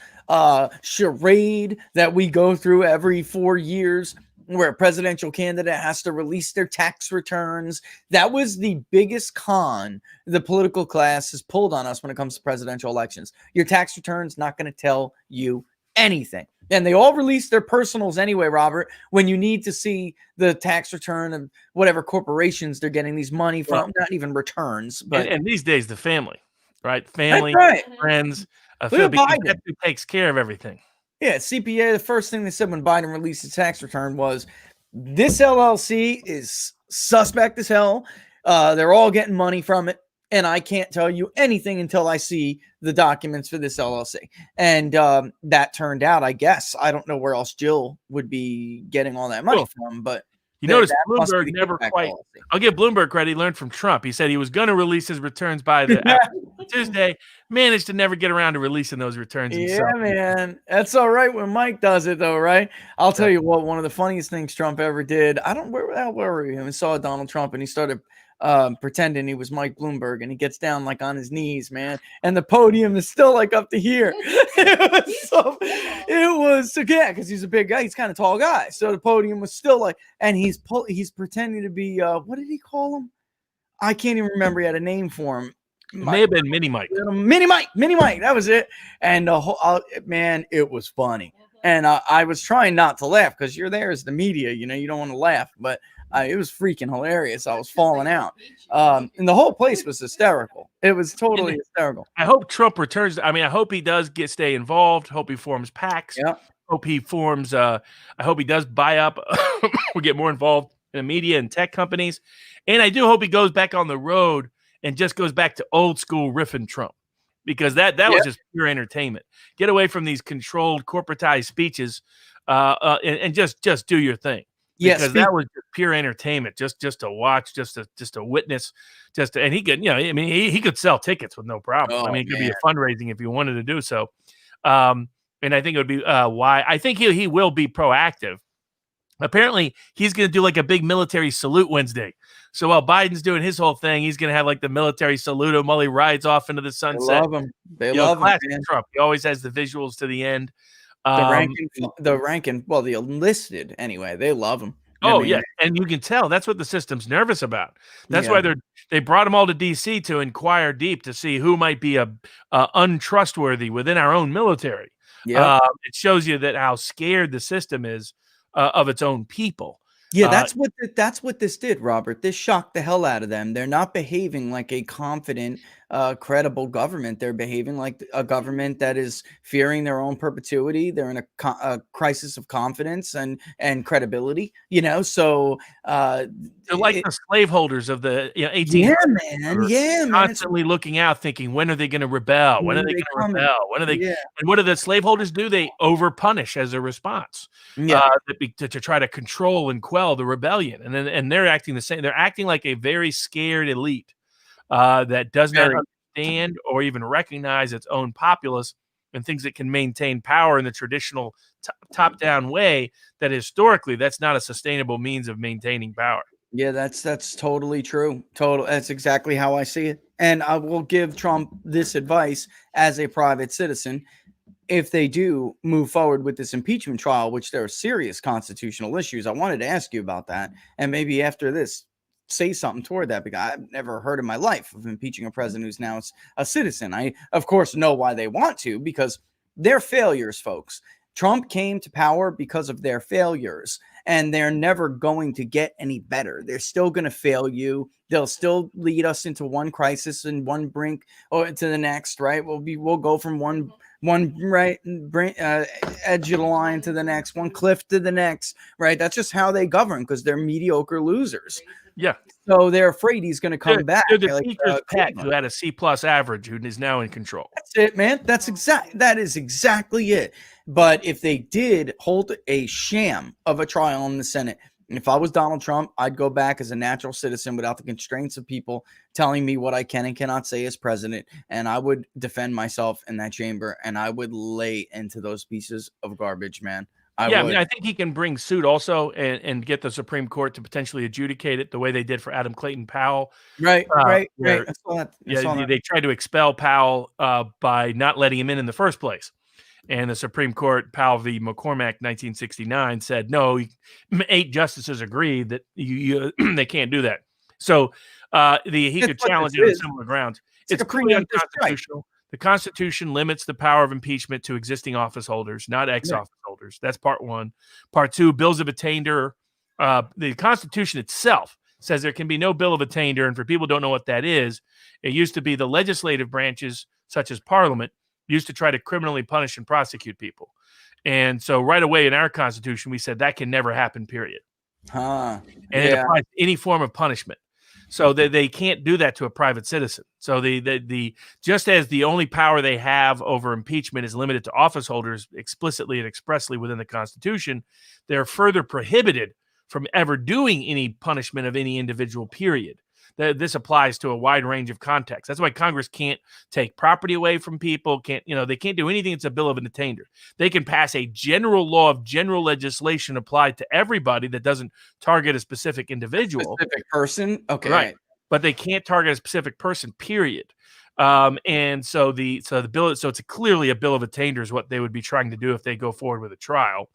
charade that we go through every 4 years, where a presidential candidate has to release their tax returns. That was the biggest con the political class has pulled on us when it comes to presidential elections. Your tax return's not going to tell you anything. And they all release their personals anyway, Robert, when you need to see the tax return of whatever corporations they're getting these money from, not even returns. But and these days, the family, right? Family, friends, that takes care of everything. Yeah, CPA, the first thing they said when Biden released his tax return was, this LLC is suspect as hell. They're all getting money from it, and I can't tell you anything until I see the documents for this LLC. And that turned out, I guess, I don't know where else Jill would be getting all that money from, but notice Bloomberg never quite. I'll give Bloomberg credit. He learned from Trump. He said he was going to release his returns by the Tuesday. Managed to never get around to releasing those returns himself. Yeah, man. That's all right when Mike does it, though, right? I'll tell you what. One of the funniest things Trump ever did. Where the hell were we? We saw Donald Trump, and he started pretending he was Mike Bloomberg, and he gets down like on his knees, man, and the podium is still like up to here. Because he's a big guy, he's kind of tall guy, so the podium was still like, and he's pretending to be what did he call him? I can't even remember. He had a name for him. May have been Mini Mike. Mini Mike, that was it. And the whole man, it was funny, and I was trying not to laugh because you're there as the media, you don't want to laugh, but it was freaking hilarious. I was falling out. And the whole place was hysterical. It was totally hysterical. I hope Trump returns. I mean, I hope he does stay involved. Hope he forms PACs. Yep. Hope he forms. I hope he does buy up or get more involved in the media and tech companies. And I do hope he goes back on the road and just goes back to old school riffing Trump, because that was just pure entertainment. Get away from these controlled, corporatized speeches and just do your thing. Because that was just pure entertainment, just to watch, just to witness, and he could, he could sell tickets with no problem. It could be a fundraising if he wanted to do so. And I think it would be why I think he will be proactive. Apparently, he's going to do like a big military salute Wednesday. So while Biden's doing his whole thing, he's going to have like the military salute him while he rides off into the sunset. They love him. They love him. Classic Trump. He always has the visuals to the end. The enlisted anyway, they love him. Yeah, and you can tell that's what the system's nervous about. That's why they brought them all to DC to inquire deep to see who might be untrustworthy within our own military. It shows you that how scared the system is of its own people. Yeah, that's what this did, Robert. This shocked the hell out of them. They're not behaving like a confident, credible government. They're behaving like a government that is fearing their own perpetuity. They're in a crisis of confidence and credibility. So they're like the slaveholders of the 1800s. Yeah, man. Constantly looking out, thinking, when are they going to rebel? When are they going to rebel? When are they? Yeah. And what do the slaveholders do? They overpunish as a response to try to control and quell the rebellion. And they're acting the same. They're acting like a very scared elite that does not understand or even recognize its own populace and things that can maintain power in the traditional top-down way, that historically that's not a sustainable means of maintaining power. Yeah, that's totally true. That's exactly how I see it. And I will give Trump this advice as a private citizen. If they do move forward with this impeachment trial, which there are serious constitutional issues, I wanted to ask you about that. And maybe after this, say something toward that, because I've never heard in my life of impeaching a president who's now a citizen. I, of course, know why they want to, because they're failures, folks. Trump came to power because of their failures, and they're never going to get any better. They're still going to fail you. They'll still lead us into one crisis and one brink or to the next, right? We'll go from one edge of the line to the next, one cliff to the next, right? That's just how they govern, because they're mediocre losers. Yeah. So they're afraid he's going to come back. They're the teacher's pet who had a C+ average, who is now in control. That's it, man. That is exactly it. But if they did hold a sham of a trial in the Senate, and if I was Donald Trump, I'd go back as a natural citizen without the constraints of people telling me what I can and cannot say as president. And I would defend myself in that chamber, and I would lay into those pieces of garbage, man. I mean, I think he can bring suit also and get the Supreme Court to potentially adjudicate it the way they did for Adam Clayton Powell. Right. I saw that. They tried to expel Powell by not letting him in the first place. And the Supreme Court, Powell v. McCormack, 1969, said, no, 8 justices agreed that they can't do that. So he could challenge it on similar grounds. It's clearly unconstitutional. The Constitution limits the power of impeachment to existing office holders, not ex-office holders. That's part one. Part two, bills of attainder. The Constitution itself says there can be no bill of attainder. And for people who don't know what that is, it used to be the legislative branches, such as Parliament, used to try to criminally punish and prosecute people. And so right away in our Constitution, we said that can never happen, period. It applies to any form of punishment. So they can't do that to a private citizen. So the just as the only power they have over impeachment is limited to office holders explicitly and expressly within the Constitution, they're further prohibited from ever doing any punishment of any individual, period. This applies to a wide range of contexts. That's why Congress can't take property away from people. They can't do anything that's a bill of attainder. They can pass a general law of general legislation applied to everybody that doesn't target a specific individual, specific person. Okay, right? But they can't target a specific person, period. And so the bill, so it's clearly a bill of attainder is what they would be trying to do if they go forward with a trial.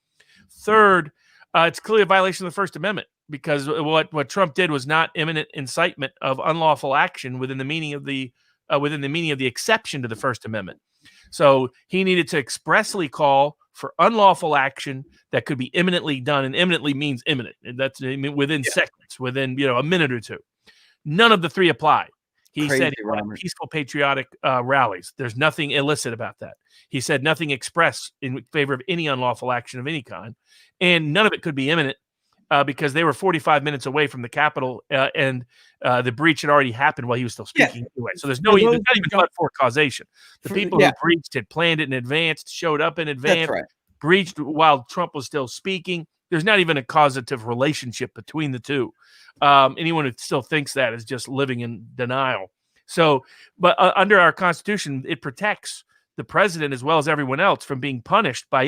Third, it's clearly a violation of the First Amendment, because what Trump did was not imminent incitement of unlawful action within the meaning of the exception to the First Amendment. So he needed to expressly call for unlawful action that could be imminently done, and imminently means imminent, and that's within seconds, within a minute or two. None of the three apply. He said he wanted peaceful, patriotic rallies. There's nothing illicit about that. He said nothing expressed in favor of any unlawful action of any kind, and none of it could be imminent because they were 45 minutes away from the Capitol, and the breach had already happened while he was still speaking anyway. So there's not even but-for causation. The people who breached had planned it in advance, showed up in advance, breached while Trump was still speaking. There's not even a causative relationship between the two. Anyone who still thinks that is just living in denial. So, but under our Constitution, it protects the president as well as everyone else from being punished by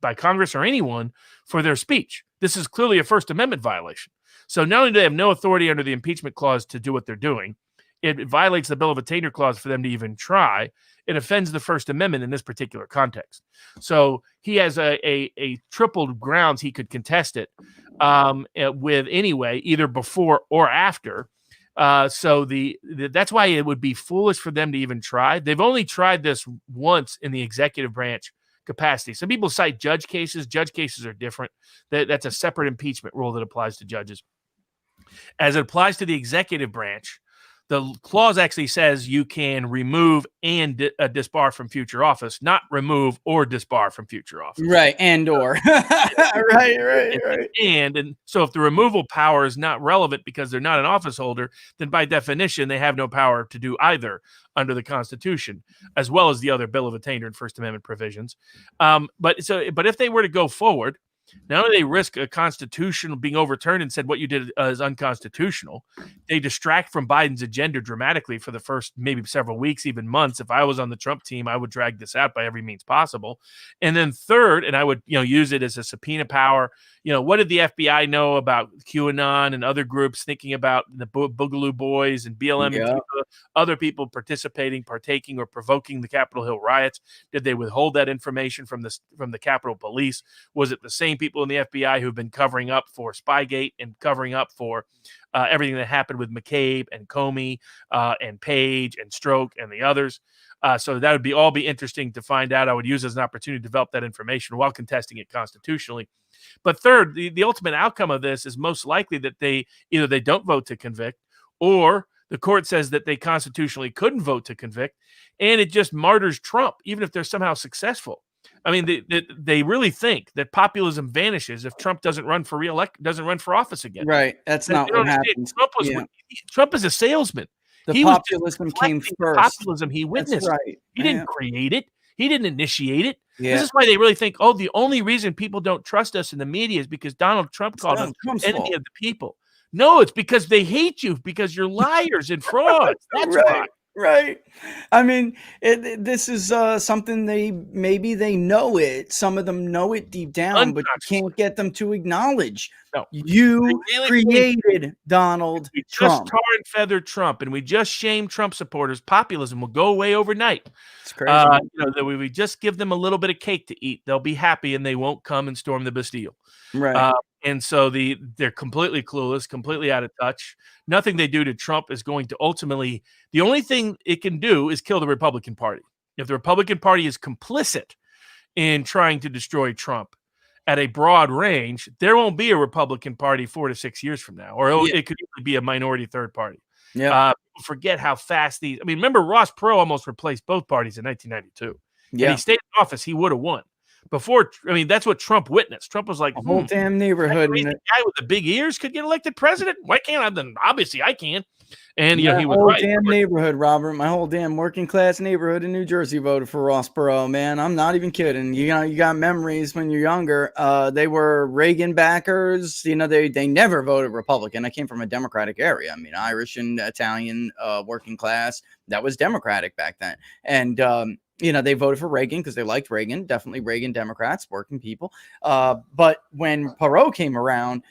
by Congress or anyone for their speech. This is clearly a First Amendment violation. So not only do they have no authority under the impeachment clause to do what they're doing, it violates the Bill of Attainder clause for them to even try. It offends the First Amendment in this particular context. So he has a triple grounds he could contest it with anyway, either before or after. So that's why it would be foolish for them to even try. They've only tried this once in the executive branch capacity. Some people cite judge cases. Judge cases are different. That's a separate impeachment rule that applies to judges. As it applies to the executive branch, the clause actually says you can remove and disbar from future office, not remove or disbar from future office. Right, and or. right. And so if the removal power is not relevant because they're not an office holder, then by definition, they have no power to do either under the Constitution, as well as the other Bill of Attainder and First Amendment provisions. But if they were to go forward, not only they risk a constitutional being overturned and said what you did is unconstitutional, they distract from Biden's agenda dramatically for the first maybe several weeks, even months. If I was on the Trump team, I would drag this out by every means possible. And then third, and I would use it as a subpoena power. What did the FBI know about QAnon and other groups thinking about the Boogaloo Boys and BLM and other people partaking, or provoking the Capitol Hill riots? Did they withhold that information from the Capitol Police? Was it the same people in the FBI who've been covering up for Spygate and covering up for everything that happened with McCabe and Comey and Page and Stroke and the others? So that would all be interesting to find out. I would use as an opportunity to develop that information while contesting it constitutionally. But third, the ultimate outcome of this is most likely that they don't vote to convict, or the court says that they constitutionally couldn't vote to convict, and it just martyrs Trump, even if they're somehow successful. I mean, they really think that populism vanishes if Trump doesn't run for office again. Right. That's not what happens. Trump is a salesman. The populism came first. Populism he witnessed. That's right. He didn't create it. He didn't initiate it. Yeah. This is why they really think, the only reason people don't trust us in the media is because Donald Trump called us enemy of the people. No, it's because they hate you because you're liars and frauds. That's why. Right. I mean, this is something they know it. Some of them know it deep down, but you can't get them to acknowledge. No. You created Donald Trump. Just tar and feather Trump, and we just shame Trump supporters. Populism will go away overnight. It's crazy. We just give them a little bit of cake to eat. They'll be happy, and they won't come and storm the Bastille. Right. And so they're completely clueless, completely out of touch. Nothing they do to Trump is going to ultimately, the only thing it can do is kill the Republican Party. If the Republican Party is complicit in trying to destroy Trump at a broad range, there won't be a Republican Party 4 to 6 years from now, or it could even be a minority third party. Yeah. People forget how fast remember Ross Perot almost replaced both parties in 1992. Yeah. If he stayed in office, he would have won. That's what Trump witnessed. Trump was like, the whole damn neighborhood. The guy with the big ears could get elected president. Why can't I? Then obviously I can. And he was right. Damn neighborhood, Robert. My whole damn working class neighborhood in New Jersey voted for Ross Perot. Man, I'm not even kidding. You got memories when you're younger. They were Reagan backers. They never voted Republican. I came from a Democratic area. I mean, Irish and Italian working class. That was Democratic back then. And they voted for Reagan because they liked Reagan. Definitely Reagan Democrats, working people. But when Perot came around,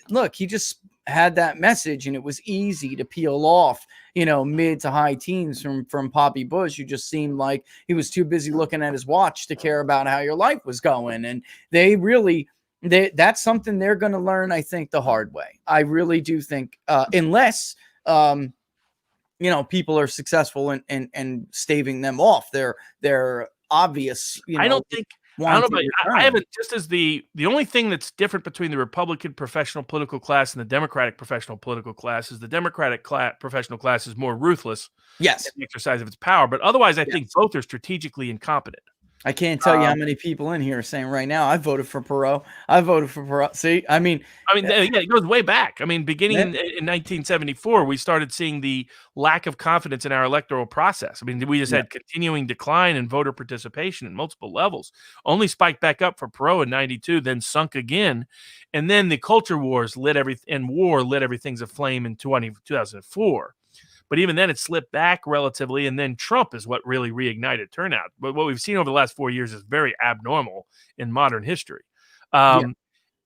look, he just had that message, and it was easy to peel off, mid to high teens from Poppy Bush, who just seemed like he was too busy looking at his watch to care about how your life was going. And that's something they're going to learn, I think, the hard way. I really do think, unless people are successful and staving them off. They're obvious. I don't know, but I haven't. Just as the only thing that's different between the Republican professional political class and the Democratic professional political class is the Democratic professional class is more ruthless. Yes, in the exercise of its power. But otherwise, I think both are strategically incompetent. I can't tell you how many people in here are saying right now, I voted for Perot. I voted for Perot. See, I mean, it goes way back. I mean, beginning in 1974, we started seeing the lack of confidence in our electoral process. I mean, we just had continuing decline in voter participation at multiple levels. Only spiked back up for Perot in 92, then sunk again. And then the culture wars lit everything aflame in 2004. But even then, it slipped back relatively, and then Trump is what really reignited turnout. But what we've seen over the last 4 years is very abnormal in modern history. And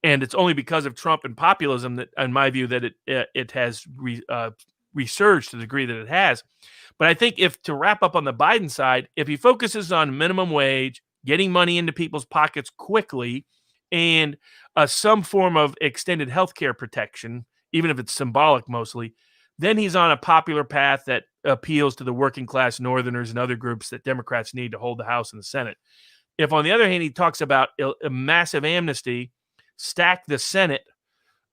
it's only because of Trump and populism that, in my view, that it has resurged to the degree that it has. But I think to wrap up on the Biden side, if he focuses on minimum wage, getting money into people's pockets quickly, and some form of extended health care protection, even if it's symbolic mostly, then he's on a popular path that appeals to the working class Northerners and other groups that Democrats need to hold the House and the Senate. If, on the other hand, he talks about a massive amnesty, stack the Senate,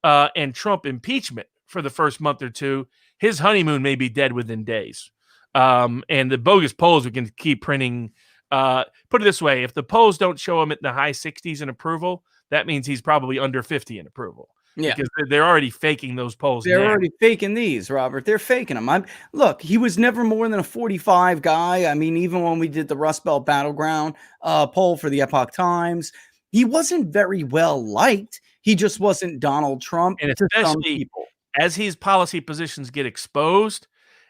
and Trump impeachment for the first month or two, his honeymoon may be dead within days. And the bogus polls we can keep printing. Put it this way, if the polls don't show him in the high 60s in approval, that means he's probably under 50 in approval. Yeah, because they're already faking those polls. They're already faking these, Robert. They're faking them. Look, he was never more than a 45 guy. I mean, even when we did the Rust Belt Battleground poll for the Epoch Times, he wasn't very well liked. He just wasn't Donald Trump And to some especially people. as his policy positions get exposed,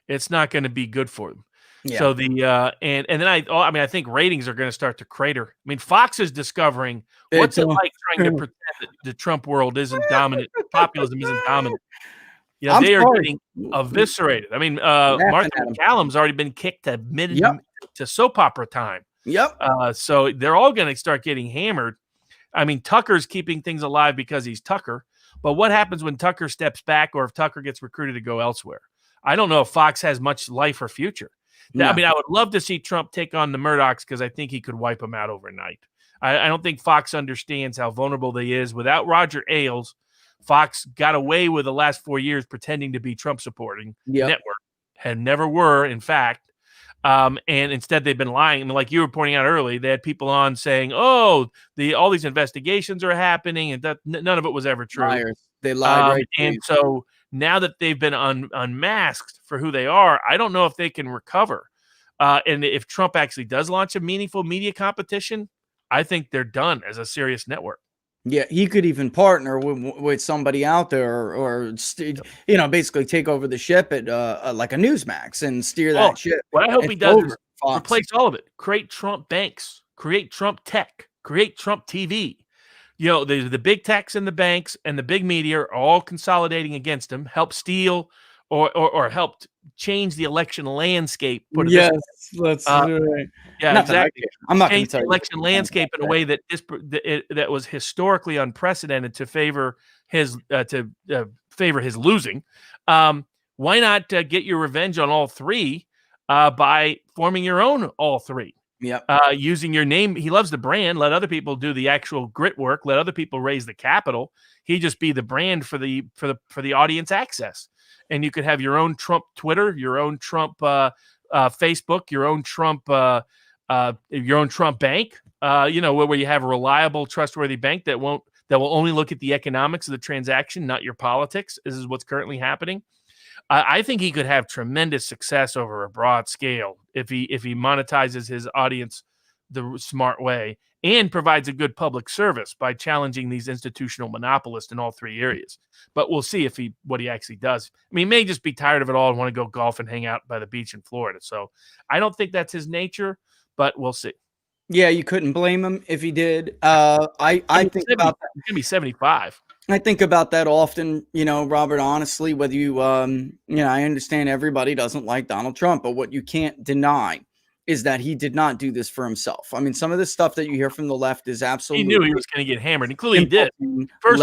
it's not going to be good for them. Yeah. So and then I think ratings are going to start to crater. I mean, Fox is discovering what's it like trying to pretend that the Trump world isn't dominant, populism isn't dominant. You know, they are getting eviscerated. I mean, Martha McCallum's already been kicked to soap opera time. Yep. So they're all going to start getting hammered. I mean, Tucker's keeping things alive because he's Tucker. But what happens when Tucker steps back or if Tucker gets recruited to go elsewhere? I don't know if Fox has much life or future. No. I mean, I would love to see Trump take on the Murdochs because I think he could wipe them out overnight. I don't think Fox understands how vulnerable they is. Without Roger Ailes, Fox got away with the last 4 years pretending to be Trump supporting network and never were, in fact. And instead, they've been lying. I mean, like you were pointing out early, they had people on saying, "Oh, all these investigations are happening," and that none of it was ever true. Liars. They lied. And so now that they've been unmasked for who they are, I don't know if they can recover. And if Trump actually does launch a meaningful media competition, I think they're done as a serious network. Yeah, he could even partner with somebody out there, or basically take over the ship at like a Newsmax and steer that ship. What I hope he does is replace all of it. Create Trump banks. Create Trump tech. Create Trump TV. You know, the big techs and the banks and the big media are all consolidating against him. Help steal or helped change the election landscape. Yes, that's right. Yeah, Nothing, exactly. I'm not going change to tell the you election landscape in a way that that was historically unprecedented to favor his losing. Why not get your revenge on all three by forming your own all three? Yep. Using your name. He loves the brand. Let other people do the actual grit work. Let other people raise the capital. He just be the brand for the audience access. And you could have your own Trump Twitter, your own Trump Facebook, your own Trump bank. Where you have a reliable, trustworthy bank that will only look at the economics of the transaction, not your politics. This is what's currently happening. I think he could have tremendous success over a broad scale if he monetizes his audience the smart way and provides a good public service by challenging these institutional monopolists in all three areas. But we'll see what he actually does. I mean, he may just be tired of it all and want to go golf and hang out by the beach in Florida. So I don't think that's his nature, but we'll see. Yeah, you couldn't blame him if he did. I think about that. He's gonna be 75. I think about that often, Robert, honestly, whether you, I understand everybody doesn't like Donald Trump, but what you can't deny is that he did not do this for himself. I mean, some of the stuff that you hear from the left is absolutely. He knew he was going to get hammered, and clearly he did. First,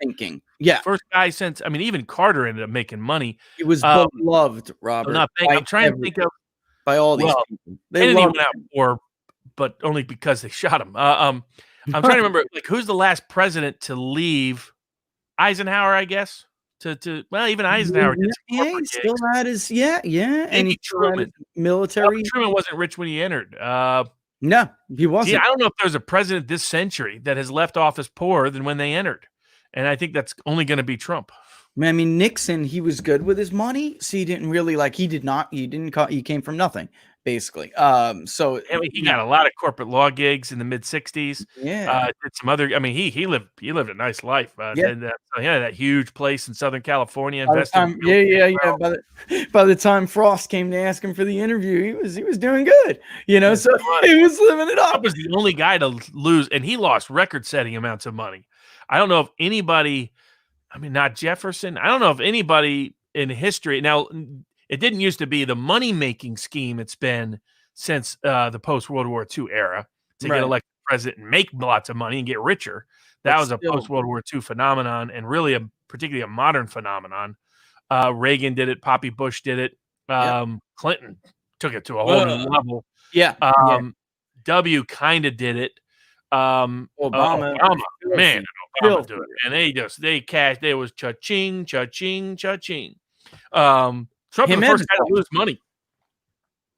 thinking. Yeah. First guy since, even Carter ended up making money. He was beloved, Robert. I'm trying to think of. By all these people. They went out for, but only because they shot him. I'm trying to remember, who's the last president to leave? Eisenhower, I guess. Even Eisenhower did. Yeah, he still had his and he Truman. Military. Truman wasn't rich when he entered. No, he wasn't. Yeah, I don't know if there's a president this century that has left office poorer than when they entered, and I think that's only going to be Trump. I mean, Nixon, he was good with his money, so he didn't really he came from nothing, basically. So he got a lot of corporate law gigs in the mid '60s. Yeah, did some other. He lived a nice life. That huge place in Southern California. By the time Frost came to ask him for the interview, he was doing good. So he was living it up. Trump was the only guy to lose, and he lost record-setting amounts of money. I don't know if anybody. Not Jefferson. I don't know if anybody in history. Now, it didn't used to be the money-making scheme it's been since the post-World War II era to get elected president and make lots of money and get richer. That was a post-World War II phenomenon, and really particularly a modern phenomenon. Reagan did it. Poppy Bush did it. Clinton took it to a whole new level. Yeah. W kind of did it. Obama, man, Obama do it, and they cashed. There was cha-ching, cha-ching, cha-ching. Trump was the first guy to lose money,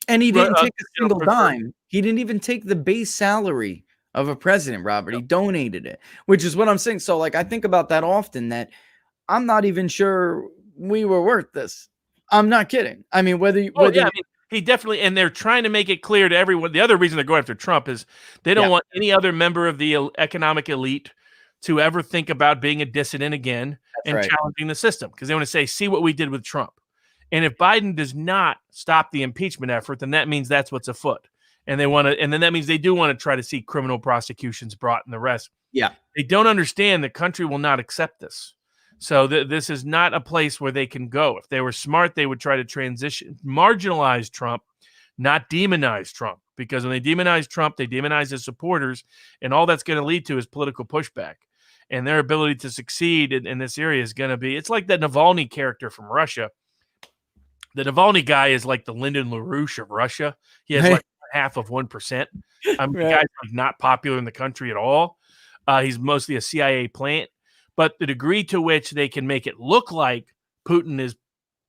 and he didn't take a single dime. He didn't even take the base salary of a president, Robert. He donated it, which is what I'm saying. So, I think about that often. That I'm not even sure we were worth this. I'm not kidding. He definitely, and they're trying to make it clear to everyone. The other reason they're going after Trump is they don't want any other member of the economic elite to ever think about being a dissident again and challenging the system, because they want to say, see what we did with Trump. And if Biden does not stop the impeachment effort, then that means that's what's afoot. And they want to, and then that means they do want to try to see criminal prosecutions brought and the rest. Yeah. They don't understand the country will not accept this. So this is not a place where they can go. If they were smart, they would try to marginalize Trump, not demonize Trump. Because when they demonize Trump, they demonize his supporters, and all that's going to lead to is political pushback. And their ability to succeed in this area is going to be, it's like the Navalny character from Russia. The Navalny guy is like the Lyndon LaRouche of Russia. He has like half of 1%. The guy's like not popular in the country at all. He's mostly a CIA plant. But the degree to which they can make it look like Putin is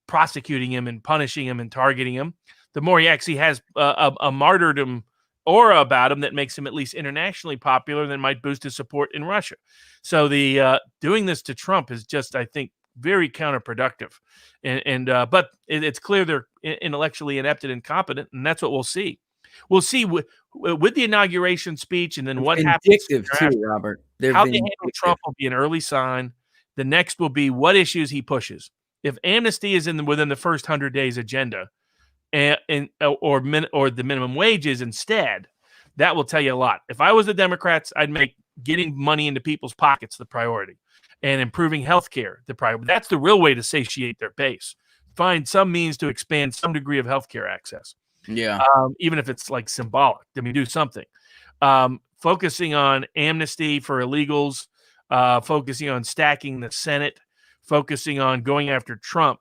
prosecuting him and punishing him and targeting him, the more he actually has a martyrdom aura about him that makes him at least internationally popular, then might boost his support in Russia. So the doing this to Trump is just, I think, very counterproductive. But it's clear they're intellectually inept and incompetent, and that's what we'll see. We'll see with the inauguration speech, and then what happens too, Robert. How they handle Trump will be an early sign. The next will be what issues he pushes. If amnesty is within the first 100 days agenda, or the minimum wages instead, that will tell you a lot. If I was the Democrats, I'd make getting money into people's pockets the priority, and improving healthcare the priority. That's the real way to satiate their base. Find some means to expand some degree of healthcare access. Yeah. Even if it's like symbolic. I mean, do something. Focusing on amnesty for illegals, focusing on stacking the Senate, focusing on going after Trump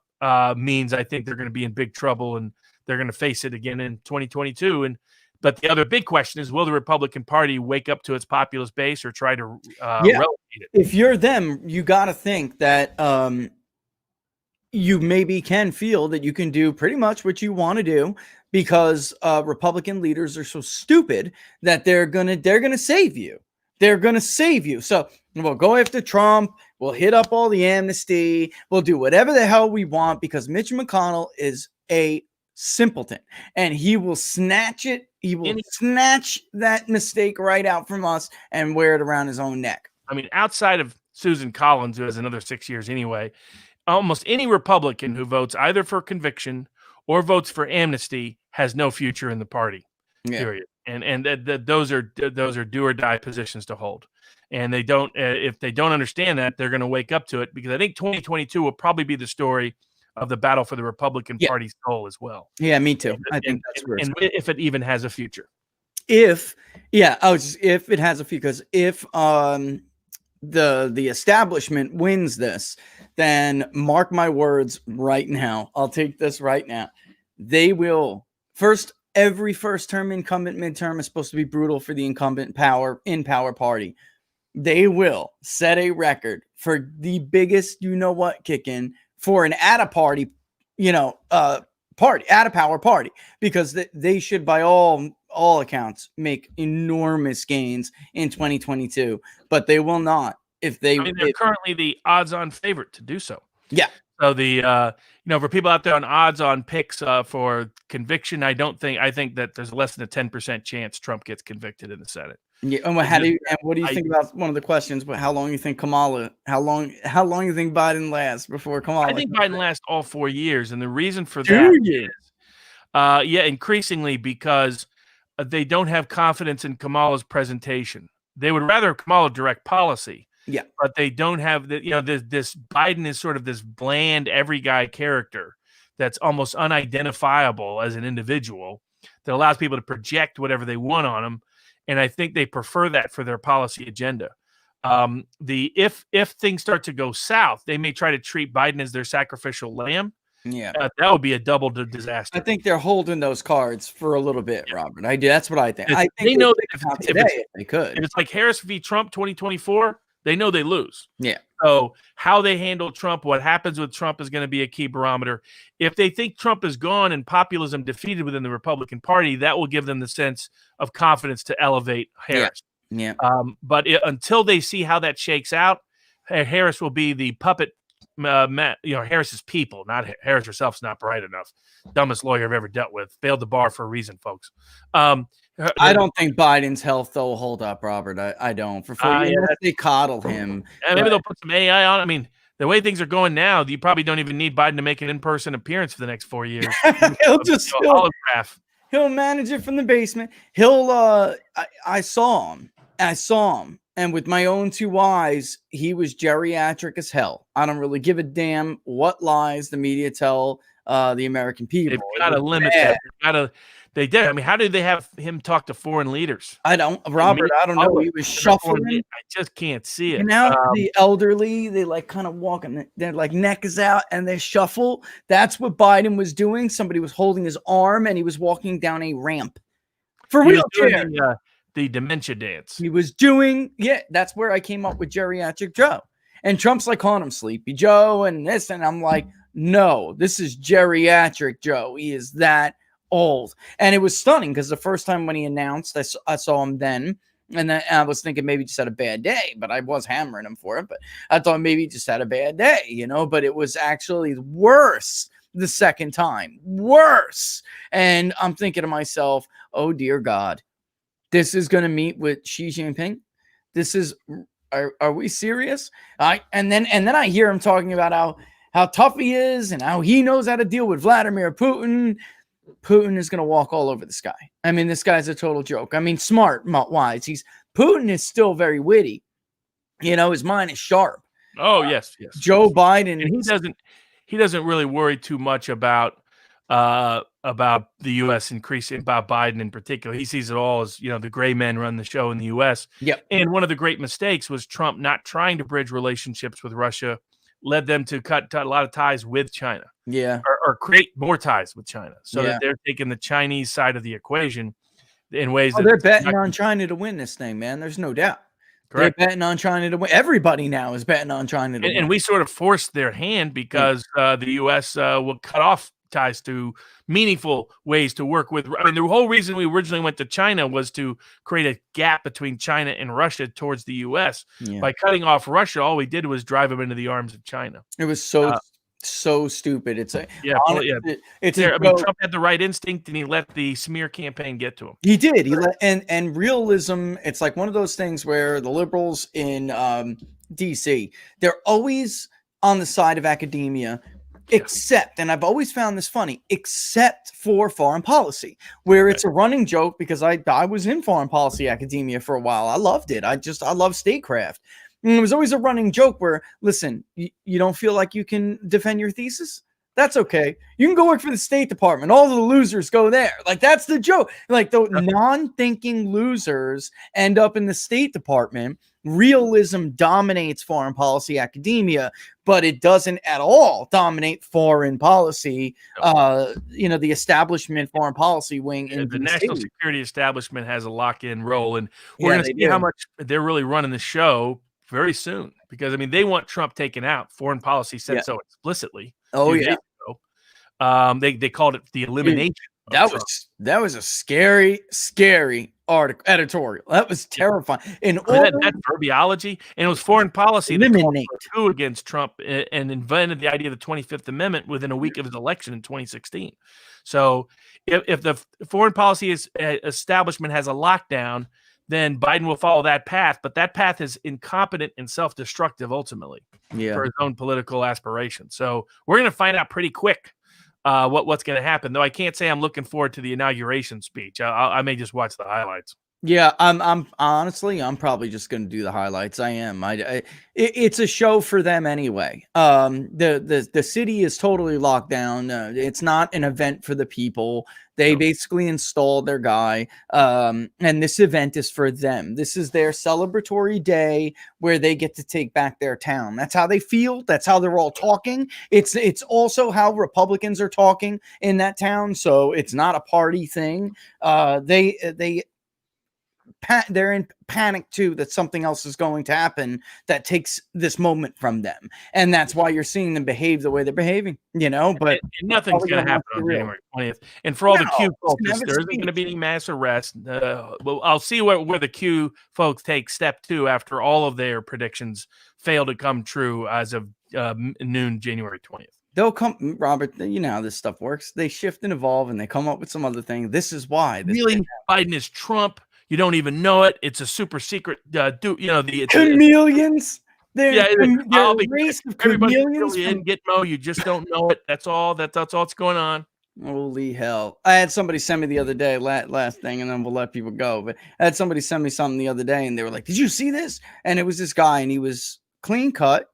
means I think they're going to be in big trouble, and they're going to face it again in 2022. But the other big question is, will the Republican Party wake up to its populist base or try to relegate it? If you're them, you got to think that you maybe can feel that you can do pretty much what you want to do, because Republican leaders are so stupid that they're gonna save you. They're gonna save you. So we'll go after Trump. We'll hit up all the amnesty. We'll do whatever the hell we want, because Mitch McConnell is a simpleton, and he will snatch it. He will snatch that mistake right out from us and wear it around his own neck. I mean, outside of Susan Collins, who has another 6 years anyway, almost any Republican who votes either for conviction or votes for amnesty has no future in the party. Period. And those are do or die positions to hold. And they don't, if they don't understand that, they're going to wake up to it, because I think 2022 will probably be the story of the battle for the Republican Party's soul as well. Yeah, me too. I think that's where and if it even has a future. If it has a future, because if the establishment wins this, then mark my words right now. I'll take this right now. They will every first term incumbent midterm is supposed to be brutal for the incumbent power party. They will set a record for the biggest, kick-in for an at-a-power party, because they should, by all accounts, make enormous gains in 2022, but they will not if they. They're currently the odds-on favorite to do so. Yeah. So for people out there on odds-on picks for conviction, I think that there's less than a 10% chance Trump gets convicted in the Senate. Yeah, and what do you think about one of the questions? But how long you think Kamala? How long you think Biden lasts before Kamala? I think Biden lasts all 4 years, and the reason for that is, increasingly because they don't have confidence in Kamala's presentation. They would rather Kamala direct policy. Yeah, but they don't have this Biden is sort of this bland every guy character that's almost unidentifiable as an individual that allows people to project whatever they want on him. And I think they prefer that for their policy agenda. If things start to go south, they may try to treat Biden as their sacrificial lamb. Yeah, that would be a double disaster. I think they're holding those cards for a little bit, Robert. That's what I think. I think they know if they could. If it's like Harris v. Trump 2024, they know they lose. Yeah. So how they handle Trump, what happens with Trump is going to be a key barometer. If they think Trump is gone and populism defeated within the Republican Party, that will give them the sense of confidence to elevate Harris. Yeah. But until they see how that shakes out, Harris will be the puppet Harris's people, not Harris herself's not bright enough. Dumbest lawyer I've ever dealt with. Failed the bar for a reason, folks. I don't think Biden's health though will hold up, Robert. I don't. For 4 years, they coddle him. And maybe they'll put some AI on. I mean, the way things are going now, you probably don't even need Biden to make an in-person appearance for the next 4 years. He'll manage it from the basement. I saw him. And with my own 2 eyes, he was geriatric as hell. I don't really give a damn what lies the media tell the American people. They've got to limit that. They did. I mean, how did they have him talk to foreign leaders? I don't know. He was shuffling. I just can't see it. And now the elderly, they like kind of walking. Their like neck is out and they shuffle. That's what Biden was doing. Somebody was holding his arm and he was walking down a ramp for wheelchair. The dementia dance. He was doing, that's where I came up with geriatric Joe. And Trump's like calling him Sleepy Joe and this. And I'm like, no, this is geriatric Joe. He is that old. And it was stunning because the first time when he announced, I saw him then. And then I was thinking maybe he just had a bad day, but I was hammering him for it. But I thought maybe he just had a bad day, but it was actually worse the second time. Worse. And I'm thinking to myself, oh, dear God. This is going to meet with Xi Jinping. This is, are we serious? And then I hear him talking about how tough he is and how he knows how to deal with Vladimir Putin. Putin is going to walk all over this guy. I mean, this guy's a total joke. I mean, smart, wise. Putin is still very witty. His mind is sharp. Oh, yes. Joe Biden. And he doesn't really worry too much about the U.S. increasing, about Biden in particular. He sees it all as, the gray men run the show in the U.S. Yep. And one of the great mistakes was Trump not trying to bridge relationships with Russia, led them to cut a lot of ties with China. Yeah. Or create more ties with China so that they're taking the Chinese side of the equation in ways that they're betting on China to win this thing, man. There's no doubt. Correct. They're betting on China to win. Everybody now is betting on China to win. And we sort of forced their hand because the U.S. Will cut off ties to meaningful ways to work with. I mean, the whole reason we originally went to China was to create a gap between China and Russia towards the U.S. By cutting off Russia, all we did was drive them into the arms of China. It was so stupid. It's Trump had the right instinct and he let the smear campaign get to him. He did. And realism. It's like one of those things where the liberals in DC, they're always on the side of academia. Except, and I've always found this funny, except for foreign policy, where it's a running joke because I was in foreign policy academia for a while. I loved it. I love statecraft. And it was always a running joke where, listen, you don't feel like you can defend your thesis? That's okay. You can go work for the State Department. All the losers go there. Like, that's the joke. Like, the non-thinking losers end up in the State Department. Realism dominates foreign policy academia, but it doesn't at all dominate foreign policy. The establishment foreign policy wing in the national security establishment has a lock-in role, and we're going to see how much they're really running the show very soon. Because they want Trump taken out. Foreign policy said so explicitly. Oh yeah. They called it the elimination. That was a scary article, editorial. That was terrifying. That verbiology, and it was foreign policy eliminate that coup against Trump and invented the idea of the 25th Amendment within a week of his election in 2016. So if the foreign policy establishment has a lockdown, then Biden will follow that path. But that path is incompetent and self-destructive ultimately for his own political aspirations. So we're going to find out pretty quick what's going to happen. Though I can't say I'm looking forward to the inauguration speech. I may just watch the highlights. Yeah, I'm honestly, I'm probably just going to do the highlights. I am. It's a show for them anyway. The city is totally locked down. It's not an event for the people. They basically installed their guy, and this event is for them. This is their celebratory day where they get to take back their town. That's how they feel. That's how they're all talking. It's also how Republicans are talking in that town. So it's not a party thing. They they're in panic too that something else is going to happen that takes this moment from them, and that's why you're seeing them behave the way they're behaving. But and nothing's going to happen on January 20th. And for all the Q folks, there isn't going to be any mass arrest. Well, I'll see where the Q folks take step 2 after all of their predictions fail to come true as of noon, January 20th. They'll come, Robert. You know how this stuff works. They shift and evolve, and they come up with some other thing. This is why. Really, Biden is Trump. You don't even know it. It's a super secret. The chameleons. They're race of chameleons. Get Mo. You just don't know it. That's all. That's all that's going on. Holy hell! I had somebody send me the other day. Last thing, and then we'll let people go. But I had somebody send me something the other day, and they were like, "Did you see this?" And it was this guy, and he was clean cut,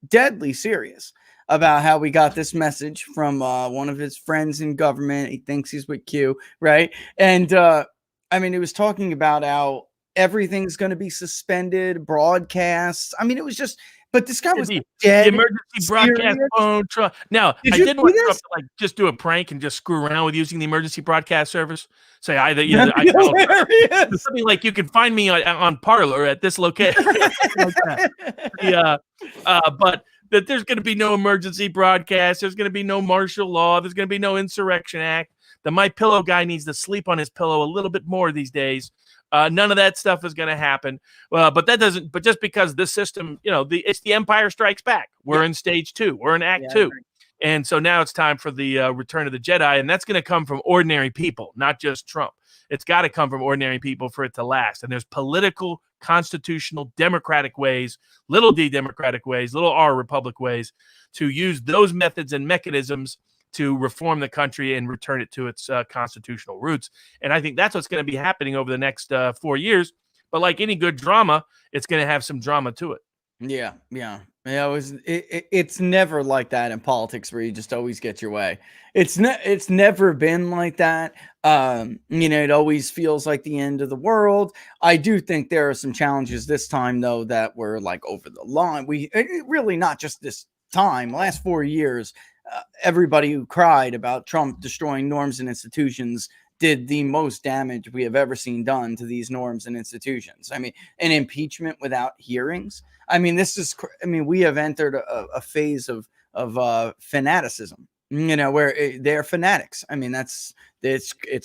deadly serious about how we got this message from one of his friends in government. He thinks he's with Q, right? And I mean, it was talking about how everything's going to be suspended, broadcasts. I mean, it was just, but this guy was dead. The emergency broadcast phone. Now, I didn't want Trump to just do a prank and just screw around with using the emergency broadcast service. Say, something like, you can find me on Parler at this location. But that there's going to be no emergency broadcast. There's going to be no martial law. There's going to be no insurrection act. The My Pillow guy needs to sleep on his pillow a little bit more these days. None of that stuff is going to happen. But that doesn't. But just because this system, it's the Empire Strikes Back. We're in stage 2. We're in Act 2, and so now it's time for the Return of the Jedi, and that's going to come from ordinary people, not just Trump. It's got to come from ordinary people for it to last. And there's political, constitutional, democratic ways, little d democratic ways, little r republic ways, to use those methods and mechanisms to reform the country and return it to its constitutional roots. And I think that's what's going to be happening over the next 4 years. But like any good drama, it's going to have some drama to it. Yeah. It's never like that in politics where you just always get your way. It's never been like that. It always feels like the end of the world. I do think there are some challenges this time, though, that were like over the line. Really not just this time, last 4 years. Everybody who cried about Trump destroying norms and institutions did the most damage we have ever seen done to these norms and institutions. I mean, an impeachment without hearings. I mean, we have entered a phase of fanaticism, where they're fanatics. I mean, it's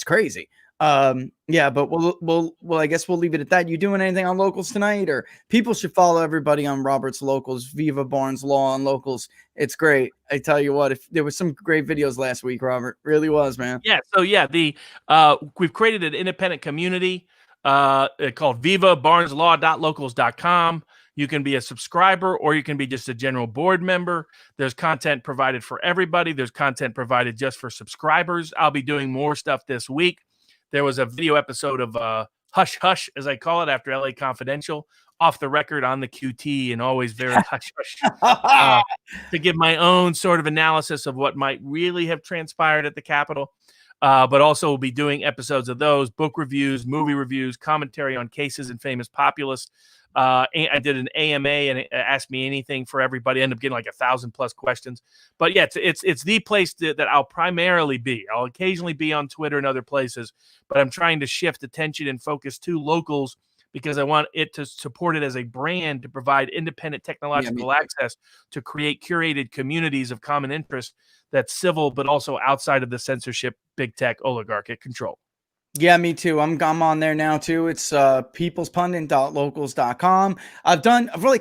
crazy. But we'll I guess we'll leave it at that. You doing anything on locals tonight? Or people should follow everybody on Robert's Locals, Viva Barnes Law on Locals. It's great. I tell you what, if there was some great videos last week, Robert, really was, man. Yeah. So we've created an independent community called vivabarneslaw.locals.com. You can be a subscriber, or you can be just a general board member. There's content provided for everybody. There's content provided just for subscribers. I'll be doing more stuff this week. There was a video episode of Hush Hush, as I call it, after LA Confidential, off the record on the QT, and always very hush hush, to give my own sort of analysis of what might really have transpired at the Capitol. But also we'll be doing episodes of those, book reviews, movie reviews, commentary on cases and famous populists. I did an AMA and it asked me anything for everybody. I ended up getting like 1,000+ questions. But yeah, it's the place that I'll primarily be. I'll occasionally be on Twitter and other places, but I'm trying to shift attention and focus to locals because I want it to support it as a brand to provide independent technological access to create curated communities of common interest that's civil, but also outside of the censorship, big tech, oligarchic control. Yeah, me too. I'm on there now too. It's peoplespundit.locals.com. I've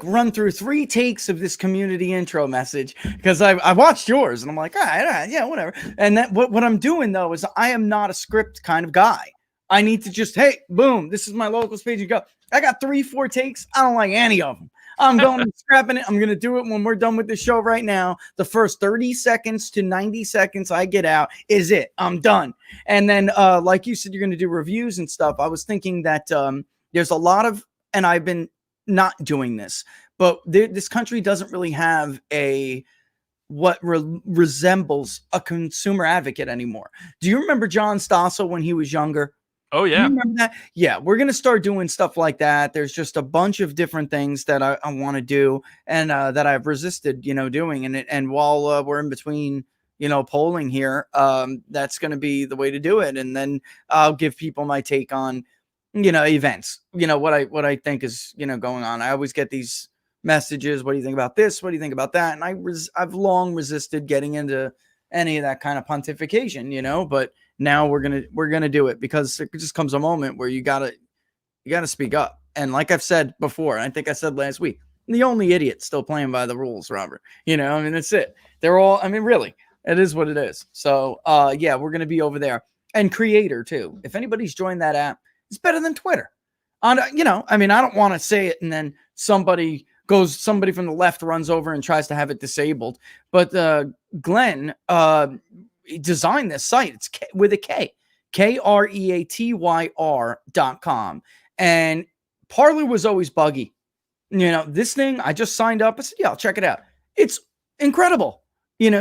run through 3 takes of this community intro message because I watched yours and I'm like, all right, yeah, whatever. And that what I'm doing though is I am not a script kind of guy. I need to just, hey, boom, this is my locals page. You go. I got 3-4 takes. I don't like any of them. I'm going and scrapping it. I'm going to do it when we're done with the show right now. The first 30 seconds to 90 seconds I get out is it. I'm done. And then, like you said, you're going to do reviews and stuff. I was thinking that there's a lot of, and I've been not doing this, but this country doesn't really have what resembles a consumer advocate anymore. Do you remember John Stossel when he was younger? Oh, yeah. You remember that? Yeah, we're going to start doing stuff like that. There's just a bunch of different things that I want to do and that I've resisted, doing. And while we're in between, polling here, that's going to be the way to do it. And then I'll give people my take on events, what I think is, going on. I always get these messages. What do you think about this? What do you think about that? And I've long resisted getting into any of that kind of pontification, but now we're going to do it, because it just comes a moment where you gotta speak up. And like I've said before, and I think I said last week, the only idiot still playing by the rules, Robert. That's it. They're all, really, it is what it is. So, yeah, we're going to be over there. And Creator, too. If anybody's joined that app, it's better than Twitter. I don't want to say it and then somebody from the left runs over and tries to have it disabled. But Glenn designed this site. It's with a K, KREATYR.com. And Parler was always buggy. This thing, I just signed up. I said, yeah, I'll check it out. It's incredible.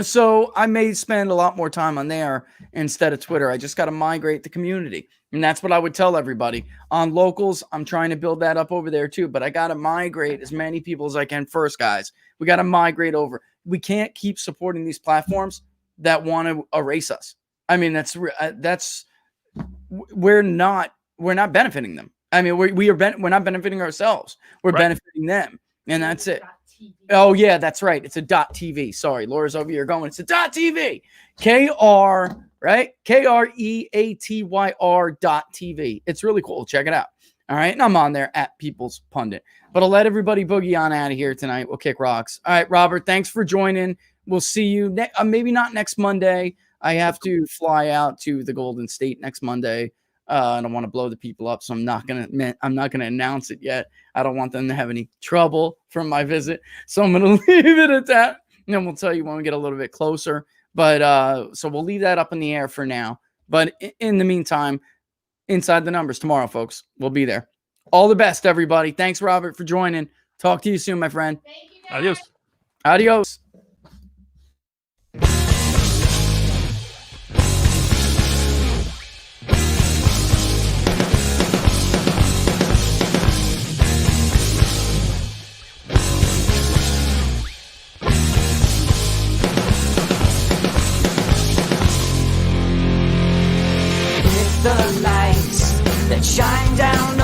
So I may spend a lot more time on there instead of Twitter. I just got to migrate the community. And that's what I would tell everybody. On locals, I'm trying to build that up over there too. But I got to migrate as many people as I can first, guys. We got to migrate over. We can't keep supporting these platforms that want to erase us. We're not benefiting them. We're not benefiting ourselves. We're benefiting them. And that's it. Oh, yeah, that's right. It's a .tv. Sorry, Laura's over here going, it's a .tv. KREATYR.tv. It's really cool. Check it out. All right. And I'm on there at People's Pundit. But I'll let everybody boogie on out of here tonight. We'll kick rocks. All right, Robert, thanks for joining. We'll see you maybe not next Monday. I have to fly out to the Golden State next Monday. I don't want to blow the people up, so I'm not gonna announce it yet. I don't want them to have any trouble from my visit, so I'm gonna leave it at that, and then we'll tell you when we get a little bit closer. But so we'll leave that up in the air for now. But in the meantime, Inside the Numbers tomorrow, folks. We'll be there. All the best, everybody. Thanks, Robert, for joining. Talk to you soon, my friend. Thank you, Adios. Adios. The lights that shine down